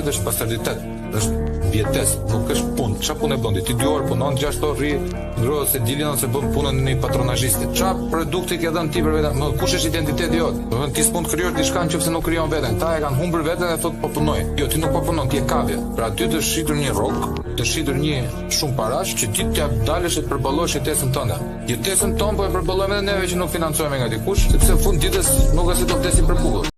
vetë është pasalitet, është vjetesë, nuk është punë. Çfarë punë bën? Ti 2 orë punon, 6 orë rri, ndrohet se dilin ose bën punën në një patronazhistit. Çfarë produkti ke dhënë ti për veten? Më kush është identiteti jot? Do të thënë ti s'mund të krijosh diçka nëse nuk krijon veten. Ta e kanë humbur veten dhe thotë po punoj. Jo, ti nuk po punon, ti e kavje. Pra ty të shitur një rrok, të shitur një shumë parash që ti t'ja dalësh të përballosh jetesën tënde. Jetesën tonë po e përballojmë edhe neve që nuk financohemi nga dikush, sepse në fund ditës nuk është se do vdesim për bukull.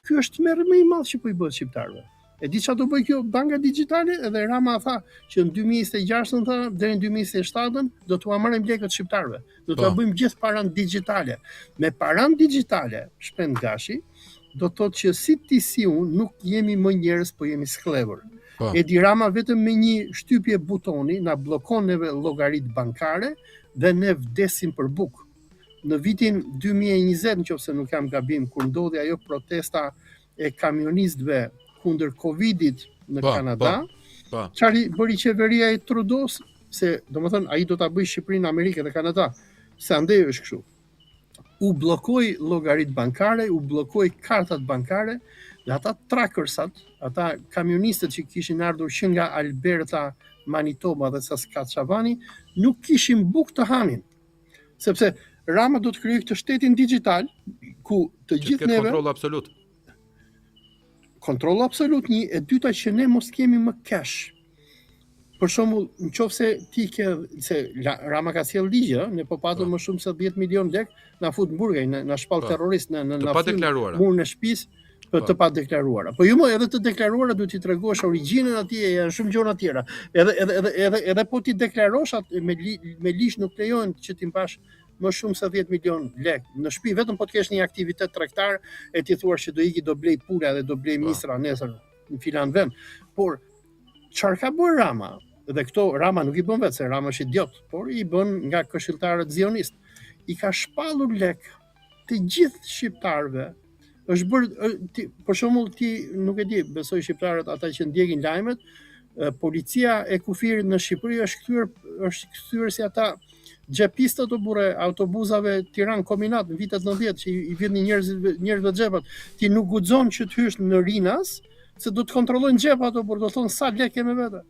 Ky është merr më i madh që po i bëhet shqiptarëve. E di çfarë do bëj kjo banka digjitale, edhe Rama tha që në 2026 tha deri në 2027 do t'ua marrim lekët shqiptarëve. Do t'ua bëjmë gjithë paran digjitale. Me paran digjitale, shpend gashi, do të thotë që si ti si unë nuk jemi më njerëz, po jemi sklever. Edi Rama vetëm me një shtypje butoni na bllokon neve llogaritë bankare dhe ne vdesim për bukë. Në vitin 2020, nëse nuk jam gabim, kur ndodhi ajo protesta e kamionistëve kundër Covidit në Kanada, çfarë bëri qeveria e Trudeau's, se domethënë ai do ta bëjë Shqipërinë, Amerikën dhe Kanada. Se andej është kështu. U bllokoi llogaritë bankare, u bllokoi kartat bankare, dhe ata trackersat, ata kamionistët që kishin ardhur që nga Alberta, Manitoba dhe Saskatchavani, nuk kishin bukë të hanin. Sepse Rama do të krijojë këtë shtetin digjital ku të gjithë neve kontroll absolut. Kontroll absolut, një, e dyta që ne mos kemi më cash. Për shembull, nëse ti ke se Rama ka sjell ligj, ne po patëm më shumë se 10 milion lek na fut burgaj, na shpall terrorist në murën e shtëpisë për të pa deklaruara. Po jo më edhe të deklaruara duhet t'i tregosh origjinën atje, janë shumë gjëra tjera. Edhe po ti deklarosh atë me ligj nuk lejohen që ti mpash më shumë se 10 milion lek në shtëpi, vetëm po të kesh një aktivitet tregtar e ti thua që do iki do blej pula dhe do blej misra nesër në filan vend. Por çfarë ka bërë Rama? Dhe këto Rama nuk i bën vetë, se Rama është idiot, por i bën nga këshilltarët zionist. I ka shpallur lek të gjithë shqiptarëve. Është bërë, për shembull, ti nuk e di, besoj shqiptarët ata që ndjekin lajmet, policia e kufirit në Shqipëri është kthyer si ata xhepistët autobusave Tiranë Kombinat në vitet 90 që i vjedhin njerëzve xhepat. Ti nuk guxon që të hysh në Rinas, se do të kontrollojnë xhep ato, por do thonë sa lek ke me vete.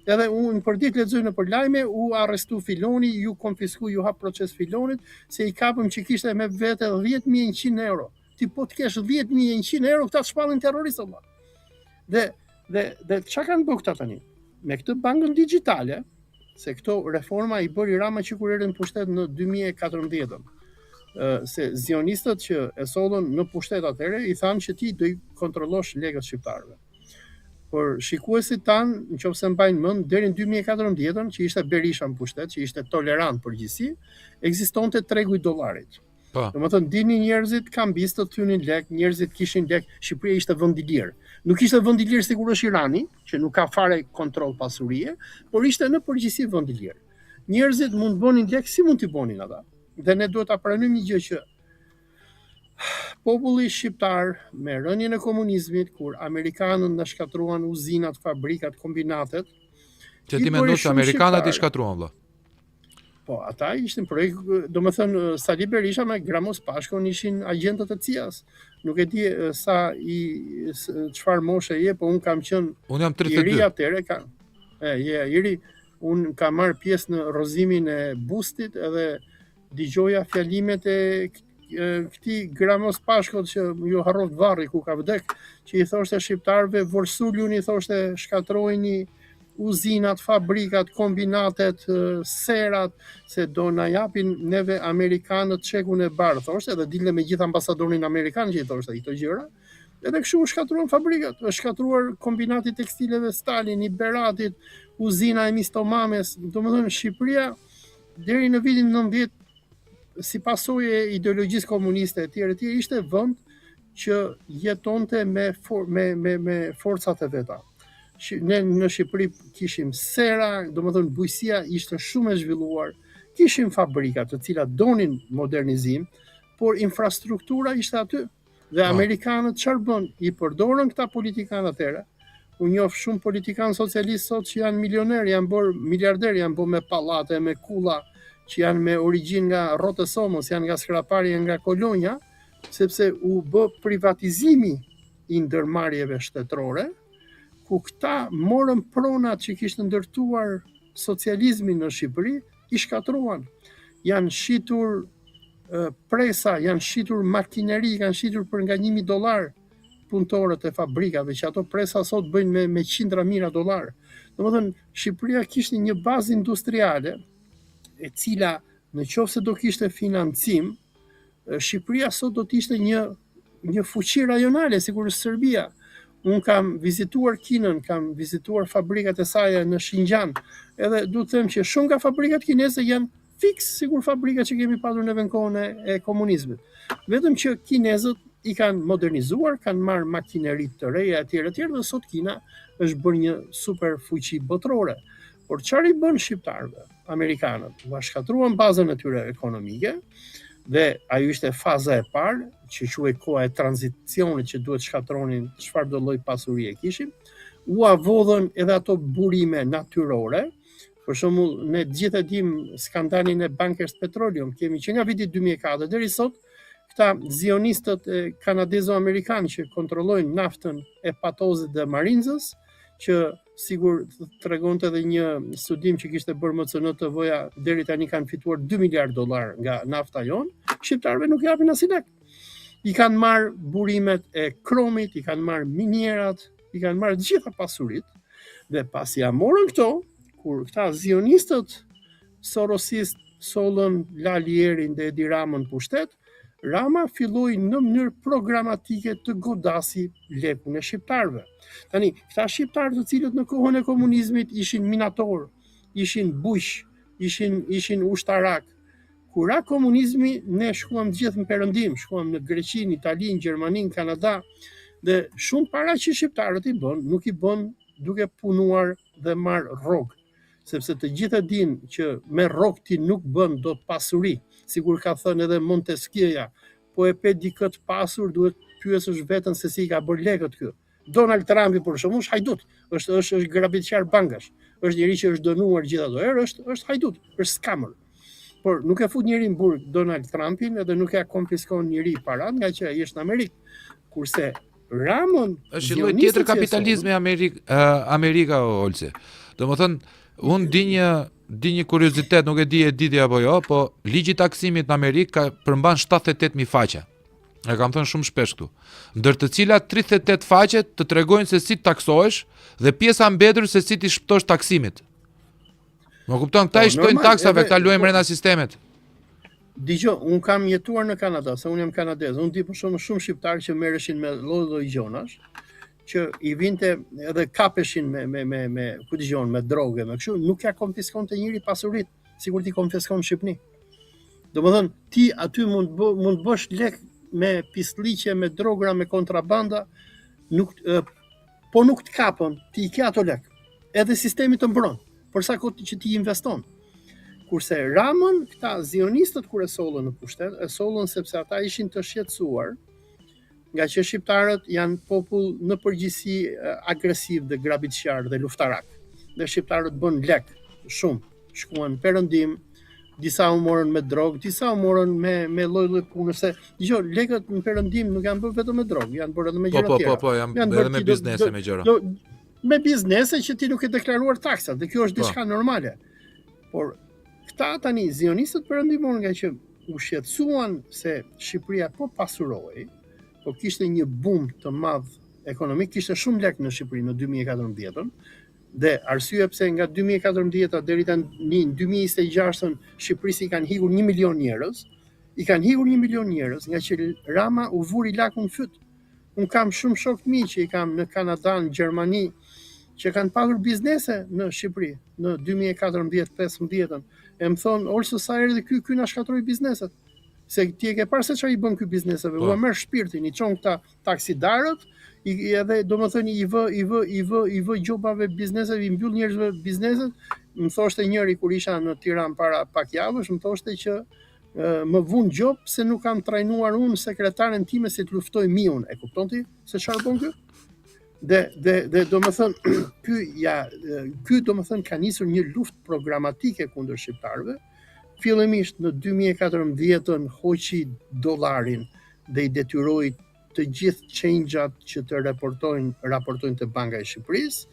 Edhe unë për ditë lexoj në për lajme, u arrestu filoni, ju konfisku, ju hap proces filonit, se i kapëm që kishte me vete 10.100 euro. Ti po të kesh 10.100 euro, këta të shpallin terroristë valla. Dhe çka kanë bërë këta tani? Me këtë bankën digjitale, se këto reforma i bëri Rama që kur erdhi në pushtet në 2014. Se zionistët që e sollën në pushtet atëherë i thanë që ti do i kontrollosh lekët shqiptarëve. Por shikuesit tanë, nëse mbajnë mend, deri në 2014, që ishte Berisha në pushtet, që ishte tolerant përgjithësi, ekzistonte tregu i dollarit. Domethënë dini njerëzit kambistët thynin lek, njerëzit kishin lek, Shqipëria ishte vend i lirë. Nuk ishte vend i lirë sikur është Irani, që nuk ka fare kontroll pasurie, por ishte në përgjithësi vend i lirë. Njerëzit mund bënin lek si mund t'i bënin ata. Dhe ne duhet ta pranojmë një gjë që populli shqiptar me rënien e komunizmit, kur amerikanët na shkatruan uzinat, fabrikat, kombinatet, që ti mendon se amerikanët i shkatruan vëlla. Po, ata ishin projekt, domethënë Sali Berisha me Gramos Pashkon ishin agjentët e CIA-s. Nuk e di sa çfarë moshe je, po un kam qenë Unë jam 32. I ri atëre iri, un kam marr pjesë në rrozimin e bustit edhe dëgjoja fjalimet e këtij Gramos Pashkot që ju harrot varri ku ka vdek, që i thoshte shqiptarëve vorsulun, i thoshte shkatrojini uzinat, fabrikat, kombinatet, serat, se do na japin neve amerikanët çekun e bardhë, thoshte, edhe dilne me gjithë ambasadorin amerikan që i thoshte këto gjëra. Edhe kështu u shkatruan fabrikat, u shkatruar kombinati tekstileve Stalin, i Beratit, uzina e Mistomames. Domethënë Shqipëria deri në vitin 90, si pasojë e ideologjisë komuniste etj, ishte vend që jetonte me forcat e veta. Ne në Shqipëri kishim sera, domethënë bujësia ishte shumë e zhvilluar, kishim fabrika të cilat donin modernizim, por infrastruktura ishte aty. Dhe amerikanët çfarë bën? I përdorën këta politikanë atëherë. Unë njoh shumë politikanë socialistë sot që janë milionerë, janë bërë miliarderë, janë bërë me pallate, me kulla, që janë me origjinë nga Rrotë e Somës, janë nga Skrapari, nga Kolonja, sepse u bë privatizimi i ndërmarrjeve shtetërore, ku këta morën pronat që kishte ndërtuar socializmin në Shqipëri, i shkatruan. Janë shitur presa, janë shitur makineri, kanë shitur për nga $1.000 punëtorët e fabrikave, që ato presa sot bëjnë me qindra mijëra dollar. Domethënë, Shqipëria kishte një bazë industriale, e cila në qoftë se do kishte financim, Shqipëria sot do të ishte një fuqi rajonale, sikur Serbia. Unë kam vizituar Kinën, kam vizituar fabrikat e saj në Xinjiang, edhe du të them që shumë nga fabrikat kineze janë fiks sikur fabrikat që kemi patur në kohën e komunizmit. Vetëm që kinezët i kanë modernizuar, kanë marrë makineri të reja etj. Dhe sot Kina është bërë një super fuqi botërore. Por çfarë i bën shqiptarëve, amerikanët? U shkatruan bazën e tyre ekonomike, dhe ajo ishte faza e parë, që quhet koha e tranzicionit, që duhet shkatronin çfarë do lloj pasurie kishin. U avodhën edhe ato burime natyrore. Për shembull, ne gjithë e dim skandalin e Bankers Petroleum, kemi që nga viti 2004 deri sot, këta zionistët kanadezo-amerikanë që kontrollojnë naftën e Patozit dhe Marinzës, që sigur tregonte edhe një studim që kishte bërë MCN-TV-ja, deri tani kanë fituar $2 miliard nga nafta jonë, shqiptarëve nuk japin as lek. I kanë marrë burimet e kromit, i kanë marrë minierat, i kanë marrë gjitha pasuritë, dhe pasi ja morën këto, kur këta zionistët sorosist sollën Lalierin dhe Edi Ramën pushtet, Rama filloi në mënyrë programatike të godasi lekun e shqiptarëve. Tani, këta shqiptarë të cilët në kohën e komunizmit ishin minator, ishin bujq, ishin ushtarak. Kur ra komunizmi, ne shkuam gjithë në perëndim, shkuam në Greqinë, Italinë, Gjermaninë, Kanada, dhe shumë para që shqiptarët i bën, nuk i bën duke punuar dhe marrë rrogë. Sepse të gjithë e dinë që me rrogë ti nuk bën dot pasuri, sigur ka thënë edhe Montesquieu, po e pe di këtë pasur, duhet pyesësh veten se si i ka bërë lekët kë. Donald Trumpi për shembull është hajdut, është grabitçar bankash, është njëri që është dënuar gjithë ato herë, është hajdut, është skamër. Por nuk e fut njëri në burg Donald Trumpin, edhe nuk e konfiskon njëri parat, nga që ai është në Amerikë. Kurse Ramon është lloj tjetër kapitalizmi Amerika Olsi. Domethënë, unë di një kuriozitet, nuk e di apo jo, po ligji i taksimit në Amerikë ka përmban 78.000 faqe. E kam thënë shumë shpesh këtu. Ndër të cilat 38 faqe të tregojnë se si taksohesh dhe pjesa mbetur se si ti shpëtosh taksimit. Më kupton, këta i shtojnë taksave, këta luajnë brenda sistemet. Dgjoj, un kam jetuar në Kanada, se un jam kanadez. Un di për shumë shqiptarë që merreshin me lloj gjonash, që i vinte edhe kapeshin me ku dëgjon, me drogë, me kështu, nuk ja konfiskonte njëri pasuritë, sikur ti konfiskon në Shqipëri. Domethënë, ti aty mund bësh lek me pisliqe, me drogra, me kontrabanda, po nuk të kapën, ti i ke ato lek. Edhe sistemi të mbron, për sa kohë që ti investon. Kurse Ramën, këta zionistët kur e sollën në pushtet, e sollën sepse ata ishin të shqetësuar, nga që shqiptarët janë popull në përgjithësi agresiv dhe grabitçar dhe luftarak. Dhe shqiptarët bën lek shumë, shkuan perëndim, disa u morën me drogë, disa u morën me lloj punë, se dëgjoj, lekët në perëndim nuk janë bërë vetëm me drogë, janë bërë edhe me gjëra tjera. Po, janë edhe me biznese me gjëra. Me biznese që ti nuk e deklaruar taksat, dhe kjo është diçka normale. Por këta tani zionistët perëndimor, nga që u shqetësuan se Shqipëria po pasurohej, po kishte një boom të madh ekonomik, kishte shumë lek në Shqipëri në 2014, dhe arsye pse nga 2014 deri tani në 2026 Shqipërisë i kanë hikur 1 milion njerëz, nga që Rama u vuri lakun fyt. Un kam shumë shok të mi që i kam në Kanada, në Gjermani, që kanë patur biznese në Shqipëri në 2014-15, e më thonë, Olso sa herë dhe ky na shkatroi bizneset. Se ti e ke parë se çfarë i bën ky bizneseve, u merr shpirtin, i çon këta taksidarët, edhe domethënë i vë gjobave bizneseve, i mbyll njerëzve bizneset. Më thoshte njëri kur isha në Tiranë para pak javësh, më thoshte që më vun gjob se nuk kam trajnuar unë sekretaren time si të luftoj miun. E kupton ti se çfarë bën ky? Dhe domethënë ky domethënë ka nisur një luftë programatike kundër shqiptarëve, fillimisht në 2014 hoqi dollarin dhe i detyroi të gjithë change-at që të raportojnë të Banka e Shqipërisë,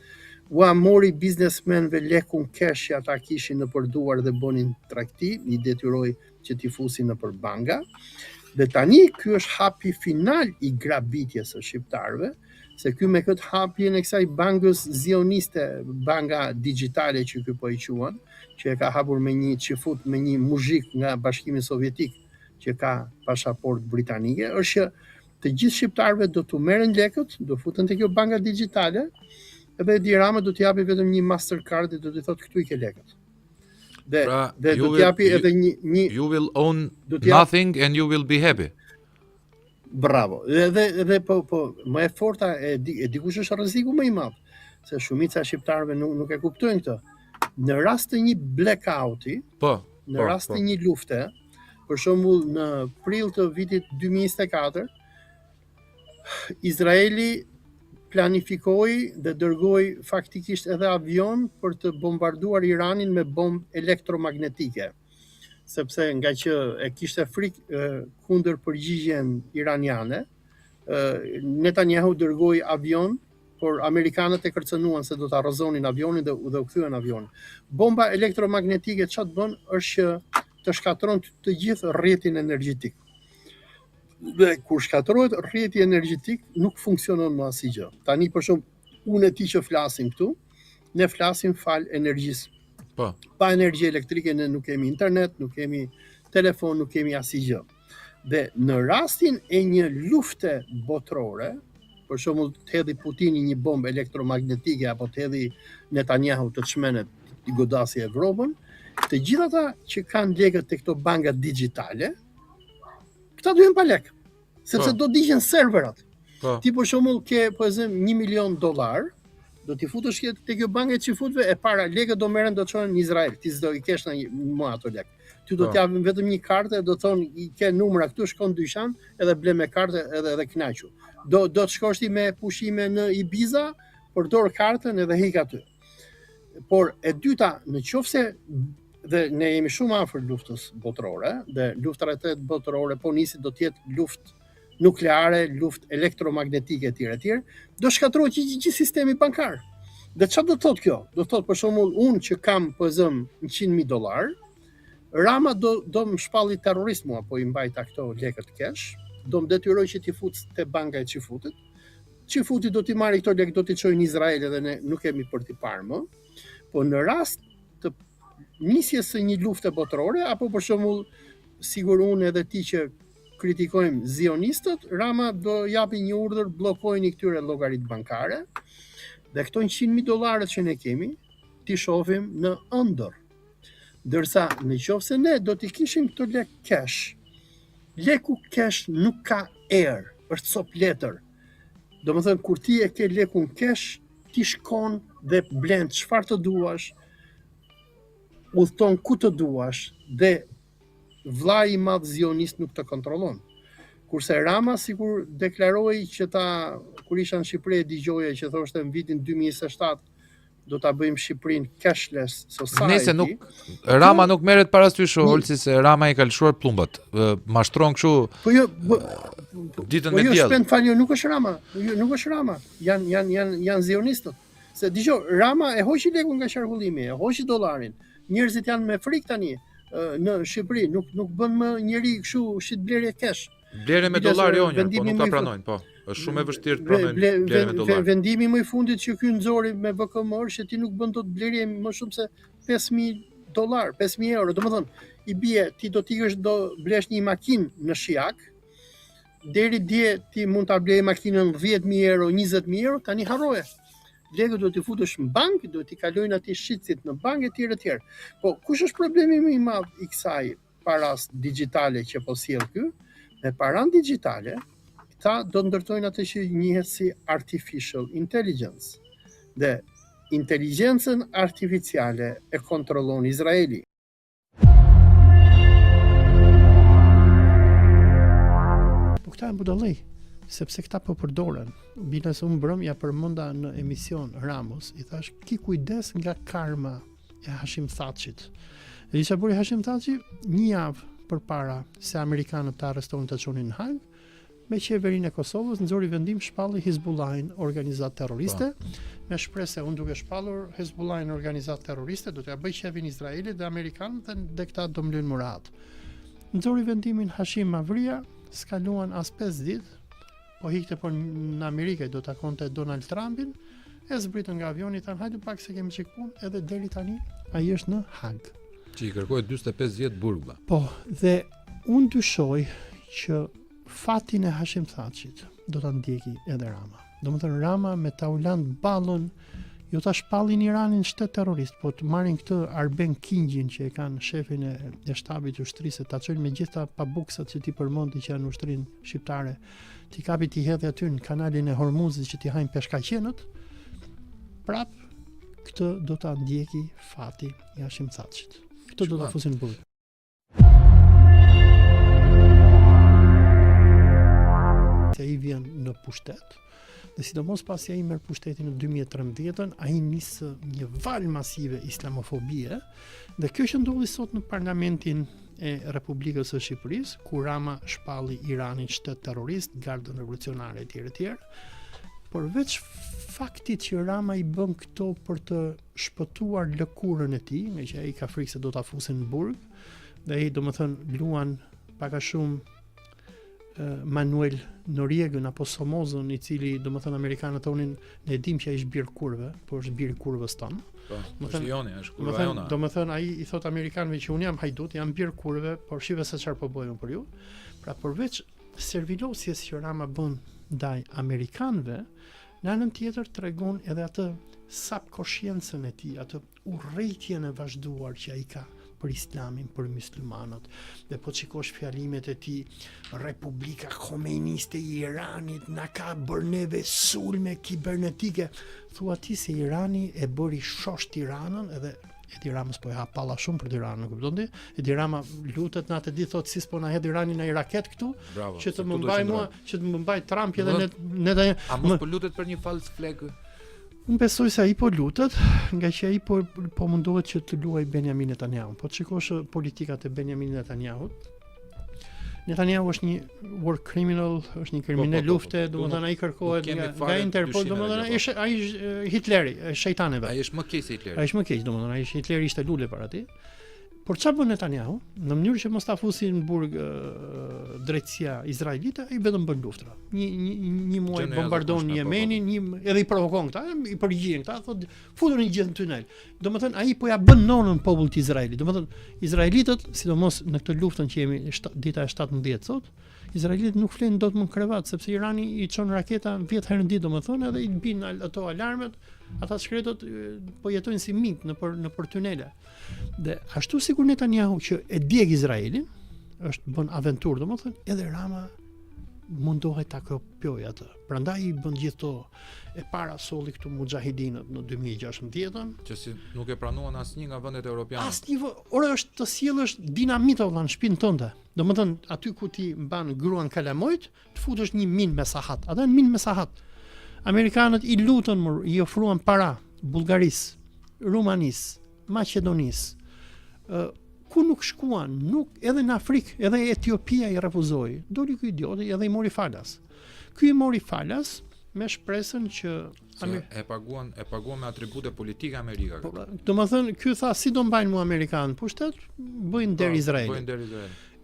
ua mori biznesmenve lekun cash që ata kishin në përduar dhe bonin tradhti, i detyroi që t'i fusin në për banka. Dhe tani ky është hapi final i grabitjes së shqiptarëve, se ky me këtë hapjen e kësaj bankës zioniste, banka digjitale që ky po i quan, që e ka hapur me një çifut me një muzhik nga Bashkimi Sovjetik që ka pasaport britanike, është që të gjithë shqiptarëve do t'u merren lekët, do futen te kjo banka digjitale, edhe Edi Rama do t'i japi vetëm një Mastercard dhe do t'i thotë këtu i ke lekët. Dhe do t'i japi edhe një you will own nothing and you will be happy. Bravo. Edhe po më e forta e dikush është rreziku më i madh, se shumica e shqiptarëve nuk e kuptojnë këtë. Në rast të një blackouti, në rast të një lufte, për shembull në prill të vitit 2024, Izraeli planifikoi dhe dërgoi faktikisht edhe avion për të bombarduar Iranin me bombë elektromagnetike, sepse nga që e kishte frikë kundër përgjigjen iraniane, Netanyahu dërgoi avion, por amerikanët e kërcënuan se do ta rrëzonin avionin dhe u kthyen avionin. Bomba elektromagnetike çfarë bën është që të shkatron të gjithë rrjetin energjetik. Dhe kur shkatërrohet rrjeti energjetik, nuk funksionon më asgjë. Tani për shemb, unë e ti që flasim këtu, ne flasim fal energjisë. Pa energji elektrike ne nuk kemi internet, nuk kemi telefon, nuk kemi asgjë. Dhe në rastin e një lufte botërore, për shembull të hedhi Putini një bombë elektromagnetike apo të hedhi Netanyahu të çmenet i godasi Evropën, të gjithë ata që kanë lekët te këto banka digjitale, këta duhen pa lek, sepse do digjen serverat. Ti për shembull ke po them $1 milion, do t'i futesh te kjo bankë e çifutëve e para lekët do merren do të çohen në Izrael. Ti s'do i kesh më ato lek. Ty do t'japin vetëm një kartë, do thonë i ke numra këtu, shkon në dyqan edhe ble me kartë edhe kënaqu. Do të shkosh ti me pushime në Ibiza, përdor kartën edhe hik aty. Por e dyta, në qofse dhe ne jemi shumë afër luftës botërore, dhe lufta e tretë botërore po nisi do të jetë luftë nukleare, luftë elektromagnetike etj. Do shkatërrohet gjithë sistemi bankar. Dhe çfarë do të thotë kjo? Do thotë për shembull unë që kam po zëm $100,000, Rama do më shpalli terrorist mua, po i mbajta këto lekët cash, do më detyroj që t'i fut te banka e çifutit. Çifuti do t'i marrë këto lekë, do t'i çojë në Izrael edhe ne nuk kemi për t'i parë më. Po në rast të nisjes së një lufte botërore, apo për shembull sigur unë edhe ti që kritikojmë zionistët, Rama do japi një urdhër bllokojeni këtyre llogaritë bankare dhe këto $100,000 që ne kemi ti shohim në ëndër. Ndërsa në qoftë se ne do t'i kishim këto lek cash, leku cash nuk ka erë, është cop letër. Domethënë kur ti e ke lekun cash, ti shkon dhe blen çfarë të duash, udhton ku të duash dhe vllai i madh zionist nuk të kontrollon. Kurse Rama sikur deklaroi që kur isha në Shqipëri dëgjoja që thoshte në vitin 2027 do ta bëjmë Shqipërinë cashless society. Nëse Rama nuk merret parasysh Olsi se Rama i ka lëshuar plumbat. Mashtron kështu. Po jo, ditën me diell. Nuk është Rama, nuk është Rama. Janë zionistët. Se dëgjoj, Rama e hoqi lekun nga qarkullimi, e hoqi dollarin. Njerëzit janë me frikë tani në Shqipëri, nuk bën më njëri kështu shit blerje cash. Blerje me dollar jo, po nuk ta pranojnë, po. Është shumë e vështirë të pranojnë blerje me dollar. Vendimi më i fundit që ky nxori me VKM është që ti nuk bën dot blerje më shumë se $5,000, €5,000. Domethënë, i bie ti do t'ikësh do blesh një makinë në Shijak, deri dje ti mund ta blej makinën €10,000, €20,000, tani harroje. Lekët do t'i futesh në bankë, do t'i kalojnë atij shitësit në bankë etj. Po kush është problemi më i madh i kësaj paras digjitale që po sjell ky? Me paran digjitale, këta do ndërtojnë atë që njihet si artificial intelligence. Dhe inteligjencën artificiale e kontrollon Izraeli. Po këta janë budallëj, sepse këta po përdoren. Binës unë brëm ja përmenda në emision Ramos, i thash ki kujdes nga karma e Hashim Thachit. Dhe çfarë bëri Hashim Thaçi? Një javë përpara se amerikanët të arrestonin të çonin në Hag, me qeverinë e Kosovës nxori vendim shpalli Hizbullahin, organizatë terroriste, me shpresë se unë duke shpallur Hizbullahin, organizatë terroriste, do t'ja bëj qevin Izraelit dhe amerikanët dhe këta do mbledhin murat. Nxori vendimin Hashim Mavria, skaluan as 5 ditë, po hikte për në Amerikë do takonte Donald Trumpin, e zbritën nga avioni, thanë hajde pak se kemi çik punë, edhe deri tani ai është në Hag. Që i kërkoi 45 vjet burg. Po, dhe unë dyshoj që fatin e Hashim Thaçit do ta ndjeki edhe Rama. Domethënë Rama me ta u lanë ballën, jo ta shpallin Iranin shtet terrorist, po të marrin këtë Arben Kingjin që e kanë shefin e shtabit të ushtrisë, ta çojnë me gjitha pabuksat që ti përmendi që janë ushtrinë shqiptare, ti kapi ti hedhë aty në kanalin e Hormuzit që ti hajnë peshkaqenët, prap këtë do ta ndjeki fati i Hashim Thaçit. Këtë do ta fusin në burg. Se ai vjen në pushtet, dhe sidomos pasi ai merr pushtetin në 2013, ai nisë një val masive islamofobie, dhe kjo që ndodhi sot në parlamentin e Republikës së Shqipërisë, ku Rama shpalli Iranin shtet terrorist, gardën revolucionare etj. Përveç faktit që Rama i bën këto për të shpëtuar lëkurën e tij, nga që ai ka frikë se do ta fusin në burg, dhe ai domethënë luan pak a shumë Manuel Noriegën apo Somozën, i cili domethënë amerikanët thonin ne e dim që ai është bir kurve, por është bir kurvës tonë. Po, është kurva jona. Domethënë ai i thot amerikanëve që un jam hajdut, jam bir kurve, por shive se çfarë po bëjmë për ju. Pra përveç servilosjes që Rama bën ndaj amerikanëve, në anën tjetër tregon edhe atë subconsciencën e tij, atë urrëtitjen e vazhduar që ai ka për islamin, për muslimanët. Dhe po shikosh fjalimet e tij, Republika Khomeniste e Iranit na ka bërë neve sulme kibernetike. Thua ti se Irani e bëri shosh Tiranën, edhe Edi Ramës po e ha palla shumë për Tiranën, e kupton ti? Edi Rama lutet natë ditë thotë si s'po na hedh Irani në raket këtu, bravo, që të më mbaj mua, që të më mbaj Trump edhe ne a mos po lutet për një false flag? Unë besoj se ai po lutet, nga që ai po mundohet që të luaj Benjamin Netanyahu. Po të shikosh politikat e Benjamin Netanyahut, Netanyahu është një war criminal, është një kriminal lufte, domethënë ai kërkohet nga Interpol, domethënë ai është Hitleri, shejtaneve. Ai është më keq se Hitleri. Ai është më keq, domethënë ai Hitleri ishte lule para ti. Por çfarë bën Netanyahu? Në mënyrë që mos ta fusin në burg drejtësia izraelite, ai vetëm bën luftra. Një muaj bombardon Yemenin, edhe i provokon këta, i përgjigjen këta, thotë futuni gjithë në tunel. Domethënë ai po ja bën nonën popullit të Izraelit. Domethënë izraelitët, sidomos në këtë luftën që jemi dita e 17 sot, izraelitët nuk flenë dot më krevat, sepse Irani i çon raketa 10 herë në ditë, domethënë, edhe i bin ato alarmet, ata shkretët po jetojnë si mit nëpër tunele. Dhe ashtu sikur Netanyahu që e djeg Izraelin, është bën aventurë, domethënë, edhe Rama mundohet ta kopjoj atë. Prandaj i bën gjithë to. E para solli këtu mujahidinët në 2016-ën, që si nuk e pranuan asnjë nga vendet europiane. Asnjë, ora është të sjellësh dinamit valla në shtëpinë tënde. Domethënë aty ku ti mban gruan kalamojt, të futesh një minë me sahat. Ata në minë me sahat. Amerikanët i lutën, i ofruan para Bullgarisë, Rumanisë, Maqedonisë, ku nuk shkuan, nuk edhe në Afrikë, edhe Etiopia i refuzoi. Doli ky idioti edhe i mori falas. Ky i mori falas me shpresën që e paguan me atribute politike Amerika. Domethënë ky tha si do mbajnë mua amerikanë pushtet, bëjnë der Izraelit.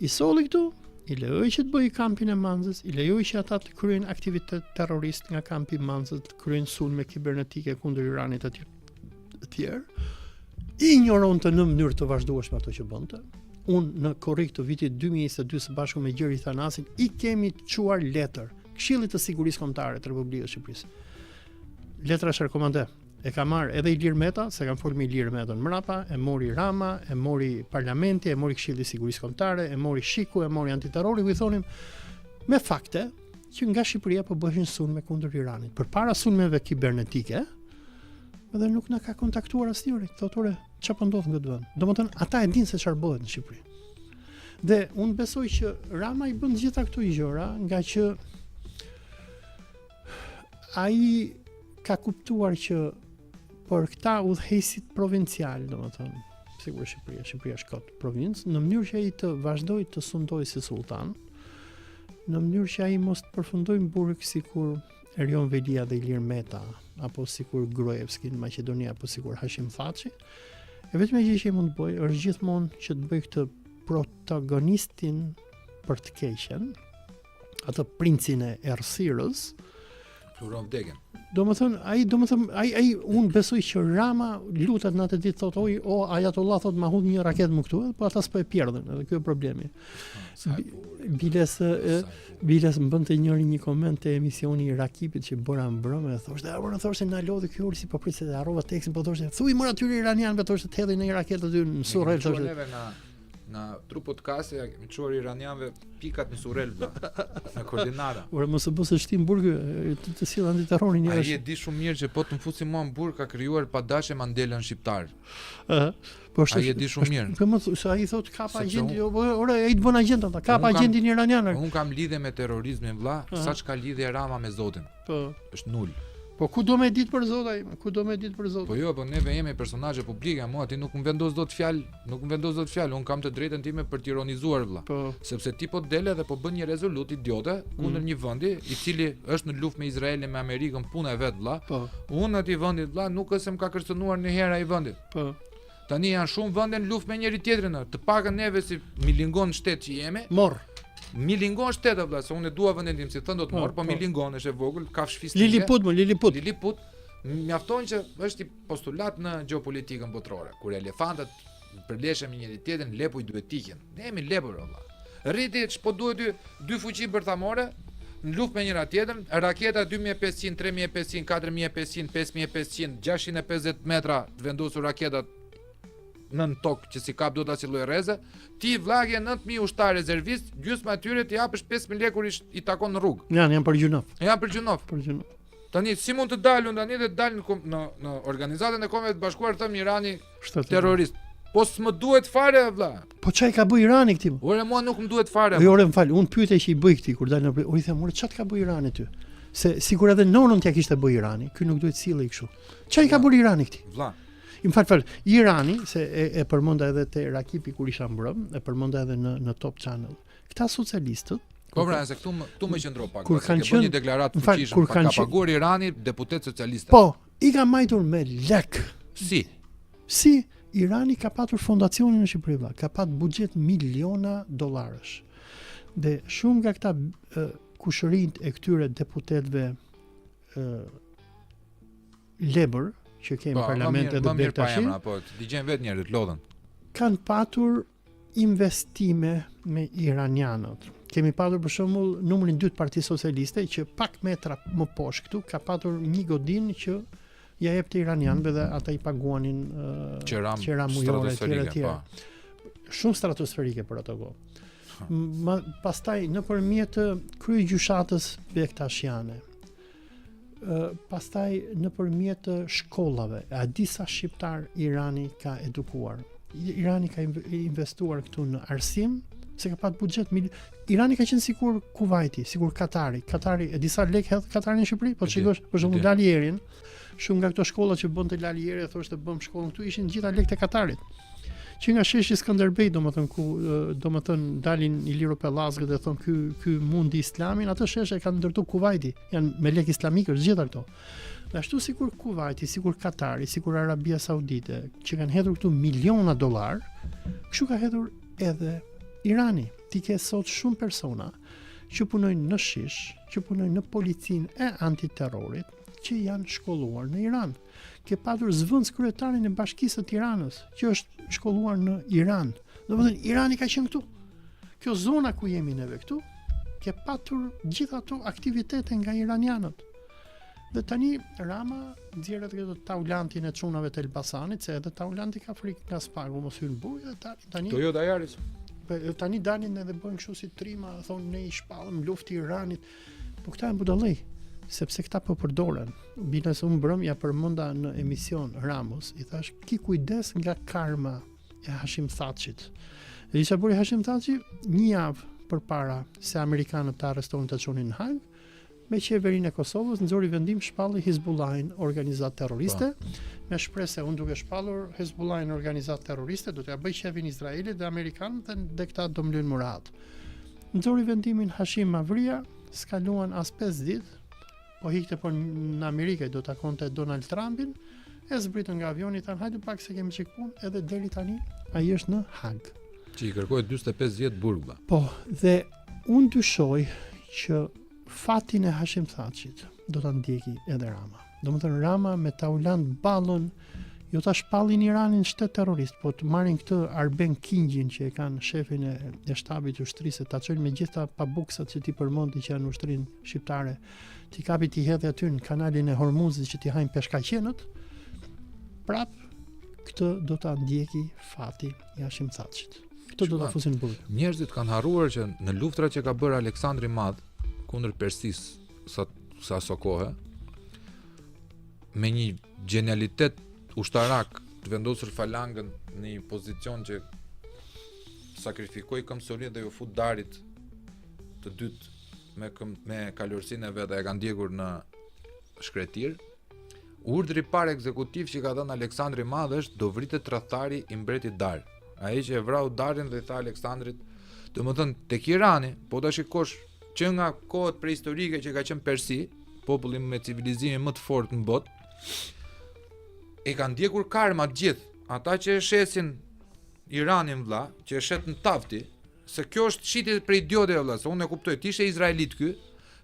I solli këtu, i lejoi që të bëjë kampin e Manzës, i lejoi që ata të kryejnë aktivitet terrorist nga kampi i Manzës, të kryejnë sulme kibernetike kundër Iranit etj. Ignoronte në mënyrë të vazhdueshme ato që bënte. Unë në korrik të vitit 2022 së bashku me Gjeri Thanasin i kemi çuar letër Këshillit të Sigurisë Kombëtare të Republikës së Shqipërisë. Letra është rekomande. E ka marrë edhe Ilir Meta, se kanë folur me Ilir Metën mrapa, e mori Rama, e mori Parlamenti, e mori Këshilli i Sigurisë Kombëtare, e mori Shiku, e mori antiterrori, ku i thonim me fakte që nga Shqipëria po bëhen sulme kundër Iranit. Përpara sulmeve kibernetike, edhe nuk na ka kontaktuar asnjëri. Thotë ore, çfarë po ndodh në këtë vend? Domethënë ata e dinë se çfarë bëhet në Shqipëri. Dhe unë besoj që Rama i bën gjitha këto gjëra, nga që ai ka kuptuar që për këta udhëheqësit provincial, domethënë, sigurisht Shqipëria është kot provincë, në mënyrë që ai të vazhdojë të sundojë si sultan, në mënyrë që ai mos të përfundojë burg sikur Erion Velia dhe Ilir Meta, apo sikur Gruevski në Maqedoni, apo sikur Hashim Thaçi. E vetme gjë që mund të bëj është gjithmonë që të bëj këtë protagonistin për të keqen, atë princin e Errësirës. Flurov degen. Domethënë ai unë besoj që Rama lutet në atë ditë thotë o Ajatollah thotë ma hudh një raketë më këtu, po ata s'po e pjerdhin, edhe ky është problemi. Biles më bënte njëri një koment te emisioni i Rakipit që bëra mbrëmë, thoshte na lodhi ky uri si po pritet të harrova tekstin, po thoshte thuaj më atyre iranianëve thoshte të hedhin një raketë aty në Surrel thoshte. Në tru podcast ja kemi çuar iranianëve pikat në Surrel në koordinata. Ora mos e bësh shtim burg të sill antiterrorin njerëz. Ai e di shumë mirë që po të mfusi mua në burg ka krijuar padashe Mandelën shqiptar. Po ai e di shumë mirë. Po mos se ai thotë kap agjenti, ora ai të bën agjent ata, kap agentin iranian. Un kam lidhje me terrorizmin vëlla, saç ka lidhje Rama me Zotin. Po. Është nul. Po ku do me ditë për Zot ai? Ku do me ditë për Zot? Po jo, po neve jemi personazhe publike, mua ti nuk më vendos dot fjalë, un kam të drejtën time për t'ironizuar vëlla. Po. Sepse ti po del dhe po bën një rezolut idiote kundër një vendi i cili është në luftë me Izraelin, me Amerikën, puna e vet vëlla. Po. Unë atij vendit vëlla nuk është se më ka kërcënuar një herë ai vendi. Po. Tani janë shumë vende në luftë me njëri tjetrin, të pakën neve si milingon shtet që jemi. Morr. Milingon shtetë vëlla, se unë dua vendin tim, si thënë do të mor, po Milingon është e vogël, ka fshfisje. Liliput. Mjafton që është i postulat në gjeopolitikën botërore, kur elefantët përleshen me njëri tjetrin, lepuj duhet ikën. Ne jemi lepur vëlla. Rriti ç'po duhet dy fuqi bërthamore në luftë me njëra tjetrën, raketa 2500, 3500, 4500, 5500, 650 metra të vendosur raketat nën tokë që si kap do ta si lloj rreze, ti vllagje 9000 ushtar rezervist, gjysma atyre ti japësh 5000 lekë i takon në rrugë. Janë për gjunaf. Janë për gjunaf. Tani si mund të dalun tani dhe të dalin në organizatën e Kombeve të Bashkuara thëm Irani terrorist. Po s'më duhet fare vëlla. Po çai ka bëj Irani këtu? Ore mua nuk më duhet fare. Ore më fal, unë pyetej që i bëj këtij kur dal në u i them, "Ore çat ka bëj Irani ty?" Se sigur edhe nonën t'ja kishte bëj Irani, ky nuk duhet sillej kështu. Çai ka bëj Irani këtij? Vëlla. Im fal, Irani, se e përmenda edhe te Rakipi kur isha mbrëm, e përmenda edhe në Top Channel. Këta socialistët, po pra, se këtu më qëndro pak. Kur kanë qenë një deklaratë fuqishme, ka paguar Irani deputet socialistë. Po, i ka majtur me lek. Si Irani ka patur fondacionin në Shqipëri, ka patur buxhet miliona dollarësh. Dhe shumë nga këta kushërinjt e këtyre deputetëve Labor që kemi parlamentet dhe mirë pa emra, po dëgjojnë vetë njerëzit lodhen. Kanë patur investime me iranianët. Kemi patur për shembull numrin 2 të Partisë Socialiste që pak metra më poshtë këtu ka patur një godinë që ja jepte iranianëve dhe ata i paguanin qera mujore e tjera. Shumë stratosferike për ato kohë. Pastaj nëpërmjet kryegjyshatës Bektashiane. Pastaj nëpërmjet shkollave, a disa shqiptar Irani ka edukuar. Irani ka investuar këtu në arsim, se ka pat buxhet Irani ka qenë sikur Kuwaiti, sikur Katari. Katari e disa lekë hedh Katari në Shqipëri, po shikosh për shembull Lalierin, shumë nga këto shkolla që bënte Lalieri thoshte bëm shkollën këtu ishin gjitha lekët e Katarit. Që nga sheshi Skënderbej, domethënë dalin Iliro Pellazgët dhe thon ky mundi islamin, atë sheshe kanë ndërtuar Kuwaiti, janë me lekë islamike të gjitha këto. Dhe ashtu sikur Kuwaiti, sikur Katari, sikur Arabia Saudite, që kanë hedhur këtu miliona dollar, kështu ka hedhur edhe Irani. Ti ke sot shumë persona që punojnë në shish, që punojnë në policinë e antiterrorit, që janë shkolluar në Iran. Ke patur zvendës kryetarin e Bashkisë së Tiranës, që është shkolluar në Iran. Domethënë Irani ka qenë këtu. Kjo zona ku jemi neve këtu, ke patur gjithë ato aktivitete nga iranianët. Dhe tani Rama nxjerrët këtë taulantin e çunave të Elbasanit, se edhe taulanti ka frikë nga spagu, mos hyn burg, tani Toyota Yaris. Tani dalin edhe bëjnë kështu si trima, thonë ne i shpallëm luftë Iranit. Po këta janë budallëj, sepse këta po përdoren. Biles unë brëm ja përmenda në emision Ramos, i thash ki kujdes nga karma e Hashim Thaçit. Dhe isha bëri Hashim Thaçi një javë përpara se amerikanët ta arrestonin të çunin në Hag, me qeverinë e Kosovës nxori vendim shpalli Hizbullahin organizatë terroriste, me shpresë se unë duke shpallur Hizbullahin organizatë terroriste do t'ja bëj qevin Izraelit dhe Amerikanët dhe këta do mbylin murat. Nxori vendimin Hashim Mavria, skaluan as 5 ditë, po hikte po në Amerikë do takonte Donald Trumpin, e zbritën nga avioni tanë hajde pak se kemi çik punë, edhe deri tani ai është në Hag. Që i kërkoi 45 vjet burg. Po, dhe unë dyshoj që fatin e Hashim Thachit do ta ndjeki edhe Rama. Domethënë Rama me ta u lanë ballon, jo ta shpallin Iranin shtet terrorist, po të marrin këtë Arben Kingjin që e kanë shefin e shtabit të ushtrisë, ta çojnë me gjitha pabuksat që ti përmendi që janë ushtrinë shqiptare, ti kapi ti hedhë aty në kanalin e Hormuzit që ti hajnë peshkaqenët. Prap këtë do ta ndjeki fati i Hashim Thachit. Këtë do ta fusin në burg. Njerëzit kanë harruar që në luftrat që ka bërë Aleksandri i Madh kundër Persisë sa so kohë, me një genialitet ushtarak të vendosur falangën në një pozicion që sakrifikoi këmbësorinë dhe ju fut darit të dytë me kalorsinë e vet dhe e kanë ndjekur në shkretir. Urdhri i parë ekzekutiv që ka dhënë Aleksandri i Madh është do vritet tradhtari i mbretit Dar. Ai që e vrau Darin dhe i tha Aleksandrit, domethënë tek Irani, po ta shikosh që nga kohët prehistorike që ka qenë Persi, populli me civilizimin më të fortë në botë, e kanë ndjekur karma të gjithë. Ata që e shesin Iranin vlla, që e shet në tafti, se kjo është shitje për idiotë vlla, se unë e kuptoj, ti ishe izraelit ky,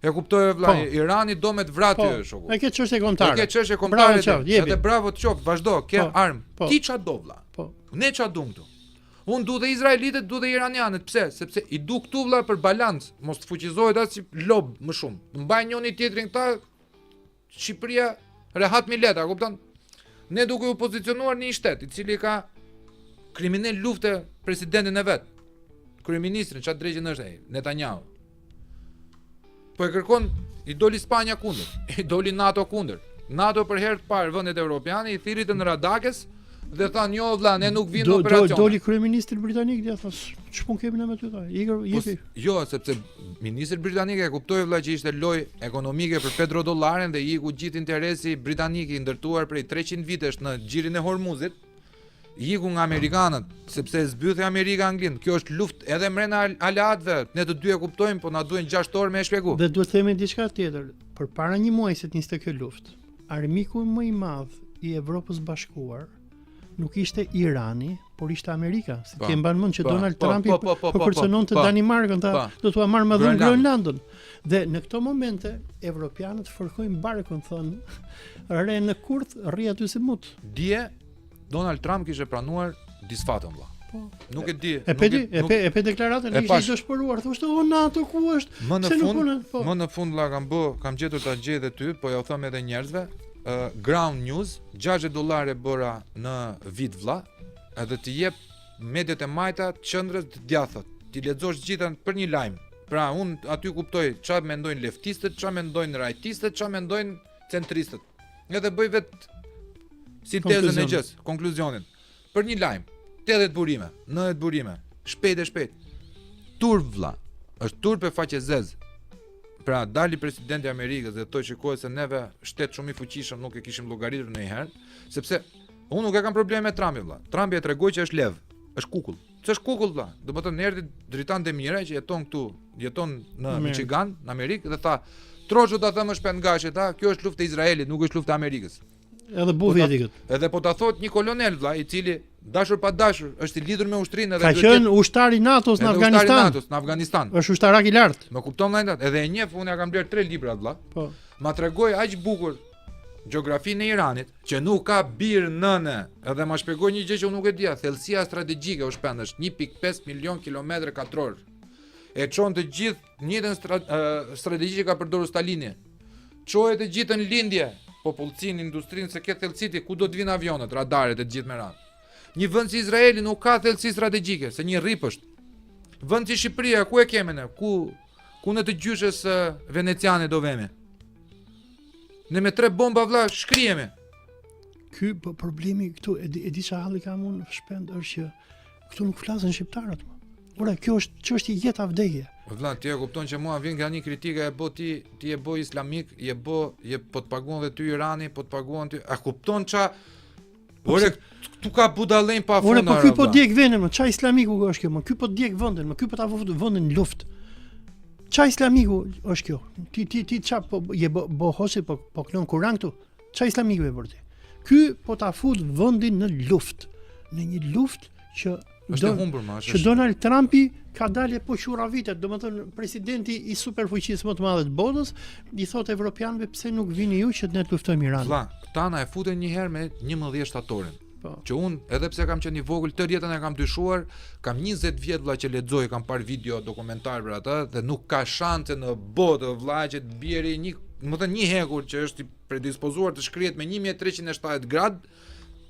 e kuptoj vlla, Irani do me të vratë shoku. E ke çështje kombëtare. E ke çështje kombëtare. Edhe bravo të qof, vazhdo, ke armë. Ti ç'a do vlla? Ne ç'a dum këtu? Unë du dhe izraelitët, du dhe iranianët. Pse? Sepse i du këtu vlla për balancë, mos të fuqizohet as si lob më shumë. Mbajnë njëri tjetrin këta, Shqipëria rehat mileta, kupton? Ne duke u pozicionuar në një shtet i cili ka kriminal lufte presidentin e vet. Kryeministrin, çfarë drejgjën është ai? Netanyahu. Po e kërkon, i doli Spanja kundër, i doli NATO kundër. NATO për herë të parë vendet europiane i thirritën radakes dhe thanë jo vlla, ne nuk vinë në operacion. Doli kryeministri britanik dia thos, ç'pun kemi ne me ty ta? Jepi. Jo, sepse ministri britanik e kuptoi vlla që ishte lojë ekonomike për petrodollaren dhe i iku gjithë interesi britanik i ndërtuar prej 300 vitesh në xhirin e Hormuzit. Iku nga amerikanët, sepse zbythi Amerika Anglinë. Kjo është luftë edhe brenda aleatëve. Ne të dy e kuptojmë, po na duhen 6 orë me e shpjegu. Dhe duhet të themi diçka tjetër. Përpara një muaji se të niste kjo luftë, armiku më i madh i Evropës Bashkuar nuk ishte Irani, por ishte Amerika. Si ti e mban mend që Donald Trump proporciononte Danimarkën, do t'ua marrë më dhun Groenlandën. Dhe në këto momente evropianët fërkojnë barkun, thonë, re në kurth, rri aty si mut. Dje Donald Trump kishte pranuar disfatën vlla. Nuk e di. E pe deklaratën e ishte dëshpëruar, thoshte o NATO ku është? Më në fund vlla kam gjetur ta gjej edhe ty, po ja u them edhe njerëzve. Ground News, $60 bëra në vit vlla, edhe të jep mediat e majta qendrës të djathtë. Ti lexosh gjithën për një lajm. Pra unë aty kuptoj çfarë mendojnë leftistët, çfarë mendojnë rajtistët, çfarë mendojnë centristët. Edhe bëj vetë sintezën e gjës, konkluzionin. Për një lajm, 80 burime, 90 burime, shpejt. Turp vlla, është turp e faqe zez. Pra dali presidenti i Amerikës dhe thoi shikoj se neve shtet shumë i fuqishëm nuk e kishim llogaritur ndonjëherë, sepse unë nuk e kam probleme me Trumpin vlla. Trumpi e tregoi që është lev, është kukull. Ç'është kukull vlla? Domethënë erdhi Dritan Demira që jeton këtu, jeton në Michigan, në Amerikë dhe tha, "Troçu ta them është pengashe ta, kjo është luftë e Izraelit, nuk është luftë e Amerikës." Edhe bufi eti kët. Edhe po ta thot një kolonel vlla, i cili dashur pa dashur është i lidhur me ushtrinë edhe ka qenë ushtari i NATO-s në Afganistan. Është ushtarak i lartë. Më kupton vëllai, edhe e njeh, unë ja kam bler 3 libra vlla. Po. Ma tregoi aq bukur gjeografinë e Iranit që nuk ka bir nëne, edhe ma shpjegoi një gjë që unë nuk e dija, thellësia strategjike u shpend është 1.5 milion kilometra katror. E çon të gjithë njëjtën strategji që ka përdorur Stalini. Çohet të gjithë në lindje, popullsinë, industrinë, se ke thellësi ku do të vinë avionët, radaret e gjithë me radhë. Një vend si Izraeli nuk ka thellësi strategjike, se një rrip është. Vend si Shqipëria, ku e kemi ne? Ku në të gjyshes veneciane do vemi? Ne me 3 bomba vlla shkrihemi. Ky problemi këtu e di çfarë halli kam unë shpend është që këtu nuk flasin shqiptarët. Ora, kjo është çështje jeta vdekje. Vëlla, ti e kupton që mua vjen nga një kritika e bë ti e bë islamik, po të paguan dhe ty Irani, po të paguan ty. A kupton ça? Ore, tu ka budallën pa fund. Ora, po ky po djeg vendin, ç'a islamiku është kjo? Ky po djeg vendin, ky po ta vë vendin në luftë. Ç'a islamiku është kjo? Ti ç'a po je bo hosi po klon Kur'an këtu? Ç'a islamiku e vërtet? Ky po ta fut vendin në luftë, në një luftë që që Donald Trumpi ka dalë po qura vitet, domethënë presidenti i superfuqisë më të madhe të botës i thotë evropianëve pse nuk vini ju që ne të luftojmë Iranin. Vlla, këta na e futen një herë me 11 shtatorin. Që unë edhe pse kam qenë i vogël, tërë jetën e kam dyshuar, kam 20 vjet vlla që lexoj, kam parë video dokumentar për atë dhe nuk ka shanse në botë vlla që të bjeri një hekur që është i predispozuar të shkrihet me 1370 gradë,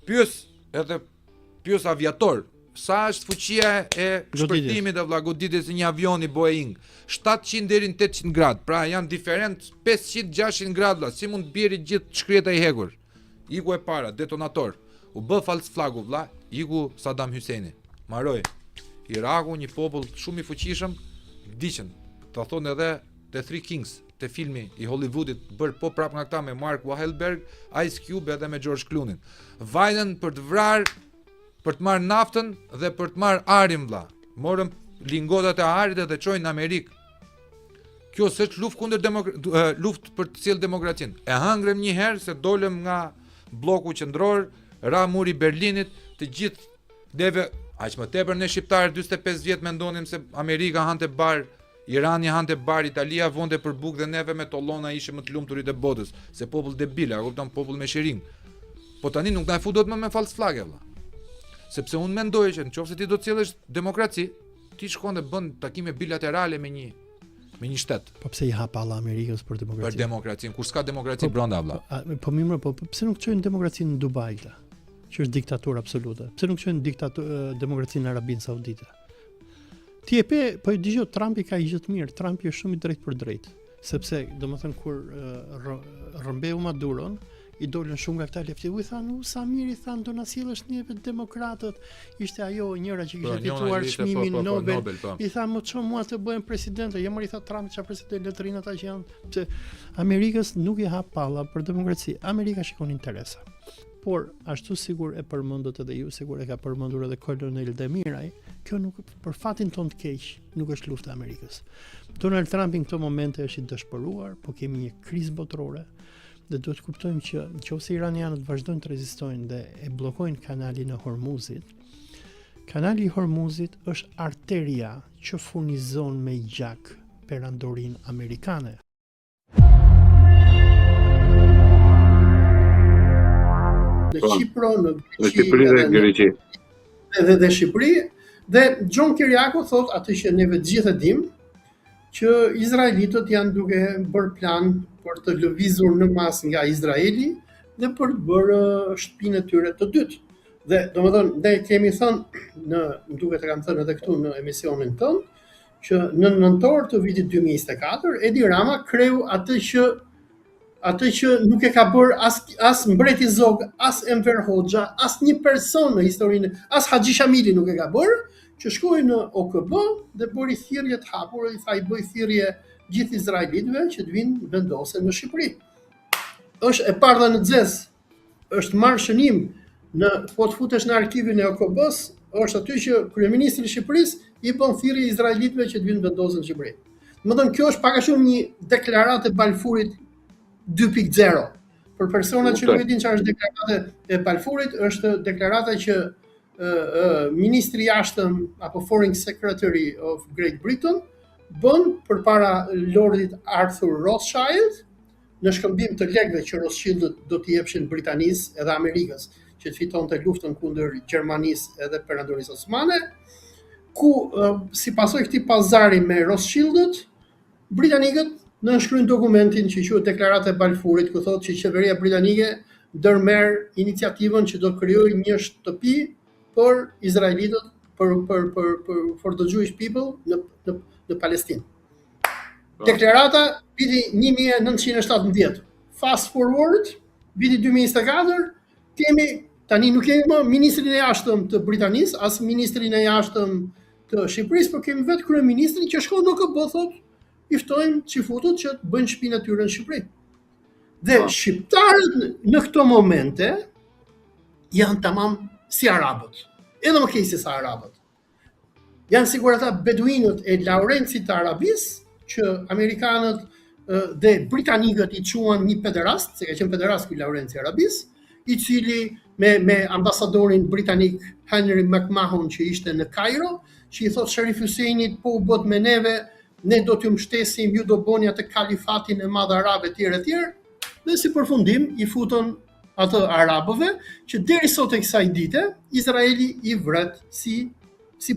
pyes aviator. Sa është fuqia e shpërtimit e vlla goditjes së një avioni Boeing? 700 deri në 800 gradë. Pra janë diferent 500-600 gradë vlla. Si mund të bjerë gjithë shkrieta i hekur? Iku e para, detonator. U bë fals flagu vlla, iku Saddam Husseini. Maroj. Iraku, një popull shumë i fuqishëm, vdiqën. Ta thonë edhe The Three Kings, te filmi i Hollywoodit bër po prap nga këta me Mark Wahlberg, Ice Cube edhe me George Clooney. Vajten për të vrarë, për të marrë naftën dhe për të marrë arin vlla. Morën lingotat e arit dhe çojnë në Amerikë. Kjo s'është luftë kundër luftë për të cilë demokracinë. E hangrem një herë se dolëm nga bloku qendror, ra muri Berlinit, të gjithë deve aq më tepër ne shqiptarë 45 vjet mendonim se Amerika hante bar, Irani hante bar, Italia vonte për bukë dhe neve me tollona ishim më të lumturit e botës, se popull debil, a kupton, popull me shërim. Po tani nuk na e futot më me fals flagë vlla. Sepse unë mendoj që nëse ti do të cilësh demokraci, ti shkon dhe bën takime bilaterale me një shtet. Po pse i hap alla Amerikës për demokracinë? Për demokracinë, kur s'ka demokraci brenda vlla. Po mirë, po pse nuk çojnë demokracinë në Dubai këta? Që është diktaturë absolute. Pse nuk çojnë demokracinë në Arabinë Saudite? Ti e pe, po i dëgjoj Trumpi ka gjë të mirë. Trumpi është shumë i drejtë për drejtë, sepse domethënë kur rrëmbeu Maduron, i dolën shumë nga këta lefti. U thanë, Samiri thanë do na sillësh neve demokratët. Ishte ajo njëra që kishte fituar çmimin Nobel. I thanë, "Më çon mua të bëhem presidente." Jo më i tha Trump çfarë president letrin ata që janë. Pse Amerikës nuk i hap palla për demokraci. Amerika shikon interesa. Por ashtu sigur e përmendët edhe ju, sigur e ka përmendur edhe kolonel Demiraj, kjo nuk për fatin ton të keq, nuk është lufta e Amerikës. Donald Trump në këto momente është i dëshpëruar, po kemi një krizë botërore. Dhe duhet të kuptojmë që nëse iranianët vazhdojnë të rezistojnë dhe e bllokojnë kanalin e Hormuzit, kanali i Hormuzit është arteria që furnizon me gjak perandorinë amerikane. Në Kipro, në Greqi dhe Shqipëri, dhe John Kiriakou thot atë që neve të gjithë e dim, që izraelitët janë duke bërë plan për të lëvizur në mas nga Izraeli dhe për të bërë shtëpinë e tyre të dytë. Dhe domethënë ne kemi thënë duket e kam thënë edhe këtu në emisionin tonë që në nëntor të vitit 2024 Edi Rama kreu atë që nuk e ka bërë as Mbreti Zog, as Enver Hoxha, as një person në historinë, as Haxhi Shamili nuk e ka bërë, që shkoi në OKB dhe bëri thirrje të hapur, i tha i bëj thirrje gjithë izraelitëve që të vinë vendosen në Shqipëri. Është e parë në Xez, është marrë shënim po të futesh në arkivin e OKB-s, është aty që kryeministri i Shqipërisë i bën thirrje izraelitëve që të vinë vendosen në Shqipëri. Domethënë kjo është pak a shumë një deklaratë e Balfurit 2.0. Për personat që nuk e dinë çfarë është deklarata e Balfurit, është deklarata që ministri i jashtëm apo Foreign Secretary of Great Britain bën përpara Lordit Arthur Rothschild në shkëmbim të lekëve që Rothschildët do t'i jepshin Britanisë edhe Amerikës që të fitonte luftën kundër Gjermanisë edhe Perandorisë Osmane, ku si pasojë këtij pazari me Rothschildët, britanikët nënshkruajnë dokumentin që quhet Deklarata e Balfurit, ku thotë që qeveria britanike ndërmerr iniciativën që do të krijojë një shtëpi për izraelitët, for the Jewish people në Palestinë. Deklarata viti 1917. Fast forward, viti 2024, tani nuk kemi më ministrin e jashtëm të Britanisë, as ministrin e jashtëm të Shqipërisë, por kemi vetë kryeministrin që shkon në KB, thotë, i ftojmë çifutët që të bëjnë shtëpinë e tyre në Shqipëri. Dhe shqiptarët në këto momente janë tamam si arabët, edhe më keq se sa arabët. Janë sigur ata beduinët e Laurencit të Arabisë, që amerikanët dhe britanikët i quan një pederast, se ka qenë pederast ky Laurenci i Arabisë, i cili me ambasadorin britanik Henry McMahon që ishte në Kairo, që i thotë Sherif Huseinit, po u bot me neve, ne do t'ju mbështesim, ju do bëni atë kalifatin e madh arab etj. Dhe si përfundim i futën atë arabëve që deri sot e kësaj dite Izraeli i vret si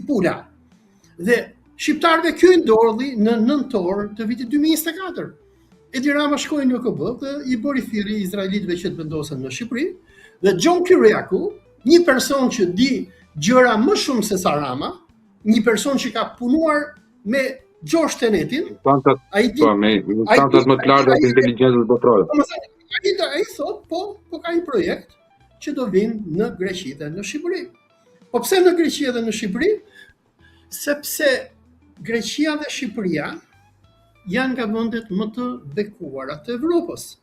pula. Dhe shqiptarëve kjo i ndodhi në nëntor të vitit 2024. Edi Rama shkoi në KB dhe i bëri thirrje izraelitëve që të vendosen në Shqipëri, dhe John Kiriakou, një person që di gjëra më shumë se sa Rama, një person që ka punuar me George Tenetin, ai di tantas më të larta të inteligjencës botërore. Ai thot, po ka një projekt që do vinë në Greqi dhe në Shqipëri. Po pse në Greqi dhe në Shqipëri? Sepse Greqia dhe Shqipëria janë nga vendet më të bekuara të Evropës.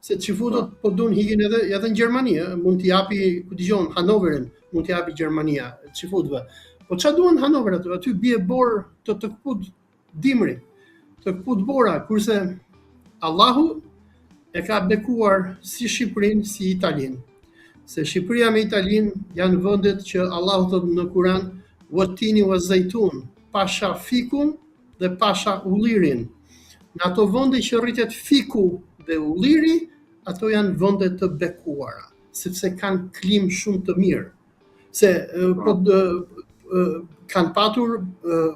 Se çifutët po duan hiqin edhe në Gjermani, mund t'i japi, ku dëgjon, Hanoverin, mund t'i japi Gjermania çifutëve. Po çfarë duan Hanover aty bie bor të këput dimri, të këput bora, kurse Allahu e ka bekuar si Shqipërinë si Italinë. Se Shqipëria me Italinë janë vendet që Allahu thot në Kur'an, "Watini wa zaytun", pasha fikun dhe pasha ullirin. Në ato vende që rritet fiku dhe ulliri, ato janë vende të bekuara, sepse kanë klimë shumë të mirë. Se kanë patur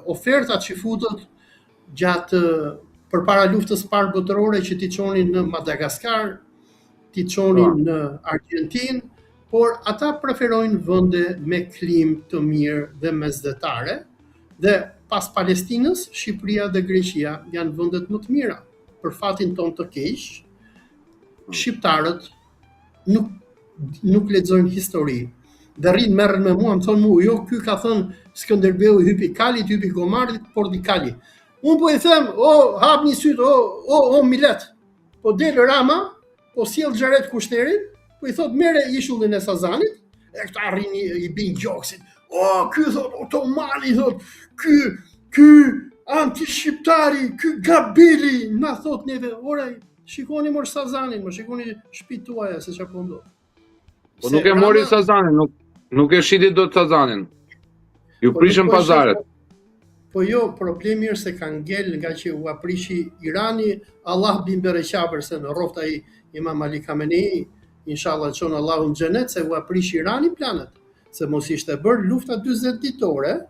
oferta që futët gjatë përpara luftës parë botërore që t'i çonin në Madagaskar, t'i çonin në Argentinë, por ata preferojnë vende me klimë të mirë dhe mesdhetare, dhe pas Palestinës, Shqipëria dhe Greqia janë vendet më të mira. Për fatin ton të keq, shqiptarët nuk lexojnë histori. Dhe rrinë merren me mua, më thonë mu, jo, ky ka thënë Skënderbeu i hypi Kalit, hypi Gomarit, por di Kali. Unë po i them, hap një syt, Milet. Po del Rama, po sjell Xharet Kushterin, po i thot merre ishullin e Sazanit, e këta rrini i bin gjoksit. Ky thot Otomani, thot, ky anti-shqiptari, ky Gabili, na thot neve, ore, shikoni mor Sazanin, shikoni shtëpitë tuaja se çfarë po ndodh. Po nuk e mori Sazanin, nuk e shiti dot Sazanin. Ju prishën pazaret. Po jo, problemi është se kanë ngel nga që u aprishi Irani, Allah bin bereqaber se në rroft ai Imam Ali Khamenei, inshallah çon Allahu në xhenet, se u aprishi Irani planet. Se mos ishte bërë lufta 40 ditore,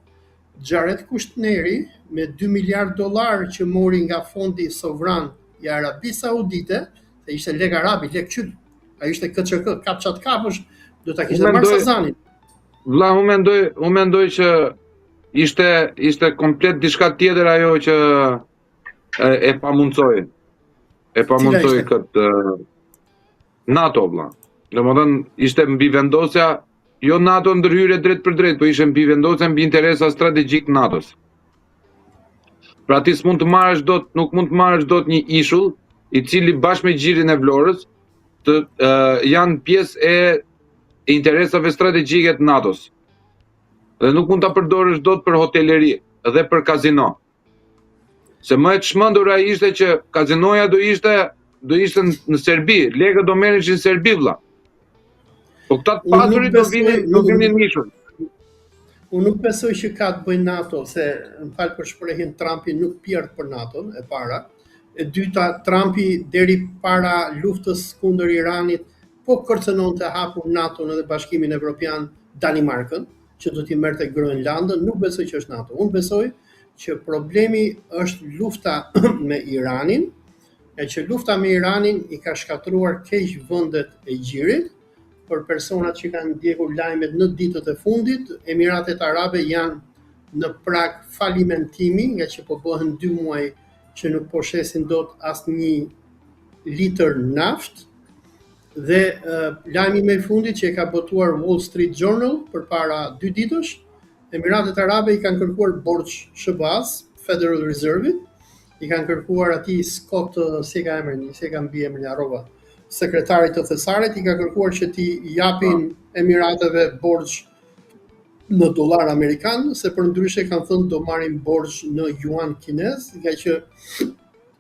Xharet Kushtneri me $2 miliard që mori nga fondi sovran i Arabisë Saudite, se ishte lek arabi, lek qyt, ai ishte KÇK, kapçat kapësh, do ta kishte marrë Sazanin. Vlla, unë mendoj që ishte komplet diçka tjetër ajo që e pamundsoi. E pamundsoi këtë NATO, vlla. Domethënë ishte mbi vendosja, jo NATO ndërhyrje drejt për drejt, po ishte mbi vendosja mbi interesa strategjik NATO-s. Pra ti s'mund të marrësh dot, nuk mund të marrësh dot një ishull i cili bashkë me gjirin e Vlorës janë pjesë e interesave strategjike të NATO-s. Dhe nuk mund ta përdorësh dot për hoteleri dhe për kazino. Se më e çmendura ishte që kazinoja do ishte në Serbi, lekët do merreshin në Serbi, vlla. Po këta të pasurit do vinin në ishull. Unë nuk besoj që ka të bëjnë NATO, se më fal për shprehjen, Trumpi nuk pjert për NATO-n e para. E dyta, Trumpi deri para luftës kundër Iranit po kërcënon të hapur NATO-n edhe Bashkimin Evropian Danimarkën, që do t'i merrte Groenlandën, nuk besoj që është NATO. Unë besoj që problemi është lufta me Iranin, e që lufta me Iranin i ka shkatruar keq vendet e gjirit. Për personat që kanë ndjekur lajmet në ditët e fundit, Emiratet Arabe janë në prag falimentimi, nga që po bëhen 2 muaj që nuk po shesin dot asnjë litër naftë. Dhe lajmi më i fundit që e ka botuar Wall Street Journal përpara 2 ditësh, Emiratet Arabe i kanë kërkuar borxh SBA-s, Federal Reserve-it, i kanë kërkuar atij Scott, si ka emrin, si ka mbi emrin harrova, sekretarit të thesarit, i ka kërkuar që t'i japin Emirateve borxh në dollar amerikan, se për ndryshe kanë thënë do marrin borxh në yuan kinez, nga që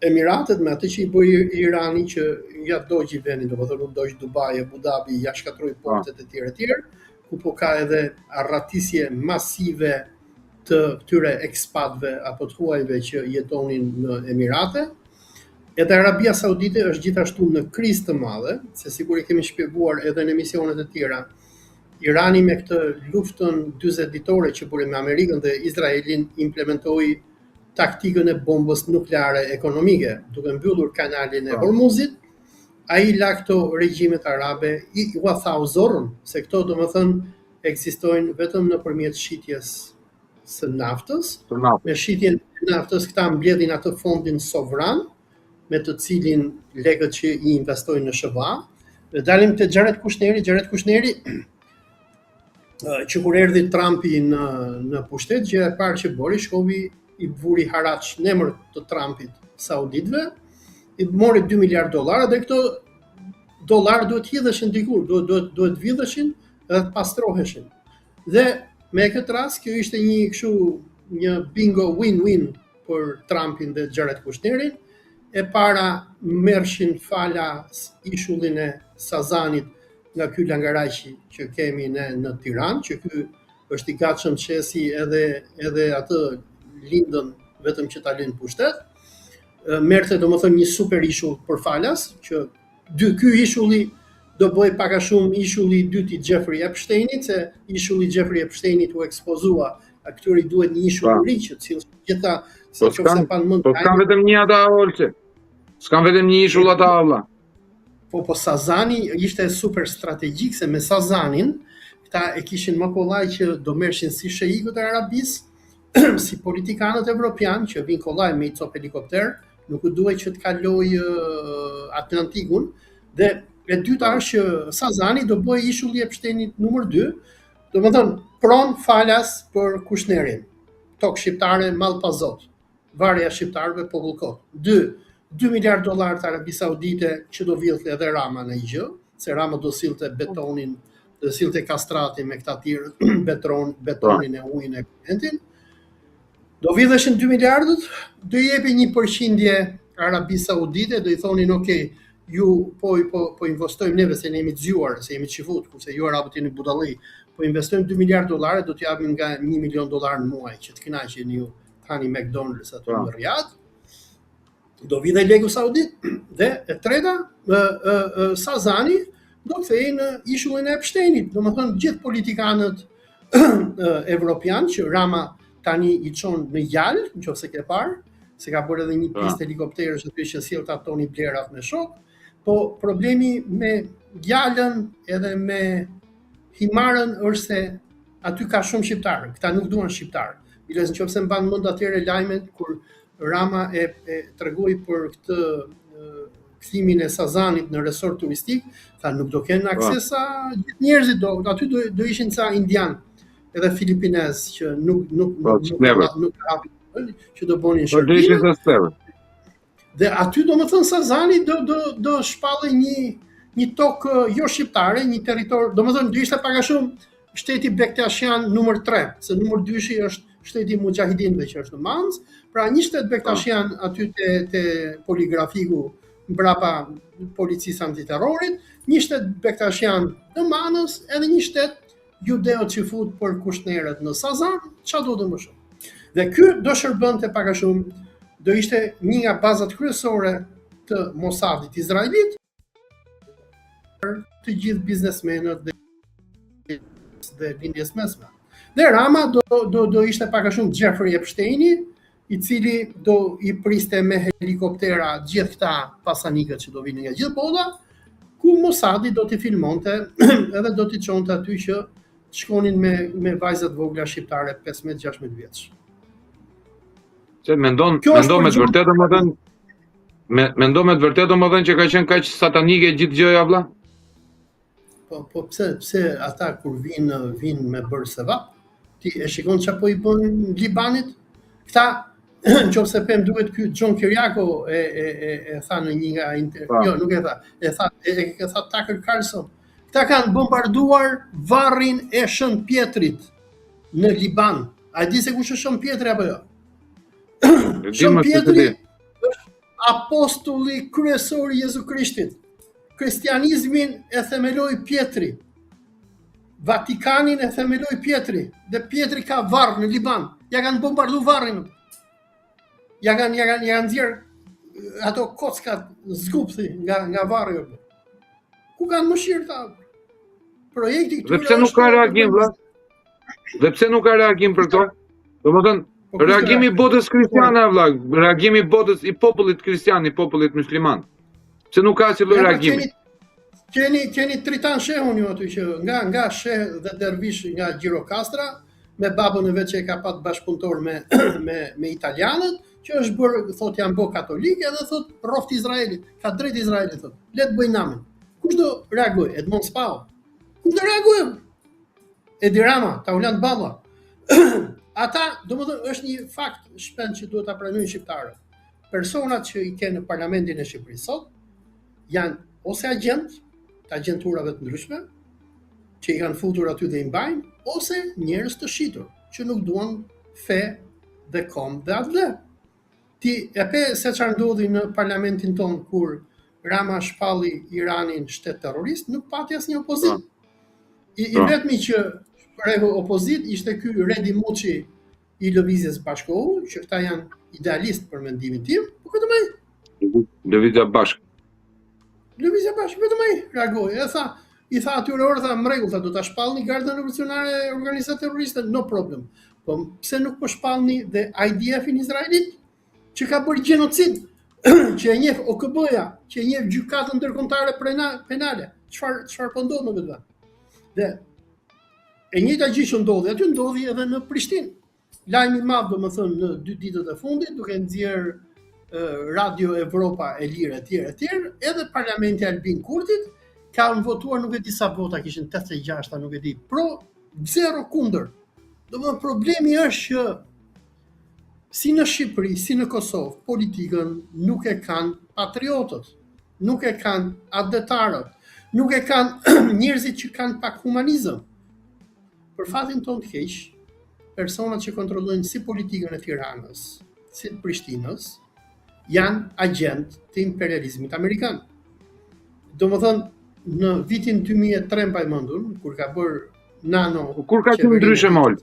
Emiratet me atë që i bëri Irani që ja dogji vendin, domethënë u dogj Dubai, Abu Dhabi, ja shkatroi portet e tjera, ku po ka edhe arratisje masive të këtyre ekspatëve apo të huajve që jetonin në Emirate. Edhe Arabia Saudite është gjithashtu në krizë të madhe, se sigur i kemi shpjeguar edhe në emisionet e tjera. Irani me këtë luftën 40 ditore që bëri me Amerikën dhe Izraelin implementoi taktikën e bombës nukleare ekonomike, duke mbyllur kanalin e Hormuzit. Ai la këto regjimet arabe i ua thau zorrën, se këto domethënë ekzistojnë vetëm nëpërmjet shitjes së naftës. Me shitjen e naftës këta mbledhin atë fondin sovran, me të cilin lekët që i investojnë në SBA. Dhe dalim te Jared Kushneri, që kur erdhi Trumpi në pushtet, gjëja e parë që bëri, shkovi i vuri haraç në emër të Trumpit sauditëve, i mori $2 miliard, dhe këto dollar duhet hidheshin diku, duhet vidheshin dhe të pastroheshin. Dhe me këtë rast, kjo ishte një bingo win-win për Trumpin dhe Jared Kushnerin. E para merrshin falas ishullin e Sazanit nga ky langaraqi që kemi ne në Tiranë, që ky është i gatshëm shesi edhe atë lindën vetëm që ta lënë pushtet. Merrte domethënë një super ishull për falas, që ky ishulli do bëj pak a shumë ishulli i dytë i Jeffrey Epsteinit, se ishulli i Jeffrey Epsteinit u ekspozua, a këtyre duhet një ishull i ri që cilës gjitha se qofse pan mund. Po s'kan vetëm një ata Olce. S'kan vetëm një ishull ata valla. Po Sazani ishte super strategjik, se me Sazanin këta e kishin më kollaj që do merrshin si sheikët e Arabisë, si politikanët evropian që vinë kollaj me i cop helikopter, nuk u duhet që të kaloj Atlantikun, dhe e dyta është që Sazani do bëj ishulli e Epsteinit numër 2, domethënë pron falas për Kushnerin, tokë shqiptare mall pa zot, varja shqiptarëve popull kot. 2 miliard dollar të Arabi Saudite që do vjedhte edhe Rama në gjë, se Rama do sillte betonin, do sillte kastratin me këta tjerë betonin e ujin e klientin. Do vjedheshin 2 miliardët, do i jepi 1% Arabi Saudite, do i thonin ok, ju po investojmë neve se ne jemi të zgjuar, se jemi të çifut, kurse ju arabët jeni budallëj, po investojmë 2 miliard dollarë, do t'japim nga $1 milion në muaj, që të kënaqeni ju tani McDonald's aty në Riyadh. Do vi dhe legu saudit, dhe e treta, Sazani do kthehej në ishullin e Epsteinit. Domethënë gjithë politikanët evropian që Rama tani i çon në Jal, nëse ke parë, se ka bërë edhe një pistë helikopterësh aty që sjellta Tony Blairat me shok, po problemi me Jalën edhe me Himarën është se aty ka shumë shqiptarë, këta nuk duan shqiptarë. Biles nëse mban mend atëherë lajmet kur Rama e tregoi për këtë kthimin e Sazanit në resort turistik, tha nuk do kenë akses sa gjithë njerëzit, aty do ishin ca indian edhe filipinez që nuk hapin, që do bënin shërbime. Dhe aty domethënë Sazani do shpallë një tokë jo shqiptare, një territor, domethënë do ishte pak a shumë shteti Bektashian numër 3, se numër 2 është shteti Mujahidinëve që është në Manz, pra një shtet Bektashian aty te poligrafiku mbrapa policisë antiterrorit, një shtet Bektashian në Manës, edhe një shtet judeo çifut për Kushnerët në Sazan, çfarë do të më shumë. Dhe ky do shërbënte pak a shumë, do ishte një nga bazat kryesore të Mossadit izraelit, të gjithë biznesmenët dhe lindjes mesme. Dhe Rama do ishte pak a shumë Jeffrey Epsteini, i cili do i priste me helikoptera gjithë këta pasanikët që do vinë nga gjithë bota, ku Mossadi do t'i filmonte edhe do t'i çonte aty që shkonin me vajzat vogla shqiptare 15-16 vjeç. Se mendon me të vërtetë domethënë, mendon me të vërtetë domethënë që ka qenë kaq satanike gjithë gjëja vëlla? Po pse ata kur vinë me bërë sevap, Ti e shikon që po I bën në Libanit? Këta, në qoftë se pem duhet ky John Kiriako e tha në një nga jo, nuk e tha, e tha Tucker Carlson. Këta kanë bombarduar varrin e Shën Pjetrit në Liban. A di se kush është Shën Pjetri apo jo? Shën Pjetri është apostulli kryesor I Jezu Krishtit. Kristianizmin e themeloi Pjetri. Vatikanin e themeloi Pjetri. Dhe Pjetri ka varr në Liban. Ja kanë bombardu varrin. Ja kanë nxjerr ato kockat zgupthi nga varri. Ku kanë mëshirë ta? Projekti Dhe pse nuk ka reagim, vëlla? Dhe pse nuk ka reagim për këto? Domethënë, reagimi I botës kristiane, vëlla, reagimi I botës I popullit kristian, I popullit musliman. Pse nuk ka asnjë lloj reagimi? Keni Tritan Shehun ju aty që nga Sheh dhe dervish nga Gjirokastra, me babën e vet që e ka pat bashkëpunëtor me italianët, që është bërë, thot janë bo katolike dhe thot rroft Izraelit, ka drejt Izraelit thot. Le të bëjnë namin. Kush do reagoj? Edmond Spau. Kush do reagoj? Edi Rama, Taulant Balla. Ata, domethënë, është një fakt shpend që duhet ta pranojnë shqiptarët. Personat që I kenë në parlamentin e Shqipërisë sot janë ose agent të agenturave të ndryshme, që I kanë futur aty dhe I mbajnë, ose njerëz të shitur, që nuk duan fe dhe kom dhe atë dhe. Ti e pe se çfarë ndodhi në parlamentin ton kur Rama shpalli Iranin shtet terrorist, nuk pati asnjë opozit. I vetmi që për opozit ishte ky Redi Muçi I Lëvizjes Bashkohu, që këta janë idealist për mendimin tim, po vetëm ai. Lëvizja Bashk. Lëvizja Bashk, vetëm ai reagoi. I tha atyre orë, tha, më rregull, tha, do ta shpallni Gardën Revolucionare e organizat terroriste, no problem. Po pse nuk po shpallni dhe IDF-in Izraelit, që ka bërë gjenocid, që e njeh OKB-ja, që e njeh gjykatën ndërkombëtare penale. Çfarë po ndodh në këtë vend? Dhe e njëjta gjë që ndodhi, aty ndodhi edhe në Prishtinë. Lajmi I madh, domethënë, në 2 ditët e fundit, duke nxjerr Radio Evropa e Lirë etj, edhe Parlamenti Albin Kurtit kanë votuar, nuk e di sa vota kishin, 86, nuk e di, pro 0 kundër. Domethënë problemi është që si në Shqipëri, si në Kosovë, politikën nuk e kanë patriotët, nuk e kanë adetarët, nuk e kanë njerëzit që kanë pak humanizëm. Për fatin ton të keq, personat që kontrollojnë si politikën e Tiranës, si të Prishtinës, janë agent të imperializmit amerikan. Domethënë, në vitin 2003 pa I mendur, kur ka bërë Nano, kur ka qenë ndryshe mol?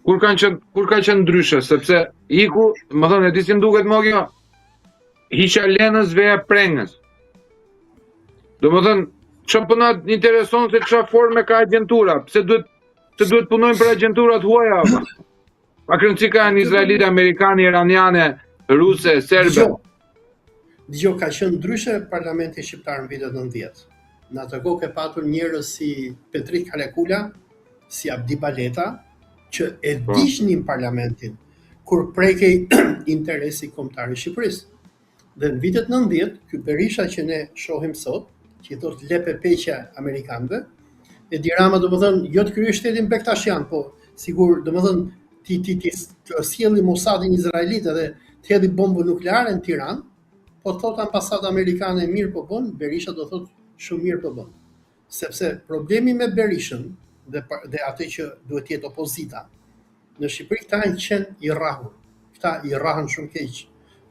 Kur ka qenë ndryshe, sepse iku, më thënë, e di si duket më kjo, hiqa lenës veja prengës. Do më thënë, që përna intereson se që forme ka agentura, pse duhet punojnë për agenturat huaja, pa kërënci ka në Izraelite, Amerikani, Iraniane, Ruse, Serbe. Dgjoj, ka qenë ndryshe parlamenti shqiptar në vitet 90. Në atë kohë ke patur njerëz si Petrik Kalekula, si Abdi Baleta, që e diqnin parlamentin kur prekej interesi kombëtar I Shqipërisë. Dhe në vitet 90, ky Berisha që ne shohim sot, që I thot LPP-qja amerikanëve, Edi Rama domethënë jo të krijojë shtetin Bektashian, po sigur domethënë ti sjelli Mossadin izraelit edhe të hedhë bombën nukleare në Tiranë, po thot ambasada amerikane mirë po bën, Berisha do thot shumë mirë po bën. Sepse problemi me Berishën dhe atë që duhet jetë opozita në Shqipëri, këta janë qenë I rrahur. Këta I rrahën shumë keq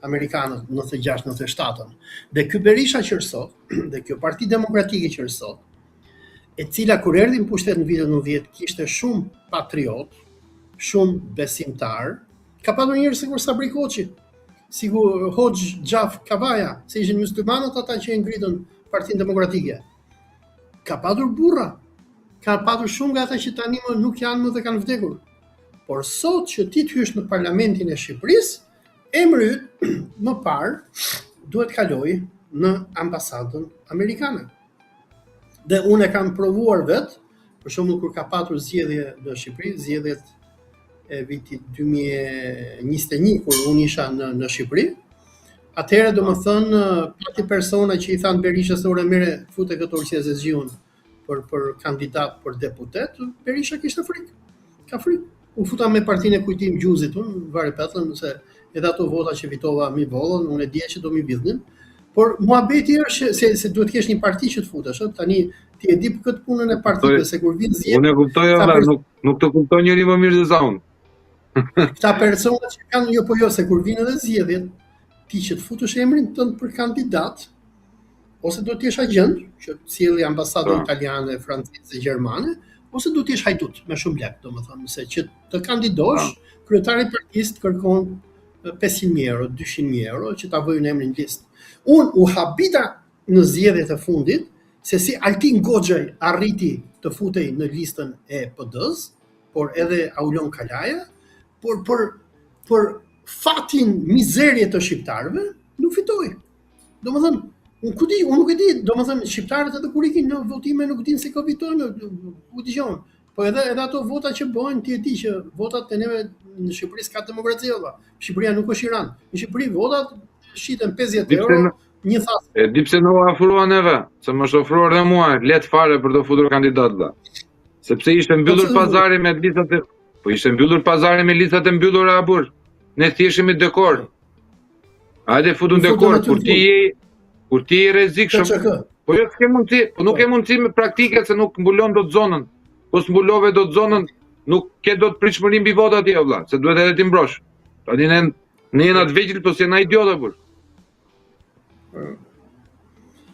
amerikanët 96-97. Dhe ky Berisha që është sot, dhe kjo Parti Demokratike që është sot, e cila kur erdhi në pushtet në vitet 90 kishte shumë patriot, shumë besimtar, ka patur njerëz sikur Sabri Koçi, sigur Hoxh Xhaf Kavaja, se ishin muslimanët ata që e ngritën Partinë Demokratike. Ka patur burra, ka patur shumë nga ata që tani më nuk janë më dhe kanë vdekur. Por sot që ti të hysh në parlamentin e Shqipërisë, emri yt më parë duhet kaloj në ambasadën amerikane. Dhe unë e kam provuar vetë, për shembull kur ka patur zgjedhje në Shqipëri, zgjedhjet e vitit 2021 kur unë isha në Shqipëri, atëherë domethënë pati persona që I thanë Berishës ore merre fute këtë Orqe Zezgjiun për kandidat për deputet, Berisha kishte frikë. Ka frikë. Unë futa me partinë e Kujtim Gjuzit, unë vari petën, se edhe ato vota që fitova mi vollën, unë e dje që do mi vidhnin, por muhabeti është se duhet kesh një parti që të futesh, tani ti e di për këtë punën e partive, se kur vin zgjedhje. Unë e kuptoj, nuk të kuptoj njëri më mirë se sa unë. Këta persona që kanë jo, se kur vinë edhe zgjedhjet, ti që të futesh emrin tënd për kandidat, ose do të jesh agjent, që sjellë ambasadën italiane, franceze, gjermane, ose do të jesh hajdut me shumë lek, domethënë se që të kandidosh, kryetari i partisë kërkon 500.000 euro, 200.000 euro që ta vëjnë emrin në listë. Unë u habita në zgjedhjet e fundit se si Altin Goxhaj arriti të futej në listën e PD-s, por edhe Aulon Kalaja, por për fatin mizerje të shqiptarëve nuk fitoi. Domethënë unë nuk e di, domethënë shqiptarët edhe kur ikin në votime nuk dinë se ka fitojnë, u dëgjon. Po edhe ato vota që bëhen, ti e di që votat e neve në Shqipëri s'ka demokraci valla. Shqipëria nuk është Iran. Në Shqipëri votat shiten 50 euro, një thas. E di pse nuk ofruan neve, se më ofruar dhe mua, let fare për të futur kandidat dha. Sepse ishte mbyllur pazari me listat e ishte mbyllur pazari me listat e mbyllura burr. Ne thjeshemi dekor. Hajde futun dekor, kur ti je rrezikshëm. Po jo s'ke mundsi, po nuk e mundsi me praktike se nuk mbulon dot zonën. Po s'mbulove dot zonën, nuk ke dot pritshmëri mbi votat atje vëlla, se duhet edhe ti mbrosh. Tani ne jena të vegjël, po s'jena idiota burr.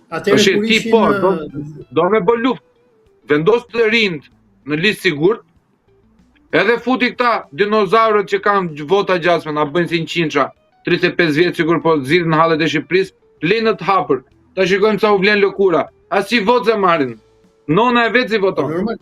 Atëherë kur ishin do me bë luftë. Vendos të rinj në listë sigurt. Edhe futi këta dinozaurët që kanë vota gjasme, na bëjnë si qinça, 35 vjet sikur po zgjidhin në hallet e Shqipërisë, lenë të hapur. Ta shikojmë sa u vlen lëkura. As si votë marrin. Nona e vet si voton. Normal.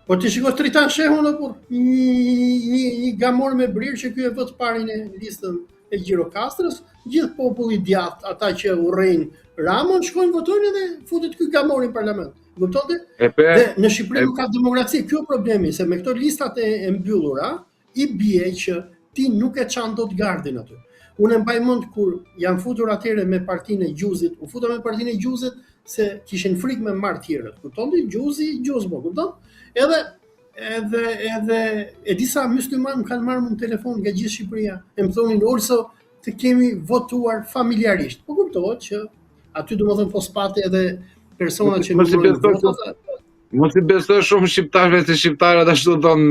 Po ti shikoj Tritan Shehun apo një gamor me brirë që ky e vot parin e listën e Gjirokastrës, gjithë populli djathtë, ata që urrejnë Ramon shkojnë votojnë edhe futet ky gamor në parlament. Kuptonte? Dhe në Shqipëri nuk ka demokraci, kjo problemi, se me këto listat e mbyllura i bie që ti nuk e çan dot gardin aty. Unë mbaj mend kur janë futur atëre me partinë e Gjuzit, u futën me partinë e Gjuzit se kishin frikë me marr tjerët. Kuptonte? Gjuzmo, kupton? Edhe e disa mysliman më kanë marrë në telefon nga gjithë Shqipëria, e më thonin Orso të kemi votuar familjarisht. Po kuptohet që aty domethënë po spate edhe persona që nuk votojnë. Mos i besoj shumë shqiptarëve se shqiptarët ashtu thonë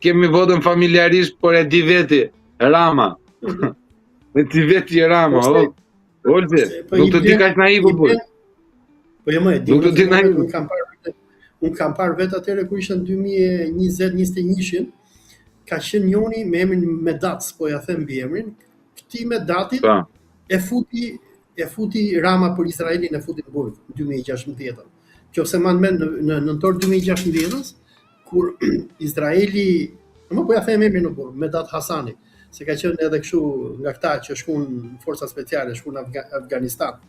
kemi votën familjarisht, por e di veti Rama. E di veti Rama. Olti, nuk të di kaq naiv po. Po jo më e di. Nuk të di naiv. Unë kam parë vetë atëre kur ishte në 2020-21, ka qenë njoni me emrin Medac, po ja them mbi emrin, këtij Medatit e futi Rama për Izraelin, e futi në burg në 2016. Qofse ma në nëntor 2016, kur Izraeli, po ja them emrin në burg, Medat Hasani, se ka qenë edhe kështu nga këta që shkuan forca speciale, shkuan në Afganistan.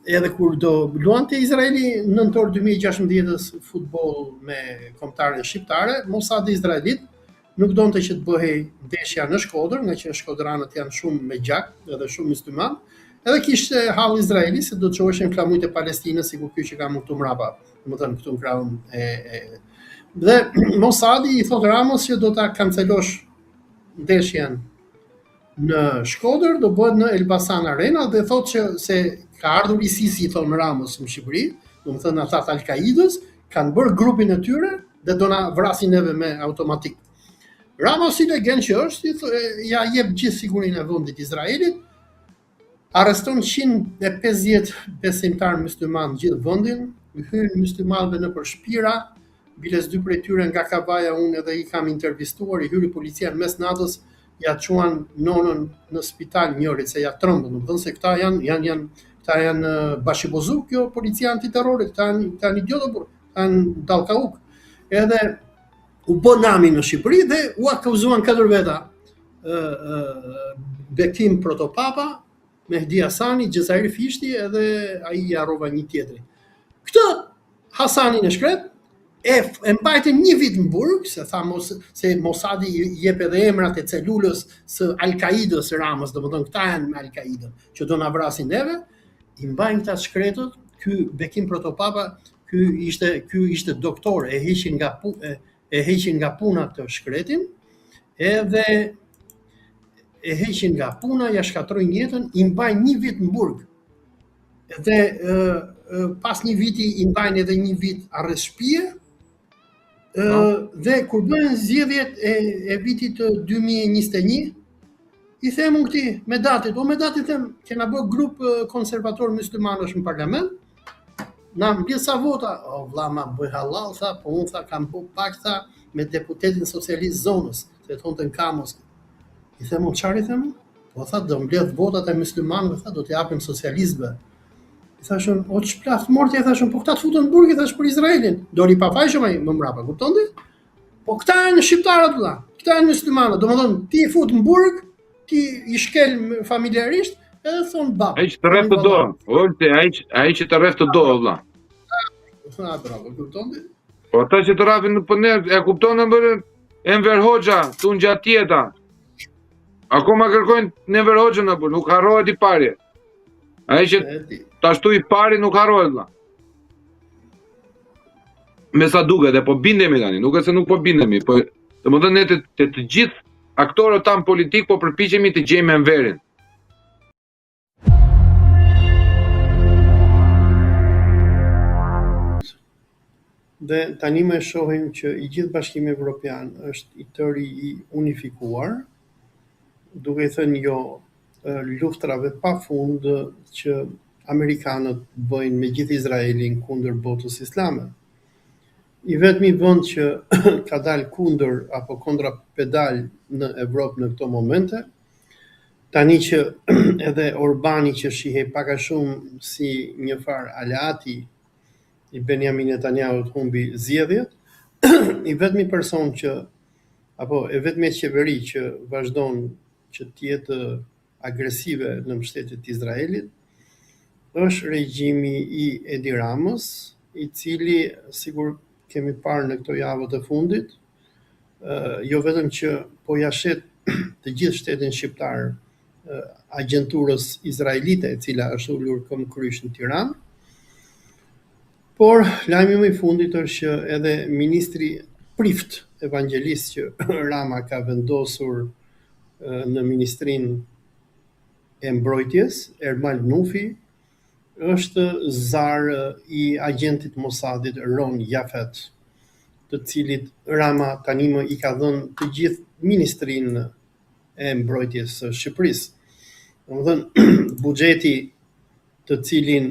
Edhe kur do luante Izraeli në nëntor 2016 futboll me kombëtare shqiptare, Mossadi izraelit nuk donte që të bëhej ndeshja në Shkodër, nga që shkodranët janë shumë me gjak, edhe shumë musliman. Edhe kishte hall Izraeli se do të çoheshin klamujt e Palestinës, sikur ky që ka mundtu mrapa, domethënë këtu në krahun Dhe Mossadi i thot Ramos që do ta kancelosh ndeshjen në Shkodër, do bëhet në Elbasan Arena, dhe thot që se ka ardhur ISIS-i, thon Ramos, në Shqipëri, domethënë ata të Al-Qaidës kanë bërë grupin e tyre dhe do na vrasin neve me automatik. Ramos, si legend që është, ja jep gjithë sigurinë e vendit Izraelit, arreston 150 besimtar musliman gjithë vendin, hyn muslimanëve nëpër shtëpira, biles 2 prej tyre nga Kabaja, unë edhe i kam intervistuar, i hyri policia në mes natës, ja çuan nonën në spital njërit se ja trembën, domethënë se këta janë bashkëpozu, kjo policia antiterrore, këta janë idiotë, këta janë dallkauk. Edhe u bë nami në Shqipëri dhe u akuzuan 4 veta. Bekim Protopapa, Mehdi Hasani, Gjezairi Fishti edhe ai i harrova një tjetri. Këtë Hasani në shkret e mbajtën 1 vit në burg, se tha se Mossadi jep edhe emrat e celulës së Al-Qaidës Ramës, domethënë këta janë me Al-Qaidën, që do na vrasin neve, i mbajnë këta shkretët. Ky Bekim Protopapa, ky ishte doktor, e heqin e heqin nga puna të shkretin, edhe e heqin nga puna, ja shkatrojnë jetën, i mbajnë 1 vit në burg. Dhe pas 1 viti i mbajnë edhe 1 vit arrestshpije, dhe kur bëhen zgjedhjet e vitit 2021, i them unë këtij me datit, me datit them, kena bë grup konservator muslimanësh në parlament, na mbjell sa vota, vlla ma bëj halal, tha, po unë tha kam bë pak tha me deputetin socialist zonës, se thonte në Kamos. I them unë çfarë i them? Po tha do mbledh votat e muslimanëve, tha do t'i japim socialistëve. I thashun, o ç'plaf morti, i thashun, po këta të futën në burg, i thash për Izraelin. Doli pafajshëm ai më mbrapa, kuptonte? Po këta janë shqiptarët vëlla, këta janë muslimanët, domethënë ti i fut në burg, ti i shkel familjarisht, edhe thon bab. Ai që të rreth të do, Olti, ai që të rreth të do vëlla. Bravo, kuptonte? Po ata që të rrafin po ne e kupton Enver Hoxha, tu gjatë tjeta. Akoma kërkojnë në Enver Hoxhën apo nuk harrohet i pari. Ai që tashtu i pari nuk harrohet vëlla. Me sa duket, e po bindemi tani, nuk e se nuk po bindemi, po domethënë ne të gjithë aktorët tan politik po përpiqemi të gjejmë Enverin. Dhe tani më shohim që i gjithë Bashkimi Evropian është i tëri i unifikuar, duke i thënë jo luftrave pafund që amerikanët bëjnë me gjithë Izraelin kundër botës islame. I vetmi vend që ka dalë kundër apo kontra pedal në Evropë në këto momente, tani që edhe Orbani që shihej pak a shumë si një farë aleati i Benjamin Netanyahu humbi zgjedhjet, i vetmi person që apo e vetmi qeveri që vazhdon që të jetë agresive në mbështetje të Izraelit është regjimi i Edi Ramës, i cili sigur kemi parë në këto javë të fundit, jo vetëm që po ja shet të gjithë shtetin shqiptar agjenturës izraelite e cila është ulur këmbkryq në Tiranë, por lajmi më i fundit është që edhe ministri prift evangelist që Rama ka vendosur në ministrinë e mbrojtjes, Ermal Nufi, është zar i agentit Mossadit Ron Jafet, të cilit Rama tani më i ka dhënë të gjithë ministrinë e mbrojtjes së Shqipërisë. Domethënë buxheti të cilin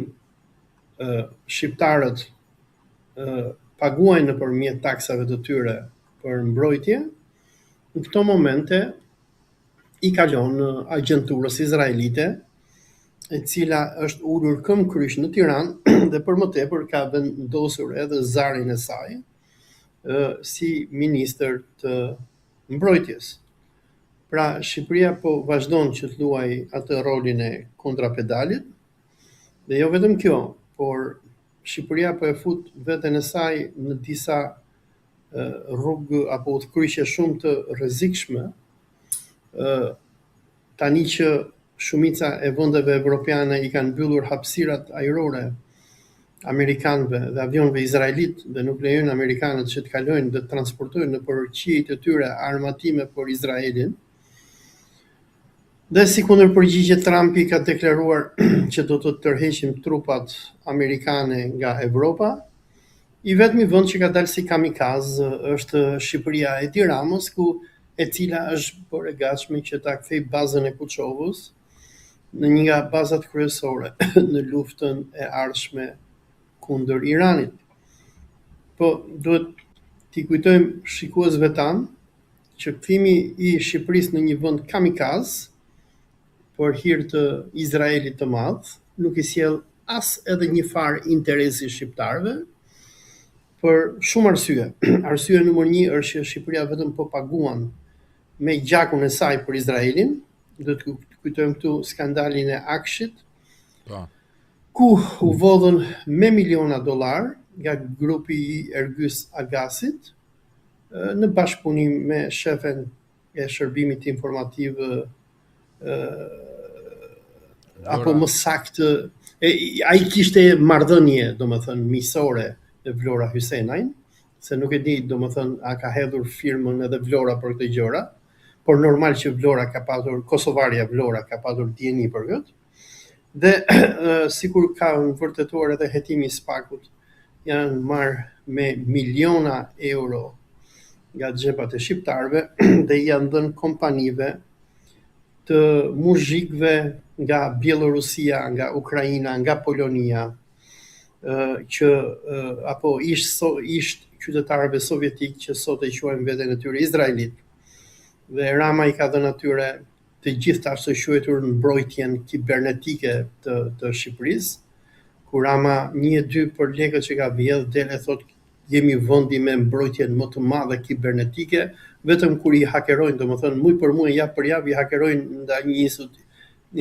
shqiptarët paguajnë nëpërmjet taksave të tyre për mbrojtje, në këto momente i kalon agjenturës izraelite, e cila është ulur këmbkryq në Tiranë dhe për më tepër ka vendosur edhe zarin e saj si ministër të mbrojtjes. Pra Shqipëria po vazhdon që të luajë atë rolin e kontrapedalit, dhe jo vetëm kjo, por Shqipëria po e fut veten e saj në disa rrugë apo udhkryqe shumë të rrezikshme, tani që shumica e vendeve evropiane i kanë mbyllur hapësirat ajrore amerikanëve dhe avionëve izraelit dhe nuk lejojnë amerikanët që të kalojnë dhe të transportojnë nëpër qiejt e tyre armatime për Izraelin. Dhe si kundërpërgjigje Trumpi ka deklaruar që do të tërheqim trupat amerikane nga Evropa. I vetmi vend që ka dalë si kamikaz është Shqipëria e Edi Ramës, e cila është bërë e gatshme që ta kthej bazën e Kuçovës në një nga bazat kryesore në luftën e ardhshme kundër Iranit. Po duhet t'i kujtojmë shikuesve tanë që kthimi i Shqipërisë në një vend kamikaz për hir të Izraelit të madh nuk i sjell as edhe një farë interesi shqiptarëve për shumë arsye. Arsyeja numër 1 është që Shqipëria vetëm po paguan me gjakun e saj për Izraelin. Do të kujtojmë këtu skandalin e Akshit, ku u vodhën me miliona dollar nga grupi i Ergys Agasit në bashkëpunim me shefen e shërbimit informativ apo më saktë ai kishte marrëdhënie, domethënë miqësore me Vlora Hysenajn, se nuk e di, domethënë, a ka hedhur firmën edhe Vlora për këtë gjëra, por normal që Vlora ka patur, Kosovaria Vlora ka patur dieni për këtë. Dhe sikur ka vërtetuar edhe hetimi i Spakut, janë marrë me miliona euro nga xhepat e shqiptarëve dhe janë dhënë kompanive të muzhikëve nga Bielorusia, nga Ukraina, nga Polonia, që apo ish qytetarëve sovjetik që sot e quajnë veten e tyre izraelit. Dhe Rama i ka dhënë atyre të gjithë ashtu quajtur mbrojtjen kibernetike të Shqipërisë, ku Rama 1-2 për lekët që ka vjedh del e thot jemi vendi me mbrojtjen më të madhe kibernetike, vetëm kur i hakerojnë, domethënë muj për muj, javë për javë i hakerojnë nda një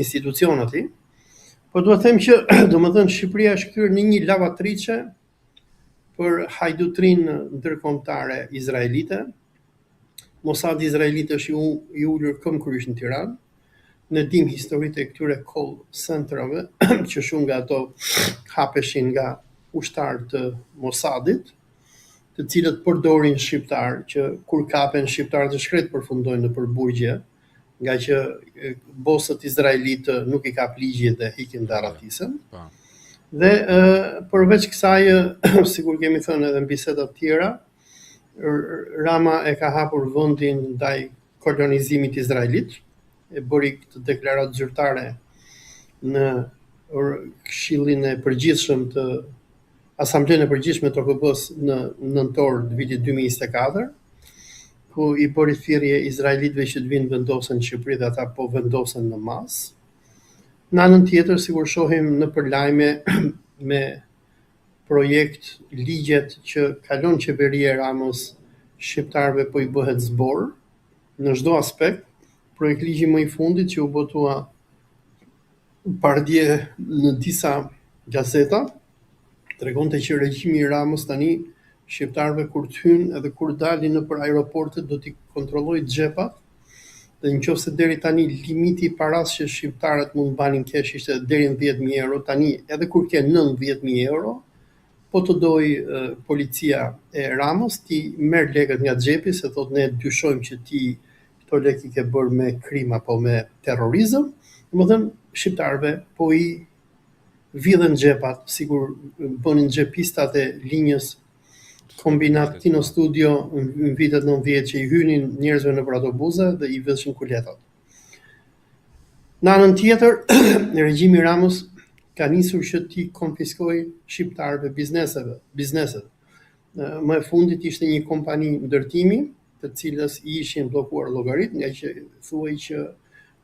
institucion aty. Po duhet them që domethënë Shqipëria është kthyer në një lavatriçe për hajdutrinë ndërkombëtare izraelite. Mossad izraelit është i ulur këmbkrysh në Tiranë. Ne dim historitë e këtyre call centrave që shumë nga ato hapeshin nga ushtarë të Mossadit, të cilët përdorin shqiptar që kur kapen shqiptarët e shkret përfundojnë në përburgje, nga që bosët izraelit nuk i kap ligji dhe ikin darratisën. Dhe përveç kësaj, sikur kemi thënë edhe në biseda të tjera, Rama e ka hapur vendin ndaj kolonizimit izraelit, e bëri këtë deklaratë zyrtare në Këshillin e Përgjithshëm të Asamblenë e Përgjithshme të OKB-s në nëntor të vitit 2024, ku i bëri thirrje izraelitëve që të vinë vendosen në Shqipëri dhe ata po vendosen në masë. Në anën tjetër, sikur shohim në përlajme me projekt ligjet që kalon qeveria e Ramës, shqiptarëve po i bëhet zbor në çdo aspekt. Projekt ligji më i fundit që u botua pardje në disa gazeta tregonte që regjimi i Ramës tani shqiptarëve kur të hynë edhe kur dalin nëpër aeroportet do t'i kontrollojë xhepat. Dhe nëse deri tani limiti i paras që shqiptarët mund banin kesh ishte deri në 10.000 euro, tani edhe kur ke 90.000 euro, po të doj policia e Ramës ti merr lekët nga xhepi, se thot ne dyshojmë që ti këto lekë i ke bërë me krim apo me terrorizëm. Domethënë shqiptarëve po i vidhen xhepat, sikur bënin xhepistat e linjës kombinat Kino Studio në vitet 90 që i hynin njerëzve në autobuse dhe i vëshin kuletat. Në anën tjetër, regjimi i Ramës ka nisur që ti konfiskoj shqiptarëve bizneset. Më e fundit ishte një kompani ndërtimi, të cilës i ishin bllokuar llogarit, nga që thuaj që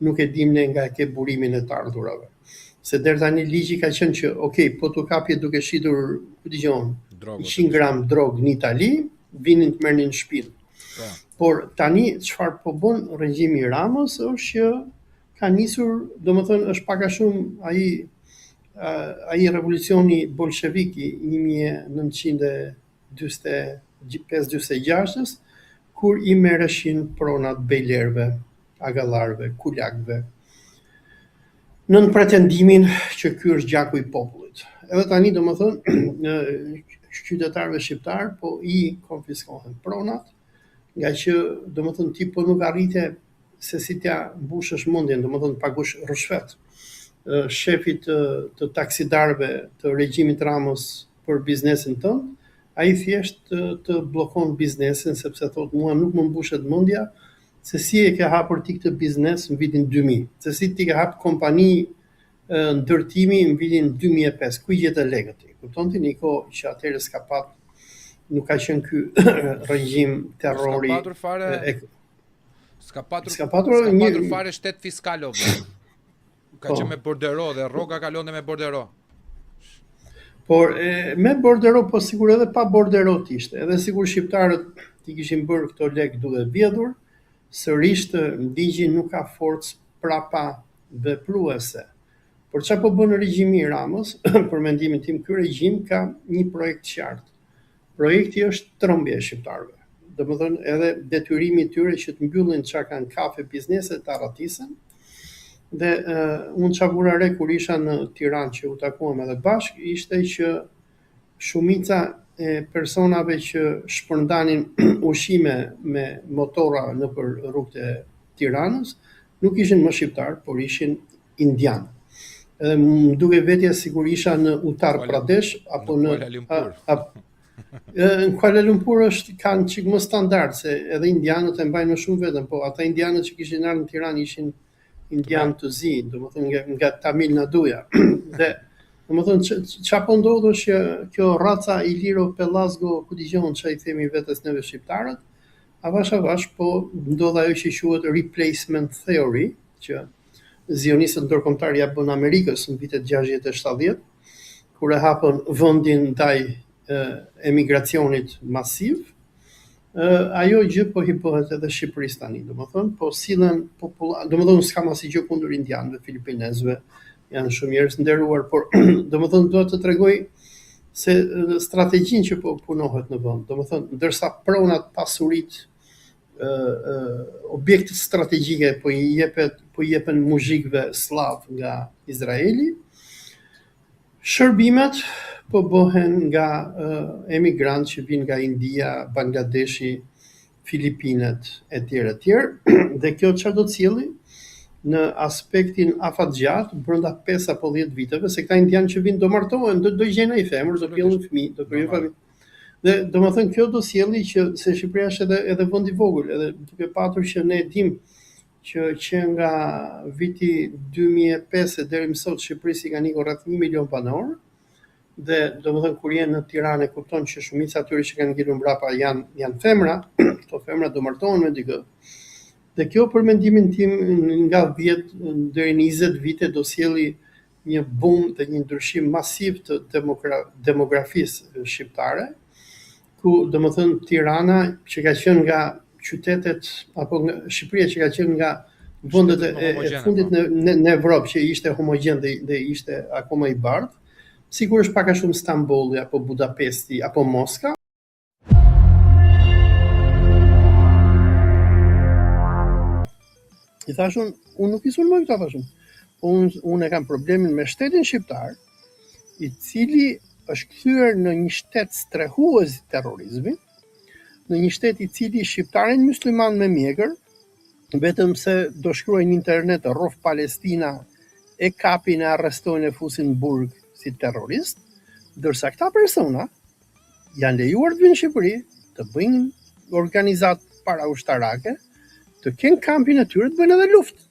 nuk e dim ne nga ke burimin e të ardhurave. Se deri tani ligji ka qenë që, okay, po tu kapje duke shitur, ku dëgjon, 100 gram drogë në Itali, vinin të merrnin në shtëpi. Por tani çfarë po bën regjimi i Ramës është që ka nisur, domethënë është pak a shumë ai revolucioni bolshevik i 1945-46, kur i merreshin pronat bejlerëve, agallarëve, kulakëve, nën pretendimin që ky është gjaku i popullit. Edhe tani domethënë qytetarëve shqiptar po i konfiskohen pronat, nga që domethënë ti po nuk arrite se si t'ja mbushësh mendjen, domethënë pagush rrushfet. Shefit të taksidarëve të regjimit Ramës për biznesin tënd, ai thjesht të bllokon biznesin sepse thotë mua nuk më mbushet mendja se si e ke hapur ti këtë biznes në vitin 2000, se si ti ke hap kompani ndërtimi në vitin 2005, ku i gjetë lekët ti? Kupton ti, një kohë që atëherë s'ka pat, nuk ka qenë ky regjim terrori. S'ka patur fare shtet fiskal o vë. Ka qenë me bordero dhe rroga kalonte me bordero. Por me bordero, po sigur edhe pa bordero t'ishte, edhe sigur shqiptarët ti kishin bërë këto lekë duke vjedhur, sërish ligji nuk ka forcë prapa vepruese. Por çfarë po bën regjimi i Ramës, për mendimin tim ky regjim ka një projekt qartë. Projekti është trembja e shqiptarëve. Domethënë edhe detyrimi i tyre që të mbyllin çka kanë kafe biznese të arratisen. Dhe unë çfarë vura re kur isha në Tiranë që u takuam edhe bashkë, ishte që shumica e personave që shpërndanin ushqime me motora nëpër rrugët e Tiranës nuk ishin më shqiptar, por ishin indian. Edhe më duke vetja sikur isha në Uttar Pradesh apo në Kuala Lumpur. Në Kuala Lumpur kanë çik më standard se edhe indianët e mbajnë më shumë vetëm, po ata indianët që kishin ardhur në Tiranë ishin indian të zi, domethënë nga Tamil Naduja. Dhe domethënë çfarë po ndodh është që kjo raca Iliro Pelasgo, ku dëgjon çai themi vetes neve shqiptarët, avash po ndodh ajo që quhet replacement theory, që zionistët ndërkombëtar ja bën Amerikës në vitet 60 e 70, kur e hapën vendin ndaj emigracionit masiv. Ajo gjë po i bëhet edhe Shqipërisë tani, domethënë, po sillen domethënë s'kam asnjë gjë kundër indianëve, filipinezëve, janë shumë njerëz nderuar, por domethënë dua të tregoj se strategjinë që po punohet në vend, domethënë ndërsa pronat, pasuritë, objektet strategjike po i jepen muzhikëve slav nga Izraeli, shërbimet po bëhen nga emigrantë që vinë nga India, Bangladeshi, Filipinet etj. Dhe kjo çfarë do të cilli në aspektin afatgjat brenda 5 apo 10 viteve, se këta indianë që vinë do martohen, do gjejnë ai femër, do pjellin fëmijë, do krijojnë familje. Dhe domethënë kjo do sjelli që se Shqipëria është edhe vend i vogël, edhe duke patur që ne dim që nga viti 2005 deri më sot Shqipërisë ka nikur rreth 1 milion banor, dhe domethënë kur jenë në Tiranë e kupton që shumica atyre që kanë ngjitur mbrapa janë femra, këto femra do martohen me dikë. Dhe kjo për mendimin tim nga 10 deri në 20 vite do sjelli një boom dhe një ndryshim masiv të demografisë shqiptare, ku domethënë Tirana që ka qenë nga qytetet apo nga Shqipëria që ka qenë nga vendet e fundit në Evropë që ishte homogjen dhe ishte akoma i bardhë, sigur është pak a shumë Stambolli apo Budapesti apo Moska. I thashun, unë nuk i sulmoj këta thashun. Unë e kam problemin me shtetin shqiptar, i cili është kthyer në një shtet strehues i terrorizmit, në një shtet i cili shqiptarin musliman me mjekër, vetëm se do shkruajnë në internet rrof Palestina, e kapin, e arrestojnë, e fusin në burg si terrorist, ndërsa këta persona janë lejuar të vinë në Shqipëri, të bëjnë organizat paraushtarake, të kenë kampin e tyre, të bëjnë edhe luftë.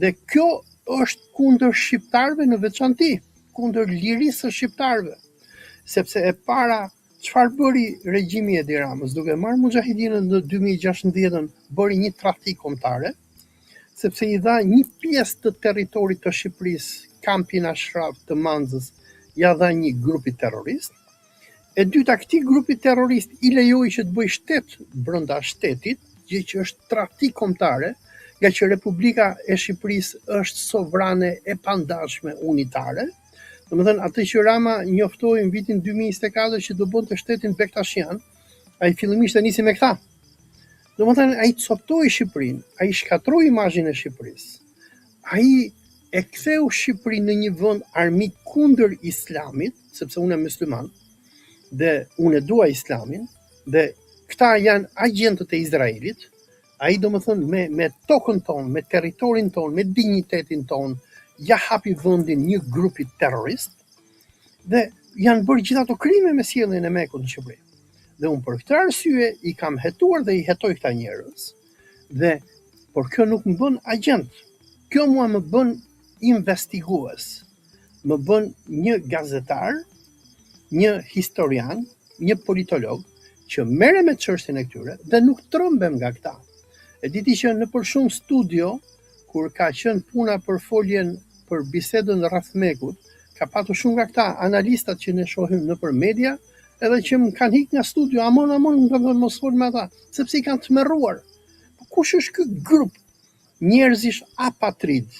Dhe kjo është kundër shqiptarëve në veçanti, kundër lirisë së shqiptarëve. Sepse e para çfarë bëri regjimi i Edi Ramës, duke marrë mujahidinët në 2016 bëri një tradhti kombëtare, sepse i dha një pjesë të territorit të Shqipërisë, kampin Ashraf të Manzës, ja dha një grupi terrorist. E dyta, këtij grupi terrorist i lejoi që të bëjë shtet brenda shtetit, gjë që është tradhti kombëtare, nga që Republika e Shqipërisë është sovrane e pandashme unitare. Domethënë atë që Rama njoftoi në vitin 2024 që do bënte shtetin Bektashian, ai fillimisht e nisi me këta. Domethënë ai coptoi Shqipërinë, ai shkatroi imazhin e Shqipërisë. Ai e ktheu Shqipërinë në një vend armik kundër Islamit, sepse unë jam musliman dhe unë e dua Islamin, dhe këta janë agjentët e Izraelit. Ai domethënë me tokën tonë, me territorin tonë, me dinjitetin tonë, ja hapi vendin një grupi terrorist dhe janë bërë gjithë ato krime me sjelljen e Mekut në Shqipëri. Dhe unë për këtë arsye i kam hetuar dhe i hetoj këta njerëz. Dhe por kjo nuk më bën agjent. Kjo mua më bën investigues. Më bën një gazetar, një historian, një politolog që merre me çështjen e këtyre dhe nuk trembem nga këta. E diti që në për shumë studio, kur ka qenë puna për foljen për bisedën rreth Mekut, ka patur shumë nga këta analistat që ne shohim nëpër media, edhe që më kanë hik nga studio, amon, më kanë mos fol me ata, sepse i kanë tmerruar. Kush është ky grup njerëzish apatrid,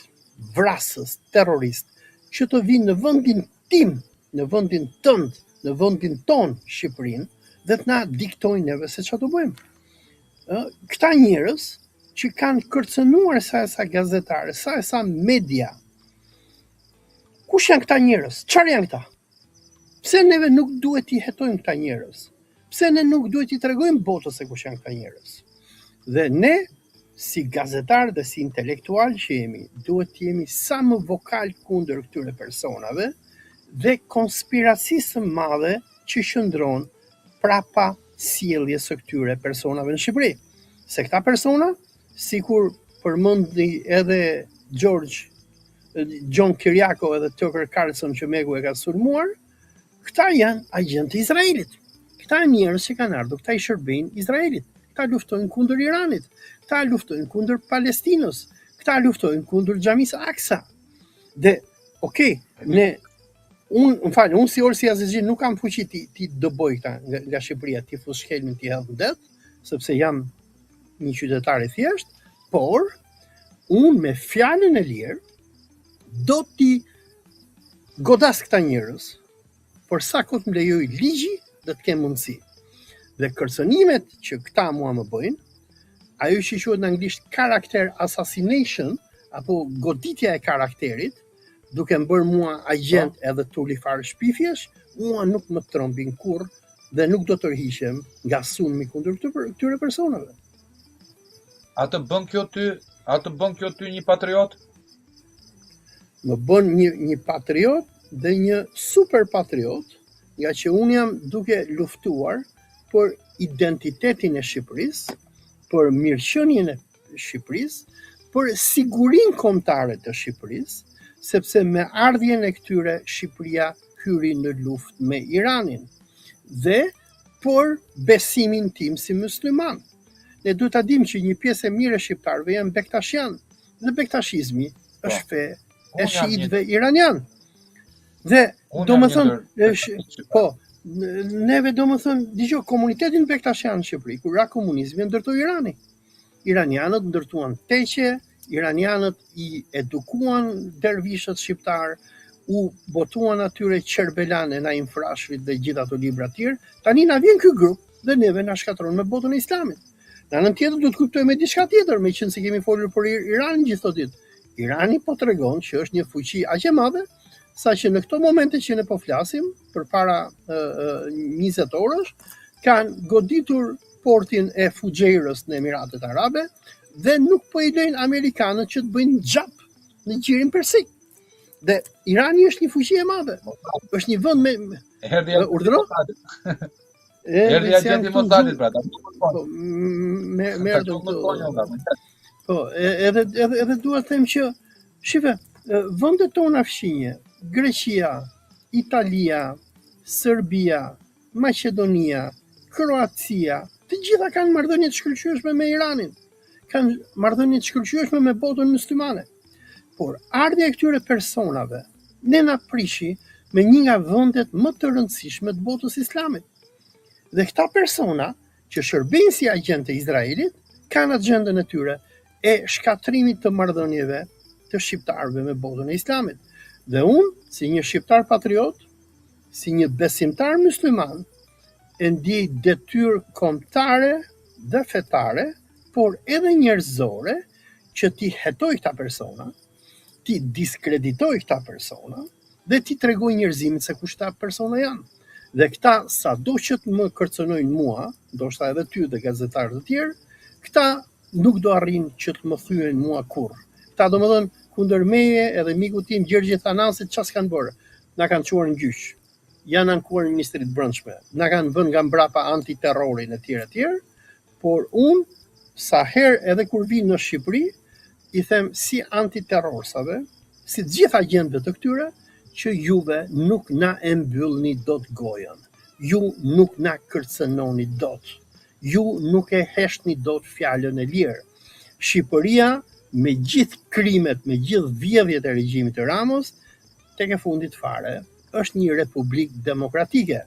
vrasës, terrorist, që të vinë në vendin tim, në vendin tënd, në vendin ton, Shqipërinë, dhe të na diktojnë neve se çfarë do bëjmë. Këta njerëz që kanë kërcënuar sa gazetare, sa media. Kush janë këta njerëz? Çfarë janë këta? Pse neve nuk duhet t'i hetojmë këta njerëz? Pse ne nuk duhet t'i tregojmë botës se kush janë këta njerëz? Dhe ne, si gazetar dhe si intelektual që jemi, duhet të jemi sa më vokal kundër këtyre personave dhe konspiracisë së madhe që qëndron prapa sjelljes së këtyre personave në Shqipëri. Se këta persona, sikur përmendi edhe John Kiriakou edhe Tucker Carlson që megu e ka sulmuar, këta janë agjentë Izraelit. Këta janë njerëz që kanë ardhur, këta i shërbejnë Izraelit. Këta luftojnë kundër Iranit, këta luftojnë kundër Palestinës, këta luftojnë kundër Xhamis Aksa. Dhe, unë si Orsi Azizi nuk kam fuqi ti dëboj këta nga Shqipëria, ti fush helmin ti hedh në det, sepse jam një qytetar i thjesht, por unë me fjalën e lirë do t'i godas këta njerëz, por sa kohë më lejoj ligji dhe të kem mundësi. Dhe kërcënimet që këta mua më bëjnë, ajo që quhet në anglisht character assassination, apo goditja e karakterit, duke më bërë mua agent edhe tulifar shpifjesh, mua nuk më trombin kurrë dhe nuk do të tërhiqem nga sulmi kundër këtyre personave. A të bën kjo ty një patriot? Më bën një patriot dhe një super patriot, nga që unë jam duke luftuar për identitetin e Shqipërisë, për mirëqenien e Shqipërisë, për sigurinë kombëtare të Shqipërisë, sepse me ardhjen e këtyre Shqipëria hyri në luftë me Iranin dhe për besimin tim si musliman. Ne duhet ta dimë që një pjesë e mirë e shqiptarëve janë bektashian, dhe bektashizmi është fe e shiitëve iranian. Dhe neve dëgjoj, komunitetin bektashian në Shqipëri, kur ra komunizmi, ndërtoi Irani. Iranianët ndërtuan teqe, iranianët i edukuan dervishët shqiptar, u botuan atyre Qerbelane, Naim Frashërit dhe gjithë ato libra të tjerë. Tani na vjen ky grup dhe neve na shkatron me botën e Islamit. Në anën tjetër duhet kuptojmë me diçka tjetër, meqense kemi folur për Iranin gjithë këtë ditë. Irani po tregon që është një fuqi aq e madhe, saqë në këto momente që ne po flasim, përpara 20 orësh, kanë goditur portin e Fujairës në Emiratet Arabe dhe nuk po i lejnë amerikanët që të bëjnë gjap në gjirin persik. Dhe Irani është një fuqi e madhe. Është një vend me urdhëro. Erdhi agenti Mossadit pra. Po, edhe dua të them që shife, vendet tona fqinje, Greqia, Italia, Serbia, Maqedonia, Kroacia, të gjitha kanë marrëdhënie të shkëlqyeshme me Iranin. Kanë marrëdhënie të shkëlqyeshme me botën muslimane. Por ardhja e këtyre personave ne na prishi me një nga vendet më të rëndësishme të botës islamit. Dhe këta persona që shërbejnë si agjentë e Izraelit kanë agjendën e tyre e shkatrimit të marrëdhënieve të shqiptarëve me botën e islamit. Dhe unë, si një shqiptar patriot, si një besimtar musliman, e ndjej detyrë kombëtare dhe fetare, por edhe njerëzore, që ti hetoj këta persona, ti diskreditoj këta persona, dhe ti tregoj njerëzimit se kush këta persona janë. Dhe këta, sa do që të më kërcënojnë mua, ndoshta edhe ty dhe gazetarë të tjerë, këta nuk do arrin që të më thyen mua kurrë. Këta do më dhënë, kundër meje edhe miku tim Gjergji Thanasit çfarë kanë bërë? Na kanë çuar në gjyq. Janë ankuar në Ministrinë e Brendshme. Na kanë vënë nga mbrapa antiterrorin e tjerë, por unë sa herë edhe kur vi në Shqipëri, i them si antiterrorsave, si të gjithë agjentëve të këtyre, që juve nuk na e mbyllni dot gojën. Ju nuk na kërcënoni dot. Ju nuk e heshtni dot fjalën e lirë. Shqipëria me gjithë krimet, me gjithë vjedhjet e regjimit të Ramos, tek e fundit fare, është një republikë demokratike.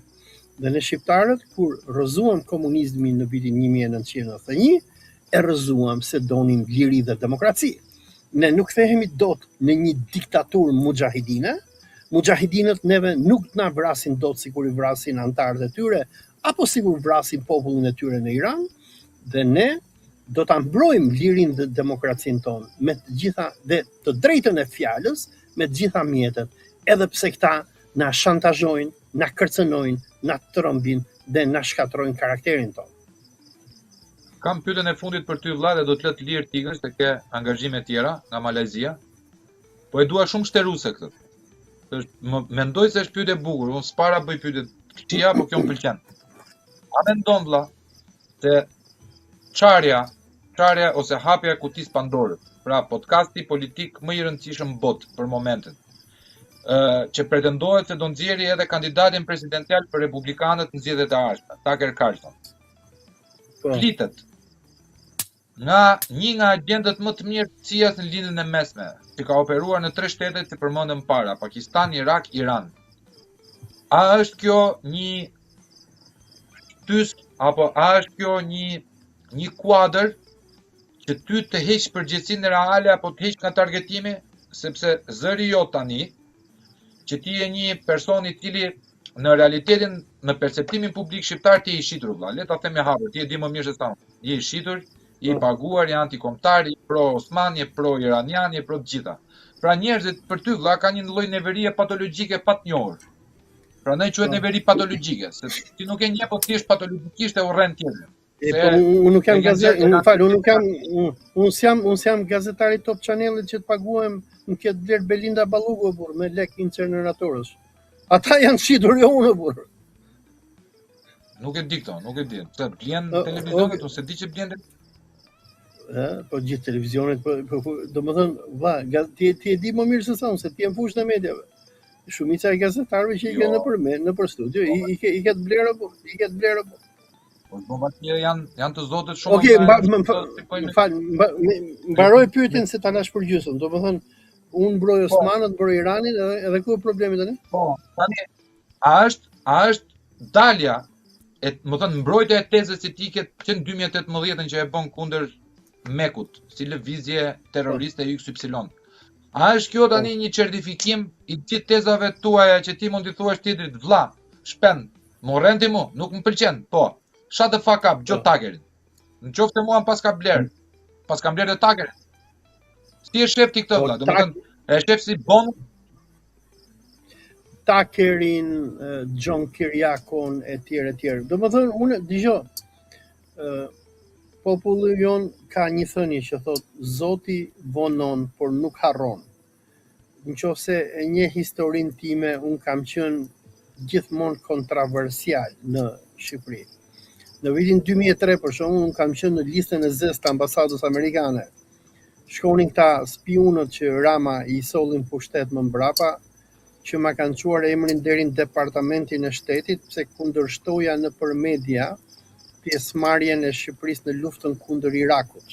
Dhe ne shqiptarët, kur rrëzuam komunizmin në vitin 1991, e rrëzuam se donim liri dhe demokraci. Ne nuk thehemi dot në një diktaturë mujahidine. Mujahidinët neve nuk na vrasin dot sikur i vrasin antarët e tyre, apo sikur vrasin popullin e tyre në Iran, dhe ne do ta mbrojmë lirinë dhe demokracinë tonë me të gjitha dhe të drejtën e fjalës me të gjitha mjetet, edhe pse këta na shantazhojnë, na kërcënojnë, na trombin dhe na shkatrojnë karakterin tonë. Kam pyetjen e fundit për ty vëlla dhe do të lë të lirë Tigër se ke angazhime tjera nga Malezia. Po e dua shumë shteruese këtë. Mendoj se është pyetje e bukur, unë s'para bëj pyetje të këqija, por kjo më pëlqen. A mendon vëlla se çarja ose hapja e kutisë Pandorës, pra podcasti politik më i rëndësishëm në botë për momentin, që pretendohet se do nxjerrë edhe kandidatin presidencial për republikanët në zgjedhjet e ardhshme, Tucker Carlson. Flitet nga një nga agentët më të mirë të CIA-s në lindjen e mesme, që ka operuar në 3 shtete që përmendëm para, Pakistan, Irak, Iran. A është kjo një shtys apo a është kjo një kuadër që ty të heq përgjegjësinë reale apo të heq nga targetimi, sepse zëri jo tani që ti je një person i cili në realitetin, në perceptimin publik shqiptar ti je i shitur vëlla. Le ta them me hapur, ti e di më mirë se sa unë. Je i shitur, je i paguar, je antikombëtar, je pro Osman, je pro iranian, je pro të gjitha. Pra njerëzit për ty vëlla ka një lloj neverie patologjike pa të njohur. Prandaj quhet neveri patologjike, se ti nuk e njeh, po thjesht patologjikisht e urren tjetër. Unë nuk jam unë s'jam gazetar i Top Channel-it që të paguhem në këtë vlerë Belinda Ballugo burr me lek incineratorës. Ata janë shitur, jo unë burr. Nuk e di këto, nuk e di. Pse blen televizionet ose di që blen. Po gjithë televizionet, domethënë, ti e di më mirë se sa unë, se ti je në fushën e mediave. Shumica e gazetarëve që i kanë nëpër studio, i ketë blerë apo, Po janë të zotët shumë. Okej, mbaroj pyetjen se ta lash për gjysmë. Domethënë, unë mbroj Osmanët, mbroj Iranin, edhe ku është problemi tani? Po, tani a është dalja mbrojtja e tezës që ti ke që në 2018 që e bën kundër Mekut, si lëvizje terroriste XY. A është kjo tani një certifikim i gjithë tezave tuaja që ti mund t'i thuash tjetrit, vlla, shpend, morren ti mu, nuk më pëlqen, po. Shut the fuck up, Joe Tuckerin. Në qoftë se mua pas ka bler dhe Tuckerin. Si e shef ti këtë vëlla? Domethënë, e shef si bon Tuckerin, John Kiriakon e tjerë. Domethënë, unë dëgjoj, populli jon ka një thënie që thot Zoti vonon por nuk harron. Nëse e njeh historinë time, unë kam qenë gjithmonë kontroversial në Shqipëri. Në vitin 2003 për shembull, unë kam qenë në listën e zezë të ambasadës amerikane. Shkonin këta spionët që Rama i sollin pushtet më mbrapa, që ma kanë çuar emrin deri në departamentin e shtetit, pse kundërshtoja nëpër media pjesëmarrjen e Shqipërisë në luftën kundër Irakut.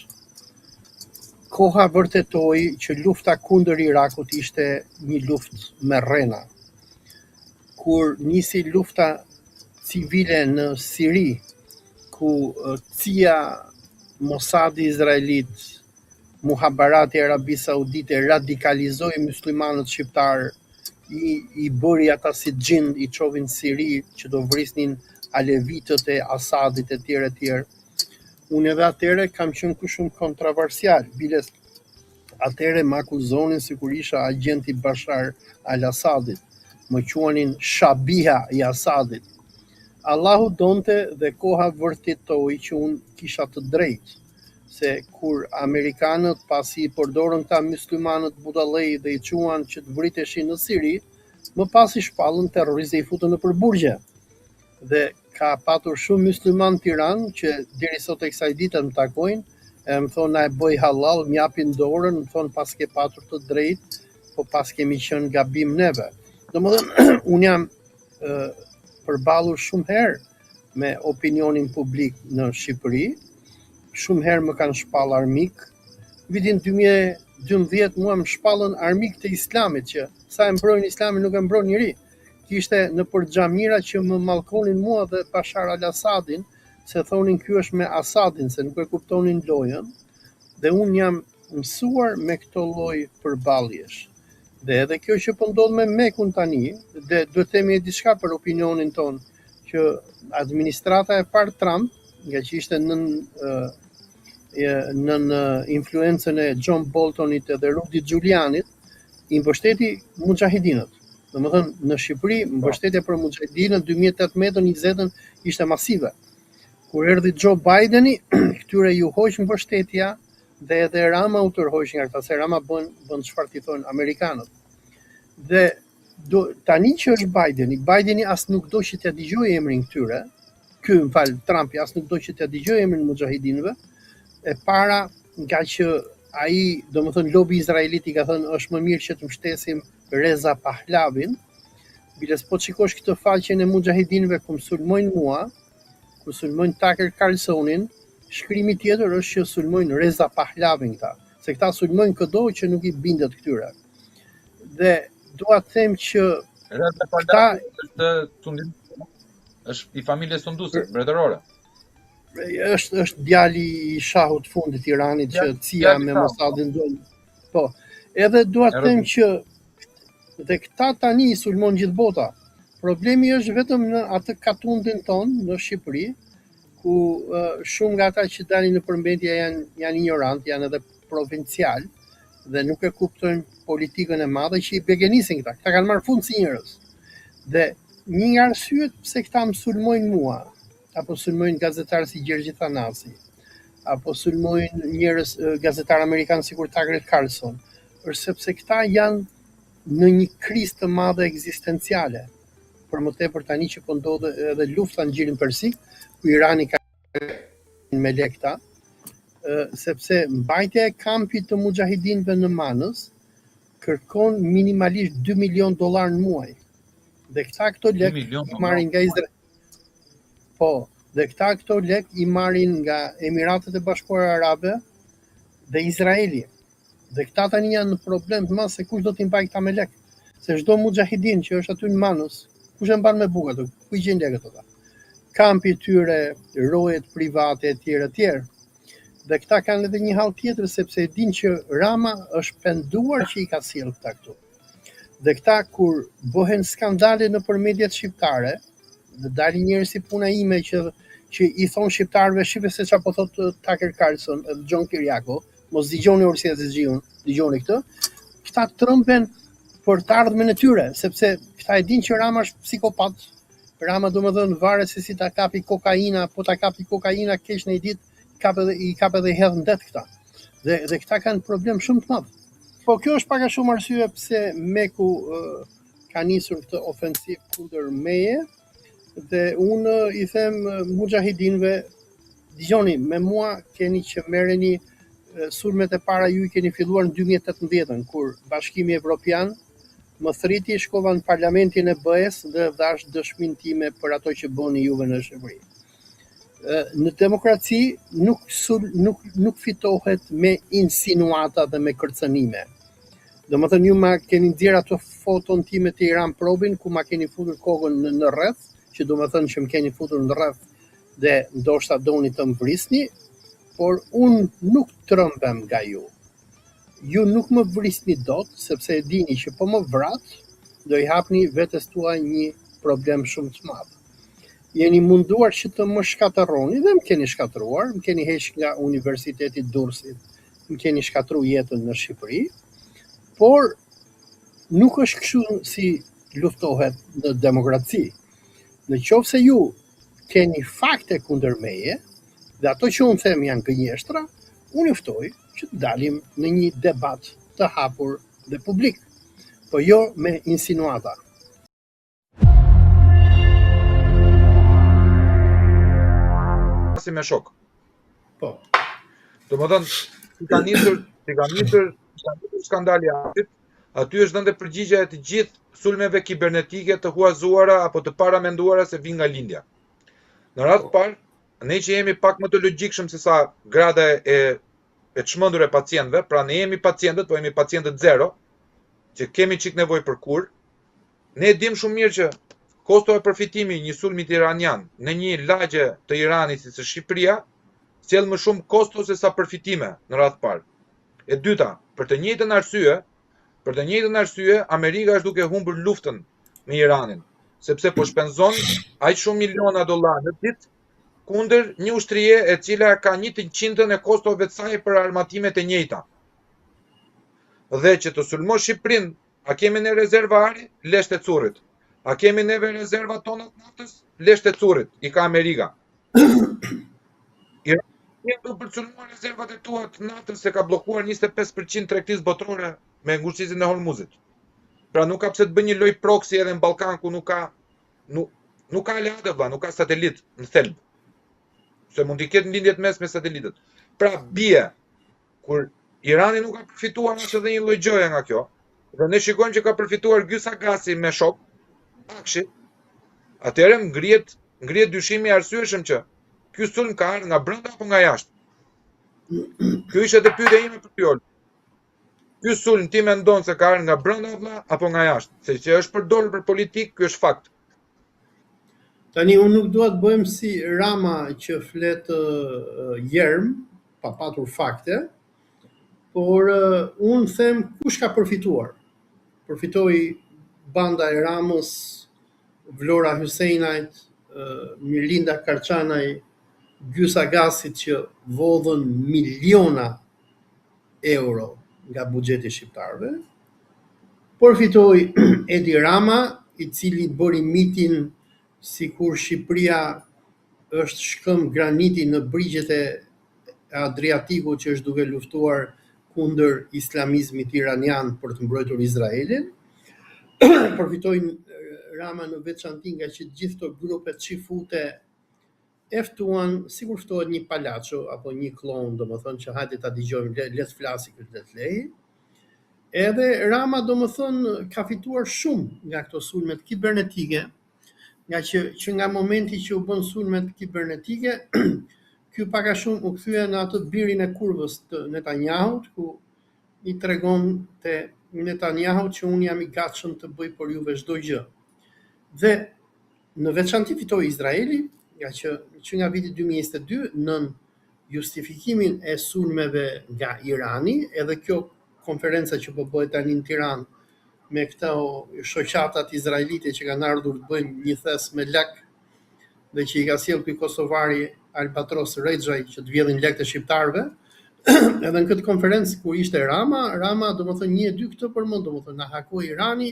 Koha vërtetoi që lufta kundër Irakut ishte një luftë me rrena. Kur nisi lufta civile në Siri, ku CIA, Mossadi izraelit, Muhabarati Arabi Saudite radikalizoi muslimanët shqiptar, i bëri ata si xhind, i çovin Siri që do vrisnin alevitët e Asadit e tjerë. Unë edhe atëre kam qenë shumë kontroversial, biles atëre më akuzonin sikur isha agenti Bashar al-Asadit, më quanin shabiha i Asadit. Allahu donte dhe koha vërtetoi që unë kisha të drejtë, se kur amerikanët pasi i përdorën ta muslimanët budallej dhe i quan që të vriteshin në Siri, më pas i shpallën terroristë i futën nëpër burgje. Dhe ka patur shumë musliman në Tiranë që deri sot e kësaj dite më takojnë, e më thonë na e bëj halal, më japin dorën, më thonë pas ke patur të drejtë, po pas kemi qenë gabim neve. Domethënë, unë jam përballur shumë herë me opinionin publik në Shqipëri. Shumë herë më kanë shpall armik. Vitin 2012 mua më shpallën armik të Islamit që sa e mbrojnë Islamin nuk e mbron njëri. Kishte në për xhamira që më mallkonin mua dhe Bashar al-Asadin, se thonin ky është me Asadin, se nuk e kuptonin lojën. Dhe unë jam mësuar me këto lloj përballjesh. Dhe edhe kjo që po ndodh me Mekun tani, dhe duhet themi diçka për opinionin ton, që administrata e parë Trump, nga që ishte nën influencën e John Boltonit edhe Rudy Giulianit, i mbështeti mujahidinët. Domethënë në Shqipëri mbështetja për Mujahedinën 2018-20 ishte masive. Kur erdhi Joe Bideni, këtyre ju hoq mbështetja dhe edhe Rama u tërhoq nga këta, se Rama bën çfarë ti thonë amerikanët. Dhe tani që është Bideni as nuk do që t'ia dëgjojë emrin këtyre, Trumpi as nuk do që t'ia dëgjojë emrin Mujahedinëve, e para nga që ai, domethënë lobi izraelit i ka thënë është më mirë që të mbështesim Reza Pahlavin, biles po shikosh këtë faqen e Mujahedinëve ku sulmojnë mua, ku sulmojnë Tucker Carlsonin, shkrimi tjetër është që sulmojnë Reza Pahlavin këta, se këta sulmojnë këdo që nuk i bindet këtyre. Dhe dua të them që Reza Pahlavin është i familjes sunduse, mbretërore. Është djali i shahut fundit të Iranit që CIA me Mossadin duan. Po, edhe dua të them që dhe këta tani i sulmon gjithë bota. Problemi është vetëm në atë katundin ton në Shqipëri, ku shumë nga ata që dalin në përmbajtje janë ignorant, janë edhe provincial dhe nuk e kuptojnë politikën e madhe që i begenisin këta. Këta kanë marrë fund si njerëz. Dhe një nga arsyet pse këta më sulmojnë mua, apo sulmojnë gazetarë si Gjergji Thanasi, apo sulmojnë njerëz gazetarë amerikanë sikur Tucker Carlson, është sepse këta janë në një krizë të madhe ekzistenciale. Për më tepër tani që po ndodhe edhe lufta në Gjirin Persik, ku Irani ka me lekta, sepse mbajtja e kampit të Mujahedinëve në Manës kërkon minimalisht $2 milion në muaj. Dhe këto lek i marrin nga Izrael. Po, dhe këto lek i marrin nga Emiratet e Bashkuara Arabe dhe Izraeli. Dhe këta tani janë në problem të madh se kush do t'i mbajë këta me lek. Se çdo Mujahedin që është aty në Manus, kush e mban me bukë ato? Ku i gjen lekët ata? Kampi i tyre, rojet private etj. Dhe këta kanë edhe një hall tjetër sepse e dinë që Rama është penduar që i ka sjell këta këtu. Dhe këta kur bëhen skandale nëpër mediat shqiptare, dhe dalin njerëz si puna ime që i thon shqiptarëve shipe se çfarë po thot Tucker Carlson dhe John Kiriakou, mos dëgjoni Orsia Zexhiun, dëgjoni këtë. Këta trëmben për të ardhmen e tyre, sepse këta e dinë që Rama është psikopat. Rama domethënë varet se si ta kapi kokaina, po ta kapi kokaina keq në një ditë, i kap edhe hedh ndet këta. Dhe këta kanë problem shumë të madh. Po kjo është pak a shumë arsye pse Meku ka nisur këtë ofensiv kundër meje. Dhe unë i them Mujahedinëve, dëgjoni, me mua keni që merreni sulmet e para ju i keni filluar në 2018, kur Bashkimi Evropian më thriti, shkova në parlamentin e BE-s dhe dhash dëshminë time për ato që bëni juve në Shqipëri. Në demokraci nuk fitohet me insinuata dhe me kërcënime. Domethënë ju ma keni nxjerr ato foton time të Iran Probin ku ma keni futur kokën në rreth, që domethënë që më keni futur në rreth dhe ndoshta doni të më vrisni, por unë nuk trëmbem nga ju. Ju nuk më vrisni dot, sepse e dini që po më vrat, do i hapni vetes tuaj një problem shumë të madh. Jeni munduar që të më shkatërroni dhe më keni shkatëruar, më keni heq nga Universiteti Durrësit, më keni shkatëruar jetën në Shqipëri, por nuk është kështu si luftohet në demokraci. Në qoftë se ju keni fakte kundër meje, dhe ato që unë them janë gënjeshtra, unë ju ftoj që të dalim në një debat të hapur dhe publik, po jo me insinuata. Si me shok. Po. Domethënë, si ka nisur skandali atit, aty është dhënë përgjigje e të gjithë sulmeve kibernetike të huazuara apo të paramenduara se vijnë nga lindja. Në radhë parë, ne që jemi pak më të logjikshëm se sa grada e çmendur e pacientëve, pra ne jemi pacientët, po jemi pacientët zero, që kemi çik nevojë për kur. Ne dim shumë mirë që kosto e përfitimi një sulmit iranian në një lagje të Iranit si Shqipëria, sjell më shumë kosto se sa përfitime në radhë parë. E dyta, për të njëjtën arsye, Amerika është duke humbur luftën me Iranin, sepse po shpenzon aq shumë miliona dollar në ditë kundër një ushtrie e cila ka 1/100 e kostove të saj për armatimet e njëjta. Dhe që të sulmosh Shqipërinë A kemi ne rezerva ari? Lesht e currit. A kemi neve rezerva tona të naftës? Lesht e currit, i ka Amerika. Irani do përcënuar rezervat e tua të naftës se ka bllokuar 25% tregtisë botërore me ngushëllisjen e Hormuzit. Pra nuk ka pse të bëj një loj proxy edhe në Ballkan ku nuk ka aleate vlla, nuk ka satelit në thelb. Se mund t'i ketë ndjenjë mes me satelitët. Pra bie kur Irani nuk ka përfituar as edhe një lloj gjëje nga kjo, dhe ne shikojmë që ka përfituar Gysa-Gasi me shok, Akshi, atëherë ngrihet dyshimi i arsyeshëm që ky sulm ka ardhur nga brenda apo nga jashtë. Kjo ishte edhe pyetja ime për ty. Ky sulm ti mendon se ka ardhur nga brenda vlla apo nga jashtë? Se që është përdorur për politikë, ky është fakt. Tani unë nuk dua të bëjmë si Rama që flet jerm, pa patur fakte, por unë them kush ka përfituar. Përfitoi banda e Ramës, Vlora Hysejnajt, Mirlinda Karçanaj, Gysa-Gasit që vodhën miliona euro nga buxheti shqiptarëve. Përfitoi Edi Rama, i cili bëri mitin sikur Shqipëria është shkëm graniti në brigjet e Adriatikut që është duke luftuar kundër islamizmit iranian për të mbrojtur Izraelin. Përfitoi Rama në veçanti nga që gjithë këto grupet çifute e ftuan, sikur ftohet një palaço apo një klon, domethënë që hajde ta dëgjojmë, le të flasi këtë let lej. Edhe Rama domethënë ka fituar shumë nga këto sulmet kibernetike, nga që nga momenti që u bën sulmet kibernetike, ky pak a shumë u kthye në atë birin e kurvës të Netanyahut, ku i tregon te Netanyahu që unë jam i gatshëm të bëj për juve çdo gjë. Dhe në veçanti fitoi Izraeli, nga që nga viti 2022 nën justifikimin e sulmeve nga Irani, edhe kjo konferenca që po bëhet tani në Tiranë me këto shoqatat izraelite që kanë ardhur të bëjnë një thes me lek dhe që i ka sjell ky kosovari Albatros Rexhaj që të vjedhin lek të shqiptarëve. Edhe në këtë konferencë kur ishte Rama domethënë 1-2 këtë përmend, domethënë na hakoi Irani,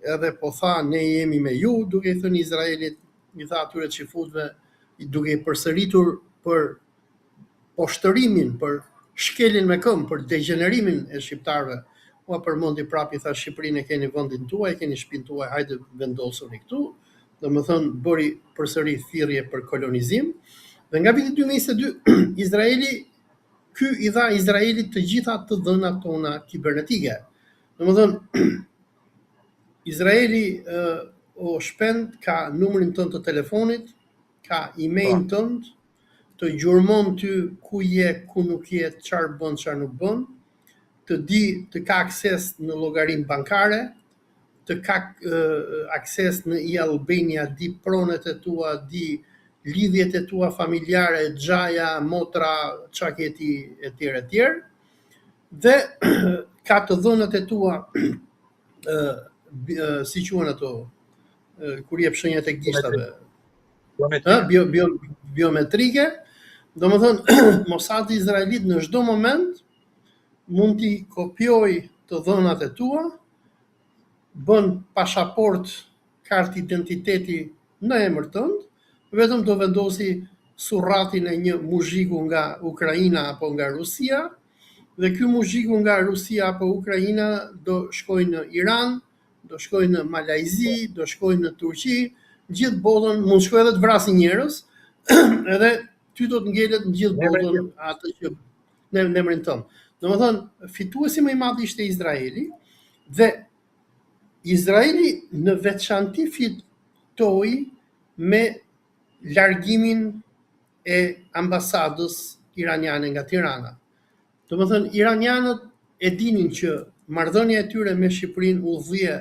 edhe po tha ne jemi me ju, duke i thënë Izraelit, i tha atyre çifutëve, duke i përsëritur për poshtërimin, për shkeljen me këmbë, për degenerimin e shqiptarëve. Ua përmendi prapë, i tha Shqipërinë e keni vendin tuaj, keni shtëpinë tuaj, hajde vendosuni këtu. Domethënë bëri përsëri thirrje për kolonizim. Dhe nga viti 2022 Izraeli i dha Izraelit të gjitha të dhënat tona kibernetike. Domethënë Izraeli o shpend ka numrin tënd të telefonit, ka email tënd, të gjurmon ty ku je, ku nuk je, çfarë bën, çfarë nuk bën, të ka akses në llogarinë bankare, të ka akses në e-Albania, di pronet e tua, di lidhjet e tua familjare, xhaja, motra, çka ke ti etj. Dhe ka të dhënat e tua si quhen ato kur jep shenjat e gishtave. Biometrike. Domethënë Mossadi izraelit në çdo moment mund t'i kopjoj të dhënat e tua, bën pasaport, kartë identiteti në emër tënd, vetëm do vendosi surratin e një muzhiku nga Ukraina apo nga Rusia, dhe ky muzhiku nga Rusia apo Ukraina do shkojë në Iran, do shkojë në Malajzi, do shkojë në Turqi, gjithë botën, mund shkojë edhe të vrasë njerëz, edhe ty do të ngelet në gjithë botën atë që në emrin tënd. Domethënë, fituesi më i madh ishte Izraeli, dhe Izraeli në veçanti fitoi me largimin e ambasadës iraniane nga Tirana. Domethënë, iranianët e dinin që marrëdhënia e tyre me Shqipërinë u dhye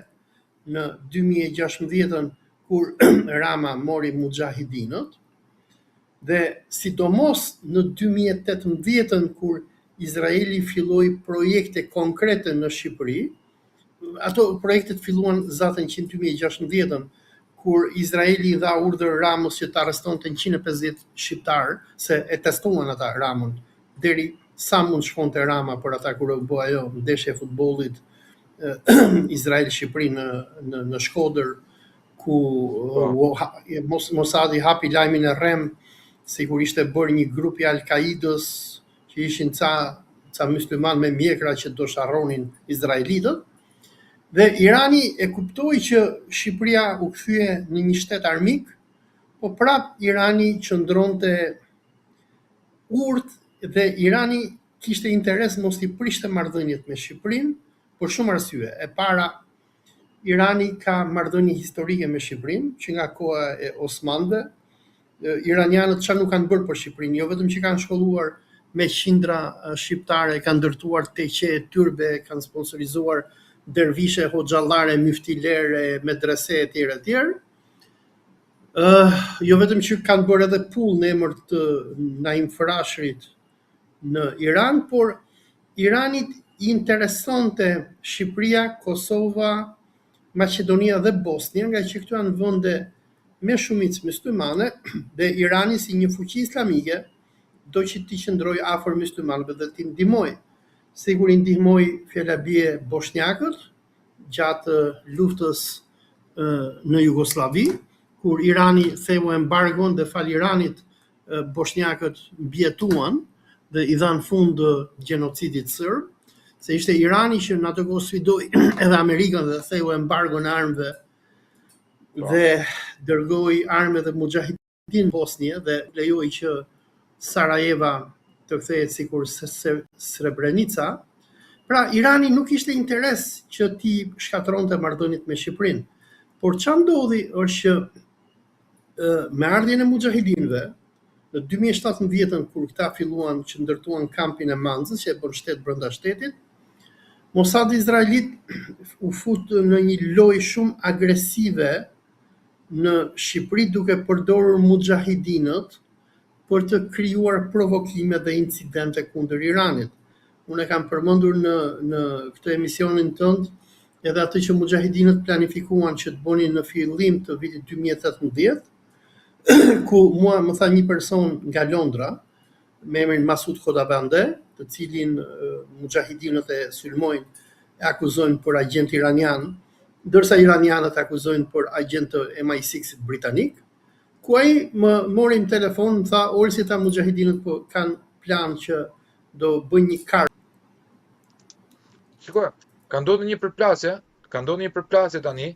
në 2016 kur Rama mori Mujahidinët, dhe sidomos në 2018 kur Izraeli filloi projekte konkrete në Shqipëri. Ato projektet filluan zaten që në 2016 kur Izraeli dha urdhër Ramës që të arrestonte 150 shqiptarë, se e testuan ata Ramën, deri sa mund shkonte Rama për ata kur u bë ajo ndeshje e futbollit Izrael-Shqipëri në Shkodër, ku Mossadi hapi lajmin e rrem se kur ishte bërë një grup i Al-Qaidës që ishin ca mysliman me mjekra që do sharronin izraelitët, dhe Irani e kuptoi që Shqipëria u kthye në një shtet armik, po prap Irani qëndronte urtë dhe Irani kishte interes mos i prishte marrëdhëniet me Shqipërinë për shumë arsye. E para, Irani ka marrëdhënie historike me Shqipërinë, që nga koha e Osmanëve. Iranianët çfarë nuk kanë bërë për Shqipërinë, jo vetëm që kanë shkolluar me qindra shqiptare, kanë ndërtuar teqe, tyrbe, kanë sponsorizuar dervishe, hoxhallare, myftilere, medrese etj. Jo vetëm që kanë bërë edhe pull në emër të Naim Frashërit në Iran, por Iranit i interesonte Shqipëria, Kosova, Maqedonia dhe Bosnia, nga që këtu janë vende me shumicë myslimane dhe Irani si një fuqi islamike do që t'i qëndroj afër myslimanëve dhe t'i ndihmoj. Sigur i ndihmoj fjala bie bosnjakët gjatë luftës në Jugosllavi, kur Irani theu embargon dhe fal Iranit bosnjakët mbjetuan dhe i dhanë fund gjenocidit serb, se ishte Irani që në atë kohë sfidoi edhe Amerikën dhe theu embargo në armëve dhe dërgoi armë dhe mujahidin në Bosnjë dhe lejoi që Sarajeva të kthehet sikur Srebrenica. Pra Irani nuk ishte interes që ti shkatronte marrëdhëniet me Shqipërinë. Por ç'a ndodhi është që me ardhjen e mujahidinëve në 2017 kur këta filluan që ndërtuan kampin e Manzës, që e bën shtet brenda shtetit, Mossadi izraelit u fut në një lojë shumë agresive në Shqipëri duke përdorur mujahidinët për të krijuar provokime dhe incidente kundër Iranit. Unë e kam përmendur në këtë emisionin tënd edhe atë që mujahidinët planifikuan që të bënin në fillim të vitit 2018, ku mua më tha një person nga Londra, me emrin Masud Khodabande, të cilin mujahidinët e sulmojnë, e akuzojnë për agent iranian, ndërsa iranianët akuzojnë për agent të MI6-it britanik, ku ai më mori në telefon, më tha, Olsi, ta mujahidinët po kanë plan që do bëjnë një karë. Shikoj, ka ndodhur një përplasje tani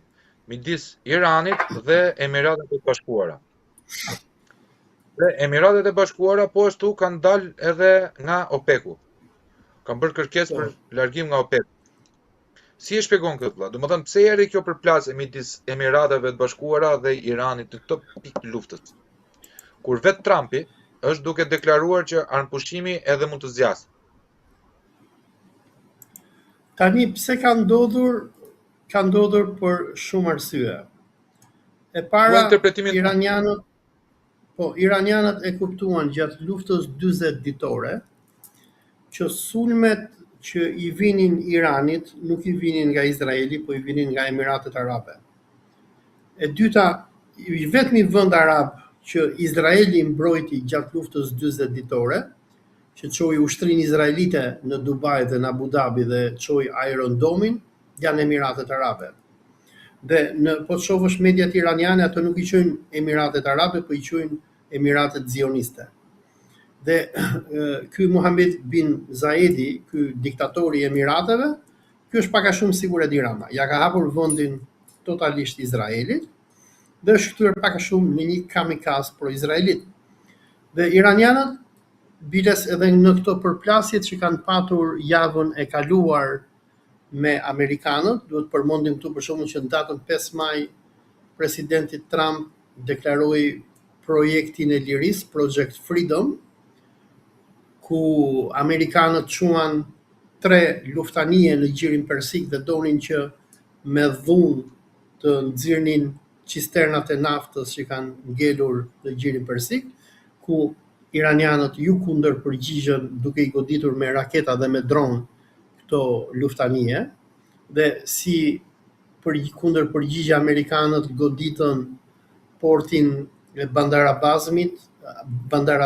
midis Iranit dhe Emiratet e Bashkuara. Dhe Emiratet e Bashkuara po ashtu kanë dalë edhe nga OPEC-u. Kanë bërë kërkesë për largim nga OPEC. Si e shpjegon këtë vëlla? Domethënë pse erdhi kjo përplasje midis Emirateve të Bashkuara dhe Iranit në këtë pikë të luftës? Kur vetë Trumpi është duke deklaruar që armëpushimi edhe mund të zgjasë. Tani pse ka ndodhur për shumë arsye. E para, Iranianët e kuptuan gjatë luftës 40 ditore që sulmet që i vinin Iranit nuk i vinin nga Izraeli, po i vinin nga Emiratet Arabe. E dyta, vetmi vend arab që Izraeli mbrojti gjatë luftës 40 ditore, që çoi ushtrinë izraelite në Dubai dhe në Abu Dhabi dhe çoi Iron Dome-in, janë Emiratet Arabe. Dhe po të shohësh mediat iraniane, ato nuk i quajnë Emiratet Arabe, po i quajnë Emiratet Zioniste. Dhe ky Mohammed bin Zayedi, ky diktatori i Emirateve, ky është pak a shumë sigur Edi Rama. Ja ka hapur vendin totalisht Izraelit dhe është kthyer pak a shumë në një kamikaz pro-izraelit. Dhe iranianët, biles edhe në këto përplasjet që kanë patur javën e kaluar me amerikanët, duhet përmendim këtu për shembull që në datën 5 maj presidenti Trump deklaroi projektin e lirisë, Project Freedom, ku amerikanët quan 3 luftanie në gjirin persik dhe donin që me dhunë të nxirnin cisternat e naftës që kanë ngelur në gjirin persik, ku iranianët ju kundër përgjigjen duke i goditur me raketa dhe me dron këto luftanie, dhe si kundër përgjigje amerikanët goditën portin e Bandar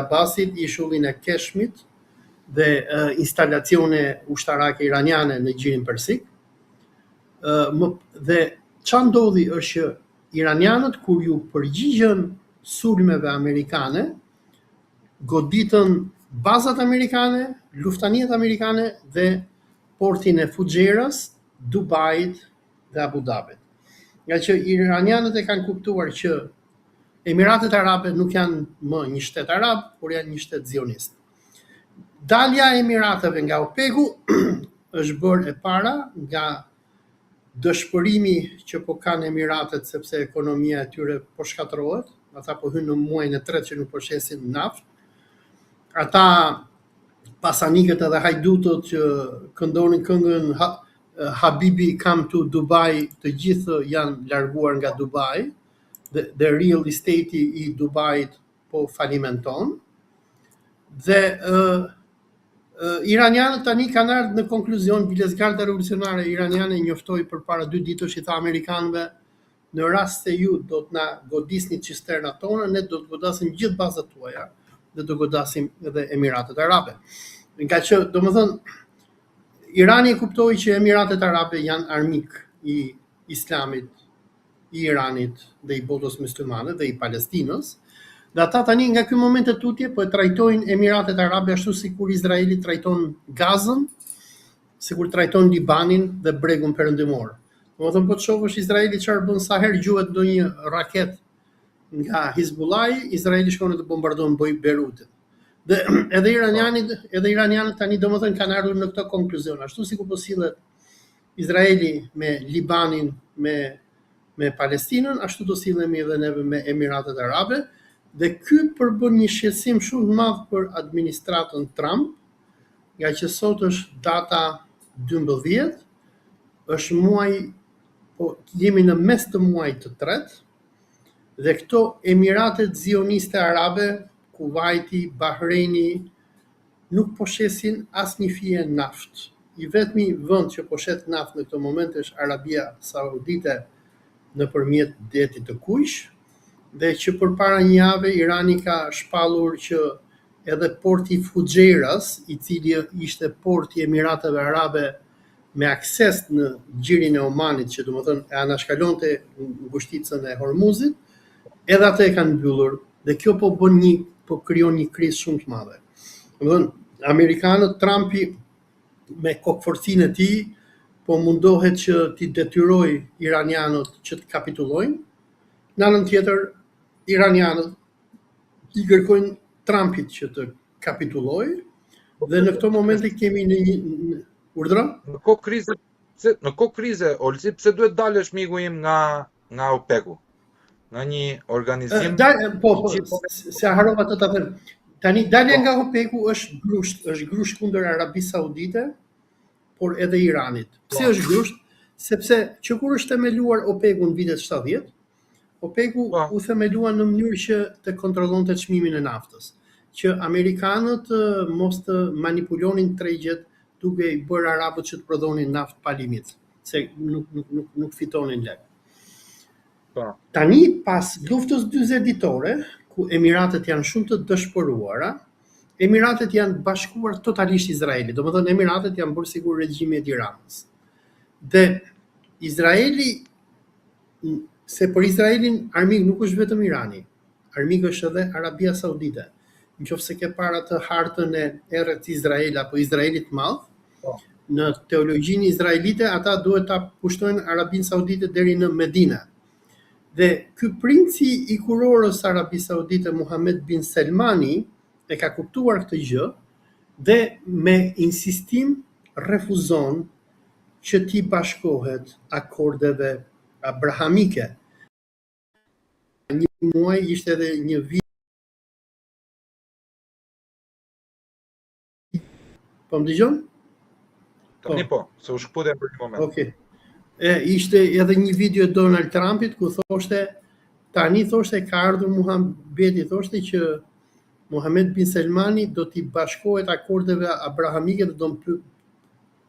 Abbasit, ishullin e Keshmit dhe, dhe instalacione ushtarake iraniane në gjirin persik. Dhe ç'a ndodhi është që iranianët kur ju përgjigjen sulmeve amerikane, goditën bazat amerikane, luftaniet amerikane dhe portin e Fuxheras, Dubait dhe Abu Dhabit. Nga që iranianët e kanë kuptuar që Emiratet Arabe nuk janë më një shtet arab, por janë një shtet zionist. Dalja e Emirateve nga OPEC-u është bërë e para nga dëshpërimi që po kanë Emiratet sepse ekonomia e tyre po shkatërrohet, ata po hynë në muajin e tretë që nuk po shesin naftë. Ata pasanikët edhe hajdutët që këndonin këngën Habibi come to Dubai, të gjithë janë larguar nga Dubai. Dhe real estate i Dubait po falimenton. Dhe iranianët tani kanë ardhur në konkluzion, Vilesgarda revolucionare iraniane njoftoi përpara 2 ditësh i tha amerikanëve, në rast se ju do të na godisni cisternat tona, ne do të godasim gjithë bazat tuaja dhe do godasim edhe Emiratet Arabe. Nga që, domethënë, Irani kuptoi që Emiratet Arabe janë armik i Islamit, i Iranit dhe i botës muslimane dhe i Palestinës. Dhe ata tani nga ky moment e tutje po e trajtojnë Emiratet Arabe ashtu sikur Izraeli trajton Gazën, sikur trajton Libanin dhe bregun perëndimor. Domethënë po të shohësh Izraeli çfarë bën sa herë gjuhet ndonjë raket nga Hizbullahi, Izraeli shkon të bombardon Beirutin. Dhe edhe iranianët tani domethënë kanë ardhur në këtë konkluzion, ashtu sikur po sillet Izraeli me Libanin, me Palestinën, ashtu do sillemi edhe neve me Emiratet Arabe, dhe ky përbën një shqetësim shumë të madh për administratën Trump, nga që sot është data 12, është muaj, po jemi në mes të muajit të tretë, dhe këto Emiratet Zioniste Arabe, Kuwaiti, Bahreini, nuk po shesin asnjë fije naftë. I vetmi vend që po shet naftë në këtë moment është Arabia Saudite nëpërmjet detit të Kuq, dhe që përpara një jave Irani ka shpallur që edhe porti Fuxheras, i cili ishte porti i Emirateve Arabe me akses në gjirin e Omanit, që domethënë e anashkalonte ngushticën e Hormuzit, edhe atë e kanë mbyllur, dhe kjo po krijon një krizë shumë të madhe. Domethënë amerikanët, Trumpi me kokforcinë e tij po mundohet që t'i detyroj iranianët që të kapitulojnë. Në anën tjetër, iranianët i kërkojnë Trumpit që të kapitulojë, dhe në këto momente kemi në një urdhra. Në kohë krize, Olsi, pse duhet dalësh miku im nga OPEC-u? Nga një organizim se harrova të ta them. Tani dalja nga OPEC-u është grusht kundër Arabisë Saudite, por edhe Iranit. Pse është grusht? Sepse që kur është themeluar OPEC-u në vitet 70, OPEC-u u themelua në mënyrë që të kontrollonte çmimin e naftës, që amerikanët mos të manipulonin tregjet duke i bërë arabët që të prodhonin naftë pa limit, se nuk fitonin lek. Tani pas luftës 40 ditore, ku Emiratet janë shumë të dëshpëruara, Emiratet janë bashkuar totalisht Izraeli, domethënë Emiratet janë bërë sigur regjimi i Tiranës. Dhe Izraeli, se për Izraelin armik nuk është vetëm Irani, armik është edhe Arabia Saudite. Nëse ke para të hartën e errët Izrael apo Izraelit të madh, në teologjinë izraelite ata duhet ta pushtojnë Arabinë Saudite deri në Medinë. Dhe ky princi i kurorës Arabisë Saudite, Muhammed bin Salmani, e ka kuptuar këtë gjë dhe me insistim refuzon që t'i bashkohet akordeve abrahamike. Një muaj ishte edhe një vit. Po më dëgjon? Tani po, se u shkputem për një moment. Okej. Ishte edhe një video Donald Trumpit ku thoshte, tani thoshte ka ardhur Muhamedi, thoshte që Muhammed bin Salmani do t'i bashkohet akordeve abrahamike dhe do më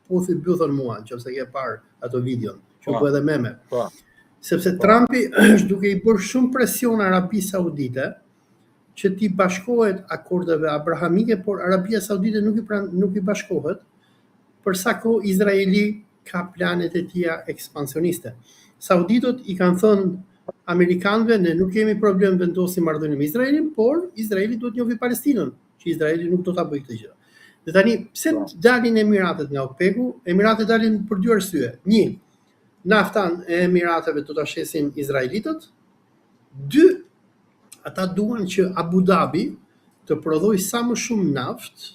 puthi bythën mua, nëse ke parë ato videon, që po edhe meme. Sepse Trumpi është duke i bërë shumë presion Arabisë Saudite që t'i bashkohet akordeve abrahamike, por Arabia Saudite nuk i bashkohet, për sa kohë Izraeli ka planet e tia ekspansioniste. Sauditët i kanë thënë Amerikanëve, ne nuk kemi problem vendosim marrëdhënie me Izraelin, por Izraeli duhet njohë Palestinën, që Izraeli nuk do ta bëjë këtë gjë. Dhe tani, pse dalin Emiratet nga OPEC-u? Emiratet dalin për dy arsye. Një, naftan e Emirateve do ta shesin izraelitët. Dy, ata duan që Abu Dhabi të prodhoj sa më shumë naftë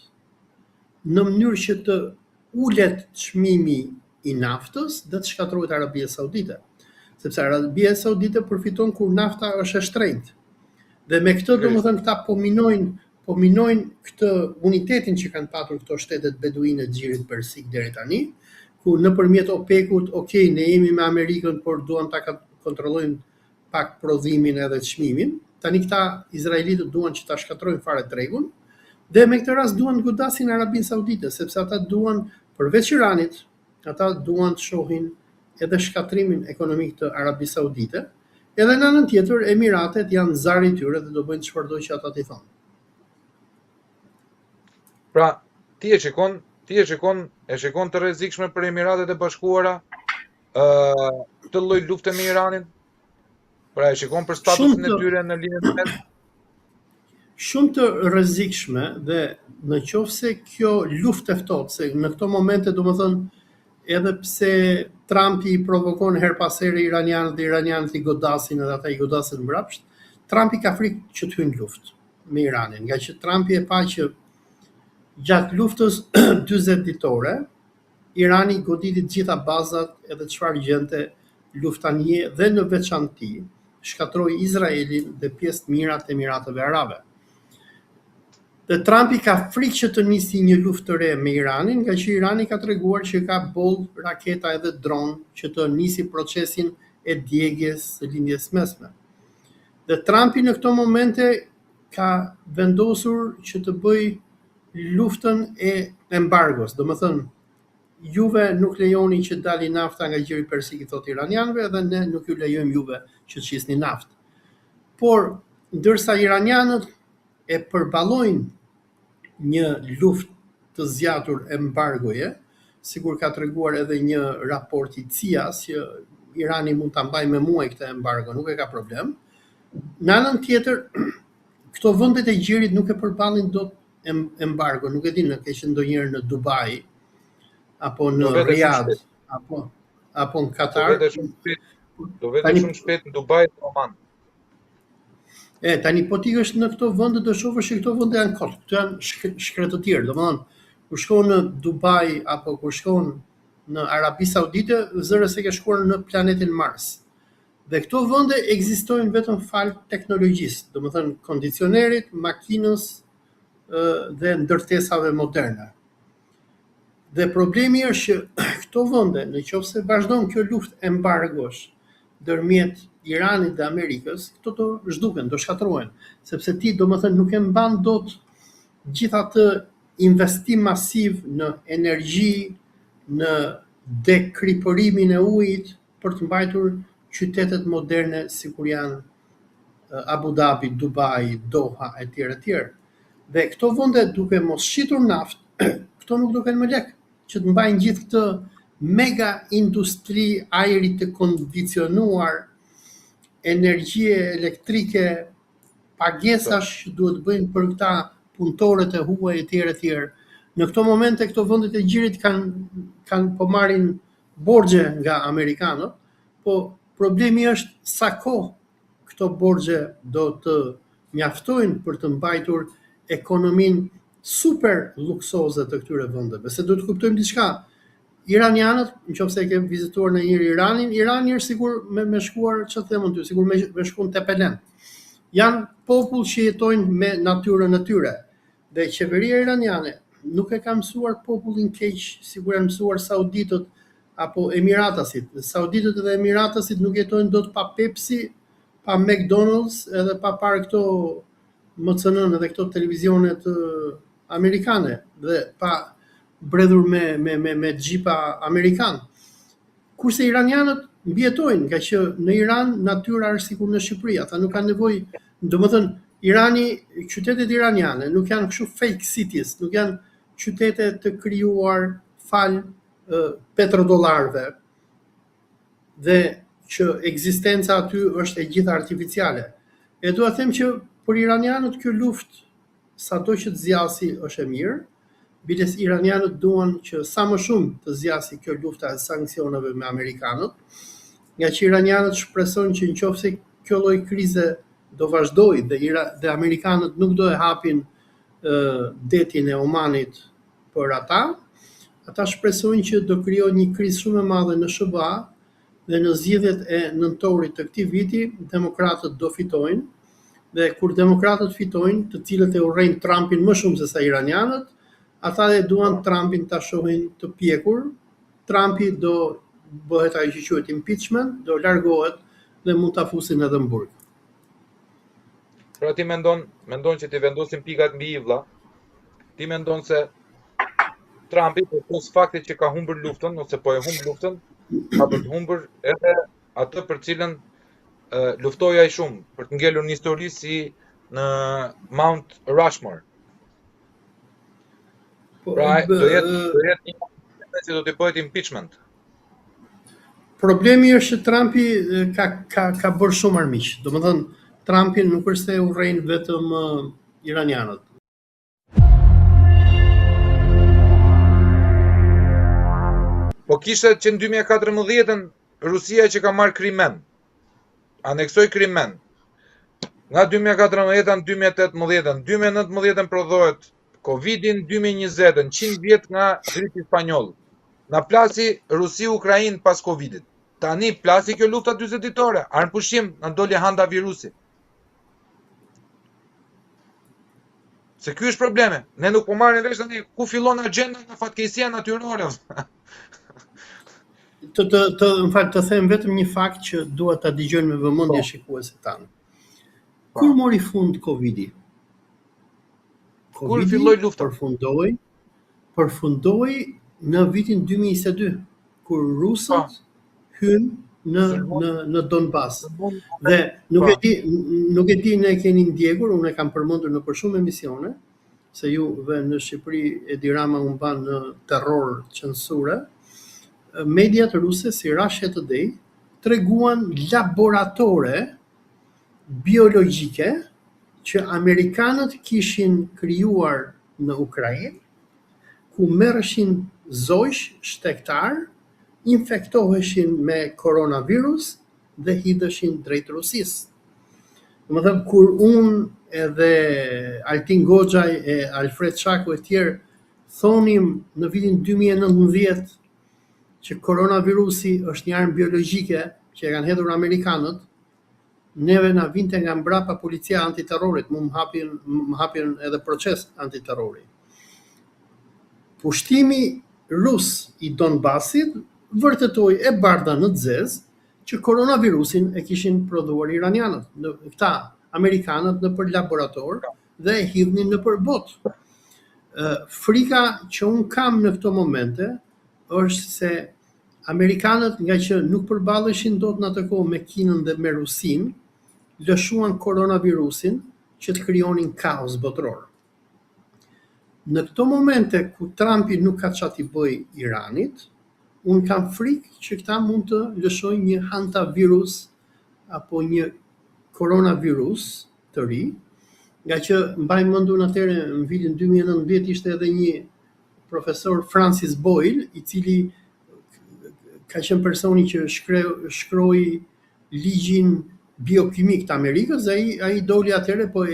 në mënyrë që të ulet çmimi i naftës dhe të shkatërrohet Arabia Saudite. Sepse Arabia Saudite përfiton kur nafta është e shtrenjtë. Dhe me këtë domethënë këta po minojnë këtë unitetin që kanë patur këto shtetet beduine të Xhirit Persik deri tani, ku nëpërmjet OPEC-ut, ne jemi me Amerikën, por duam ta kontrollojmë pak prodhimin edhe çmimin. Tani këta izraelitët duan që ta shkatërrojnë fare tregun, dhe me këtë rast duan të godasin Arabinë Saudite, sepse ata duan, përveç Iranit, ata duan të shohin edhe shkatrimin ekonomik të Arabisë Saudite, edhe në anën tjetër Emiratet janë zari i tyre dhe do bëjnë çfarëdo që ata t'i thonë. Pra, ti e shikon të rrezikshme për Emiratet e Bashkuara këtë lloj lufte me Iranin? Pra, e shikon për statusin e tyre në linjën e mes? Shumë të rrezikshme, dhe në qoftë se kjo luftë e ftohtë, se në këto momente domethënë edhe pse Trumpi i provokon her pas here iranianët dhe iranianët i godasin edhe ata i godasin mbrapsht, Trumpi ka frikë që të hyjë luftë me Iranin, nga që Trumpi e pa që gjatë luftës 40 ditore, Irani goditi të gjitha bazat edhe çfarë gjente luftanie dhe në veçanti shkatroi Izraelin dhe pjesë të mira të Emirateve Arabe. Dhe Trumpi ka frikë që të nisi një luftë të re me Iranin, nga që Irani ka treguar që ka boll, raketa edhe dron që të nisi procesin e djegjes së lindjes mesme. Dhe Trumpi në këto momente ka vendosur që të bëj luftën e embargos, domethënë juve nuk lejoni që dali nafta nga Xhiri Persik, i thot iranianëve, dhe ne nuk ju lejojmë juve që të shisni naftë. Por ndërsa iranianët e përballojnë një luftë të zgjatur embargoje, sikur ka treguar edhe një raport i CIA-s që Irani mund ta mbajë me muaj këtë embargo, nuk e ka problem. Në anën tjetër, këto vendet e Gjirit nuk e përballin dot embargo, nuk e di në ke qenë ndonjëherë në Dubai apo në Riyadh apo në Katar. Do vete shumë shpejt në Dubai dhe Oman. Tani po ti është në këto vende do shohësh që këto vende janë kot, këto janë shkretëtir, domethënë kur shkon në Dubai apo kur shkon në Arabi Saudite, zëre se ke shkuar në planetin Mars. Dhe këto vende ekzistojnë vetëm fal teknologjisë, domethënë kondicionerit, makinës dhe ndërtesave moderne. Dhe problemi është që këto vende, nëse vazhdon kjo luftë embargosh ndërmjet Iranit dhe Amerikës, këto do zhduken, do shkatërrohen, sepse ti domethënë nuk e mban dot gjithatë investim masiv në energji, në dekripërimin e ujit për të mbajtur qytetet moderne sikur janë Abu Dhabi, Dubai, Doha etj. Dhe këto vende duke mos shitur naftë, këto nuk do kenë më lek që të mbajnë gjithë këtë mega industri ajri të kondicionuar, energjie elektrike, pagesash që duhet bëjnë për këta punëtorët e huaj etj. Në këto momente këto vendet e Gjirit kanë po marrin borxhe nga amerikanët, po problemi është sa kohë këto borxhe do të mjaftojnë për të mbajtur ekonominë super luksoze të këtyre vendeve. Se duhet të kuptojmë diçka. Iranianët, nëse e ke vizituar në njëri Iranin, Irani është sigur me shkuar, çfarë them unë, sigur me shkuar te Pelen. Janë popull që jetojnë me natyrën e tyre. Dhe qeveria iraniane nuk e ka mësuar popullin keq, sigur e mësuar sauditët apo emiratasit. Sauditët dhe emiratasit nuk jetojnë dot pa Pepsi, pa McDonald's, edhe pa parë këto MCN edhe këto televizionet amerikane, dhe pa bredhur me xhipa amerikan. Kurse iranianët mbijetojnë, nga që në Iran natyra është sikur në Shqipëri, ata nuk kanë nevojë, domethënë Irani, qytetet iraniane nuk janë kështu fake cities, nuk janë qytete të krijuar fal petrodollarëve dhe që ekzistenca aty është e gjithë artificiale. E dua të them që për iranianët kjo luftë sado që të zjasi është e mirë, bides iranianët duan që sa më shumë të zjasi kjo lufta e sanksioneve me amerikanët, nga që iranianët shpresojnë që nëse kjo lloj krize do vazhdoj dhe amerikanët nuk do e hapin detin e Omanit për ata shpresojnë që do krijohet një krizë shumë e madhe në SBA dhe në zgjedhjet e nëntorit të këtij viti demokratët do fitojnë dhe kur demokratët fitojnë, të cilët e urrejnë Trumpin më shumë se sa iranianët, ata e duan Trumpin ta shohin të pjekur. Trumpi do bëhet ajo që quhet impeachment, do largohet dhe mund ta fusin edhe në burg. Pra ti mendon që ti vendosim pikat mbi i vlla. Ti mendon se Trumpi përpos faktit që ka humbur luftën ose po e humb luftën, ka për të humbur edhe atë për cilën luftoi ai shumë, për të ngelur një histori si në Mount Rushmore. Pra do jetë një që do të bëhet impeachment. Problemi është që Trumpi ka bërë shumë armiq. Domethënë Trumpin nuk është se urrejnë vetëm iranianët. Po kishte që në 2014 Rusia që ka marrë Krimen, aneksoi Krimen. Nga 2014 në 2018, 2019 prodhohet Covidin, 2020, 100 vjet nga gripi spanjoll. Na plasi Rusi-Ukrainë pas Covidit. Tani plasi kjo lufta 40 ditore, armë pushim, na doli handa virusi. Se ky është problemi. Ne nuk po marrim vesh tani ku fillon agjenda nga fatkeqësia natyrore. Në fakt të them vetëm një fakt që dua ta dëgjojnë me vëmendje shikuesit tanë. Kur mori fund Covidi? Kur filloi lufta? Përfundoi në vitin 2022, kur rusët hynë në Donbas. Dhe nuk e di ne keni ndjekur, unë e kam përmendur në për shumë emisione, se juve në Shqipëri Edi Rama u mban në terror censure. Mediat ruse si Russia Today treguan laboratore biologjike që amerikanët kishin krijuar në Ukrainë, ku merreshin zojsh shtektar, infektoheshin me koronavirus dhe hidheshin drejt Rusisë. Domethënë kur unë edhe Altin Goxhaj e Alfred Shaku e tjerë thonim në vitin 2019 që koronavirusi është një armë biologjike që e kanë hedhur amerikanët, neve na vinte nga mbrapa policia antiterrorit, më hapin edhe proces antiterrori. Pushtimi rus i Donbasit vërtetoi e bardha në zez që koronavirusin e kishin prodhuar iranianët, këta amerikanët në për laborator dhe e hidhnin në për botë. Frika që unë kam në këto momente është se amerikanët, nga që nuk përballeshin dot në atë kohë me Kinën dhe me Rusin, lëshuan koronavirusin që të krijonin kaos botror. Në këto momente ku Trumpi nuk ka çati bëj Iranit, unë kam frikë që këta mund të lëshojnë një hantavirus apo një koronavirus të ri, nga që mbaj mendur atëherë në vitin 2019 ishte edhe një profesor Francis Boyle, i cili ka qenë personi që shkroi ligjin biokimik të Amerikës, dhe ai doli atëherë po e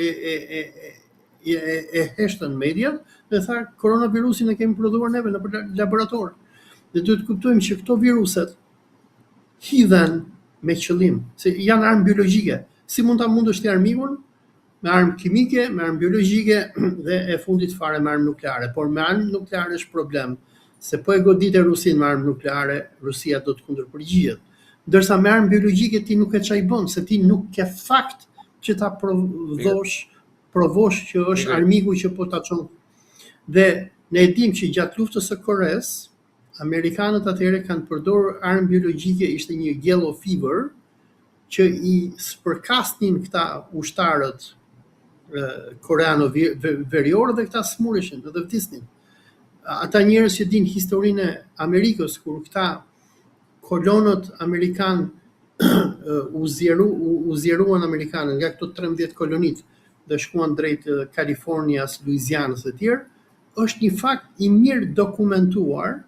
heshtën mediat dhe tha koronavirusin e kemi prodhuar neve në laborator. Dhe duhet të kuptojmë që këto viruset hidhen me qëllim, se janë armë biologjike. Si mund ta mundësh ti armikun? Me armë kimike, me armë biologjike dhe e fundit fare me armë nukleare. Por me armë nukleare është problem, se po e godite Rusin me armë nukleare, Rusia do të kundërpërgjigjet. Ndërsa me armë biologjike ti nuk e çaj bën, se ti nuk ke fakt që ta provosh që është armiku që po ta çon. Dhe ne e dim që gjatë luftës së Koreas, amerikanët atëherë kanë përdorur armë biologjike, ishte një yellow fever, që i spërkasnin këta ushtarët koreano verior dhe këta smureshin dhe vdisnin. ata njerëz që din historinë e Amerikës, kur këta kolonët amerikan u zjeruan amerikanët nga këto 13 kolonit dhe shkuan drejt Kalifornias, Louisianës e tjerë, është një fakt i mirë dokumentuar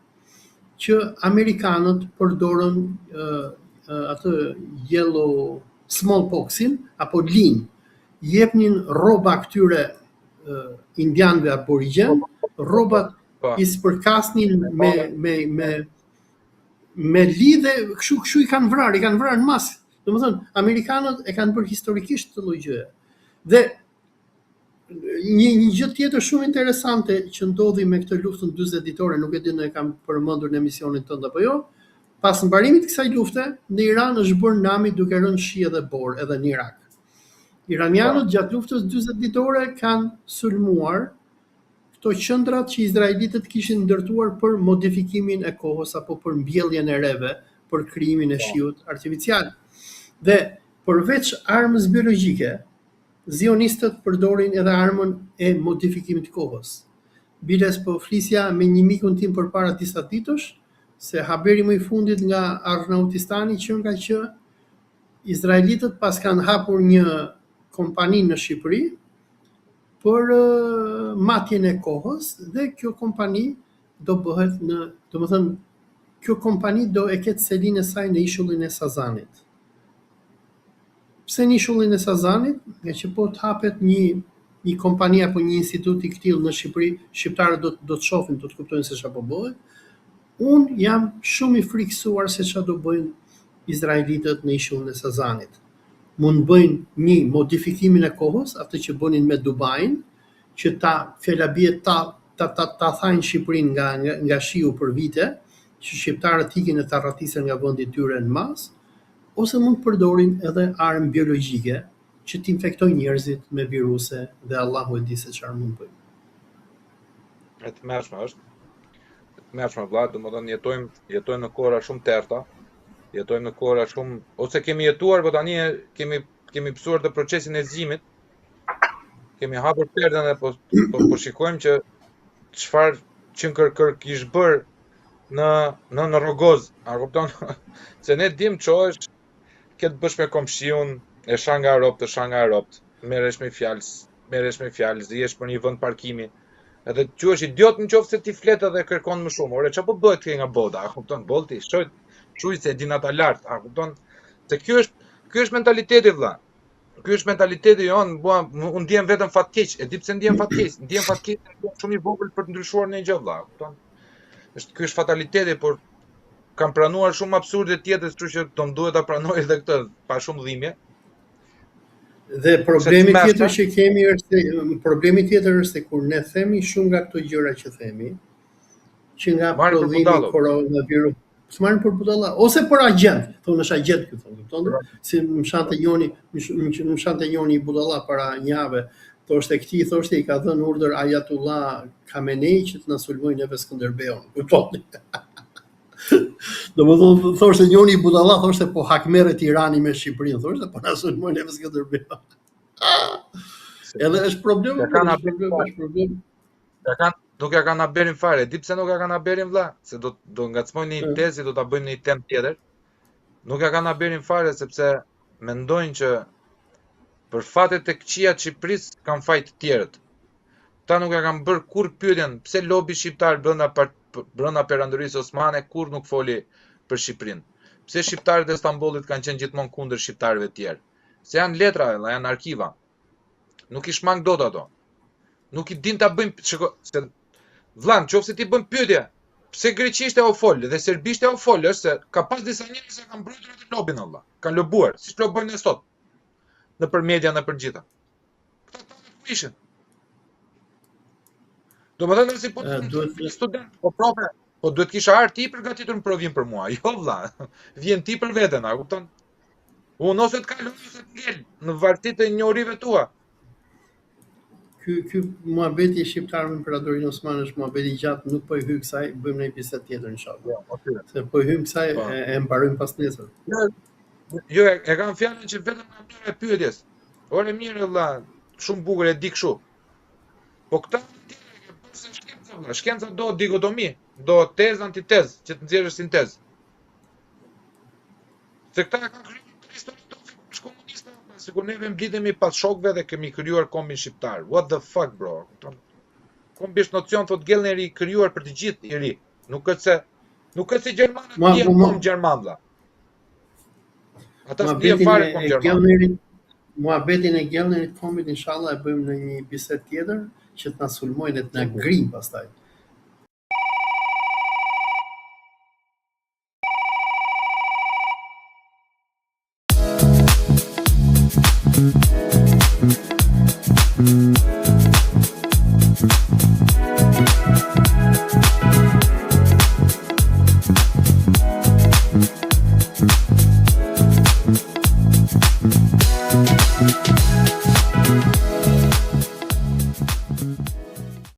që amerikanët përdorën atë yellow smallpoxin apo lin, jepnin rroba këtyre indianëve aborigjen, rrobat i spërkasnin me lidhe, kështu i kanë vrarë në masë. Domethënë, amerikanët e kanë bërë historikisht këtë lloj gjëje. Dhe një gjë tjetër shumë interesante që ndodhi me këtë luftën 40 ditore, nuk e di nëse e kam përmendur në emisionin tënd apo jo. Pas mbarimit të kësaj lufte, në Iran është bërë nami duke rënë shi edhe bor, edhe në Irak. Iranianët gjatë luftës 40 ditore kanë sulmuar këto qendrat që izraelitët kishin ndërtuar për modifikimin e kohës apo për mbjelljen e reve, për krijimin e shiut artificial. Dhe përveç armës biologjike, zionistët përdorin edhe armën e modifikimit të kohës. Biles po flisja me një mikun tim përpara disa ditësh se haberi më i fundit nga Arnautistani që nga që izraelitët pas kanë hapur një kompani në Shqipëri për matjen e kohës dhe kjo kompani do bëhet kjo kompani do e ketë selinë e saj në ishullin e Sazanit. Pse në ishullin e Sazanit? Nga që po të hapet një kompani apo një institut i këtill në Shqipëri, shqiptarët do të shohin, do të kuptojnë se çfarë po bëhet. Unë jam shumë i frikësuar se çfarë do bëjnë izraelitët në ishullin e Sazanit. Mund bëjnë një modifikimin e kohës, atë që bënin me Dubain, që ta fjalabiet ta thajnë Shqipërinë nga shiu për vite, që shqiptarët ikin e ta rratisen nga vendi i tyre në mas, ose mund përdorin edhe armë biologjike që t'infektojnë njerëzit me viruse dhe Allahu e di se çfarë mund bëjnë. E të mërshme është. Mërshme vlla, domethënë jetojmë në kohra shumë terta, jetojmë në kohra shumë, ose kemi jetuar, po tani kemi pësuar të procesin e zgjimit, kemi hapur perden dhe po shikojmë që çfarë që kish bërë në Rogoz, a kupton? Se ne dim çohesh këtë bësh me komshiun, e shan nga ropt, merresh me fjalë, zihesh për një vend parkimi. Edhe quhesh idiot nëse ti flet edhe kërkon më shumë. Ore, çfarë po bëhet këtu nga bota? A kupton? Bolti, shoj se din ata lart, a kupton? Se ky është mentaliteti vëlla. Ky është mentaliteti jon, unë ndjem vetëm fatkeq. E di pse ndjem fatkeq? Ndjem fatkeq shumë i vogël për të ndryshuar në gjë vëlla, kupton? Ky është fataliteti, por kam pranuar shumë absurde tjetër, kështu që do më duhet ta pranoj edhe këtë pa shumë dhimbje. Dhe problemi tjetër është se kur ne themi shumë nga këto gjëra që themi, që nga prodhimi koronavirus, s'marrin për budalla ose për agent, thonë është agent këtu, kupton? Si më shante Joni budalla para një jave, thoshte i ka dhënë urdhër Ayatullah Khamenei që të na sulmojnë neve Skënderbeun, kupton? Domethënë thoshte njëri budalla, thoshte po hakmerret Irani me Shqipërinë, thoshte po na sulmojnë neve Skënderbeun. Edhe është problem. Nuk ja kanë haberin fare. Di pse nuk ja kanë haberin vëlla? Se do ngacmojnë një tezë, do ta bëjnë një temë tjetër. Nuk ja kanë haberin fare sepse mendojnë që për fatet e këqija të Shqipërisë kanë faj të tjerët. Ta nuk ja kanë bërë kur pyetjen pse lobi shqiptar brenda perandorisë osmane kur nuk foli për Shqipërinë. Pse shqiptarët e Stambollit kanë qenë gjithmonë kundër shqiptarëve të tjerë? Se janë letra, janë arkiva. Nuk i shmang dot ato. Nuk i din ta bëjmë, se vllan, nëse ti bën pyetje, pse greqisht e u fol dhe serbisht e u fol, është se ka pas disa njerëz që kanë mbrojtur atë lobin valla. Kanë lobuar, siç lobojnë sot. Nëpër media, nëpër gjitha. Këta ku ishin? Domethënë si po student, po profe, po duhet kisha ardhur ti përgatitur në provim për mua. Jo vlla. Vjen ti për veten, a kupton? Unë ose të kaloj ose të ngel në varësi të njohurive tua. Ky muhabeti shqiptar me Imperatorinë Osmane është muhabeti gjatë, nuk po i hyj kësaj, bëjmë një bisedë tjetër inshallah. Se po i hyjmë kësaj e mbarojmë pas nesër. Jo, e kam fjalën që vetëm nga mënyra e pyetjes. Ore mirë vëlla, shumë bukur e di kështu. Po këta Shkenca do dikotomi, do tezë antitezë, që të nxjerrësh sintezë. Se këta e kanë krijuar historinë tonë komuniste, sikur neve mblidhemi pas shokëve dhe kemi krijuar kombin shqiptar. What the fuck, bro? Kombi është nocion thot gellën e ri krijuar për të gjithë i ri. Nuk është se gjermanët janë kom gjerman vlla. Ata s'dien fare kom gjerman. Muhabetin e gellërit kombit inshallah e bëjmë në një bisedë tjetër që të na sulmojnë dhe të na grim pastaj.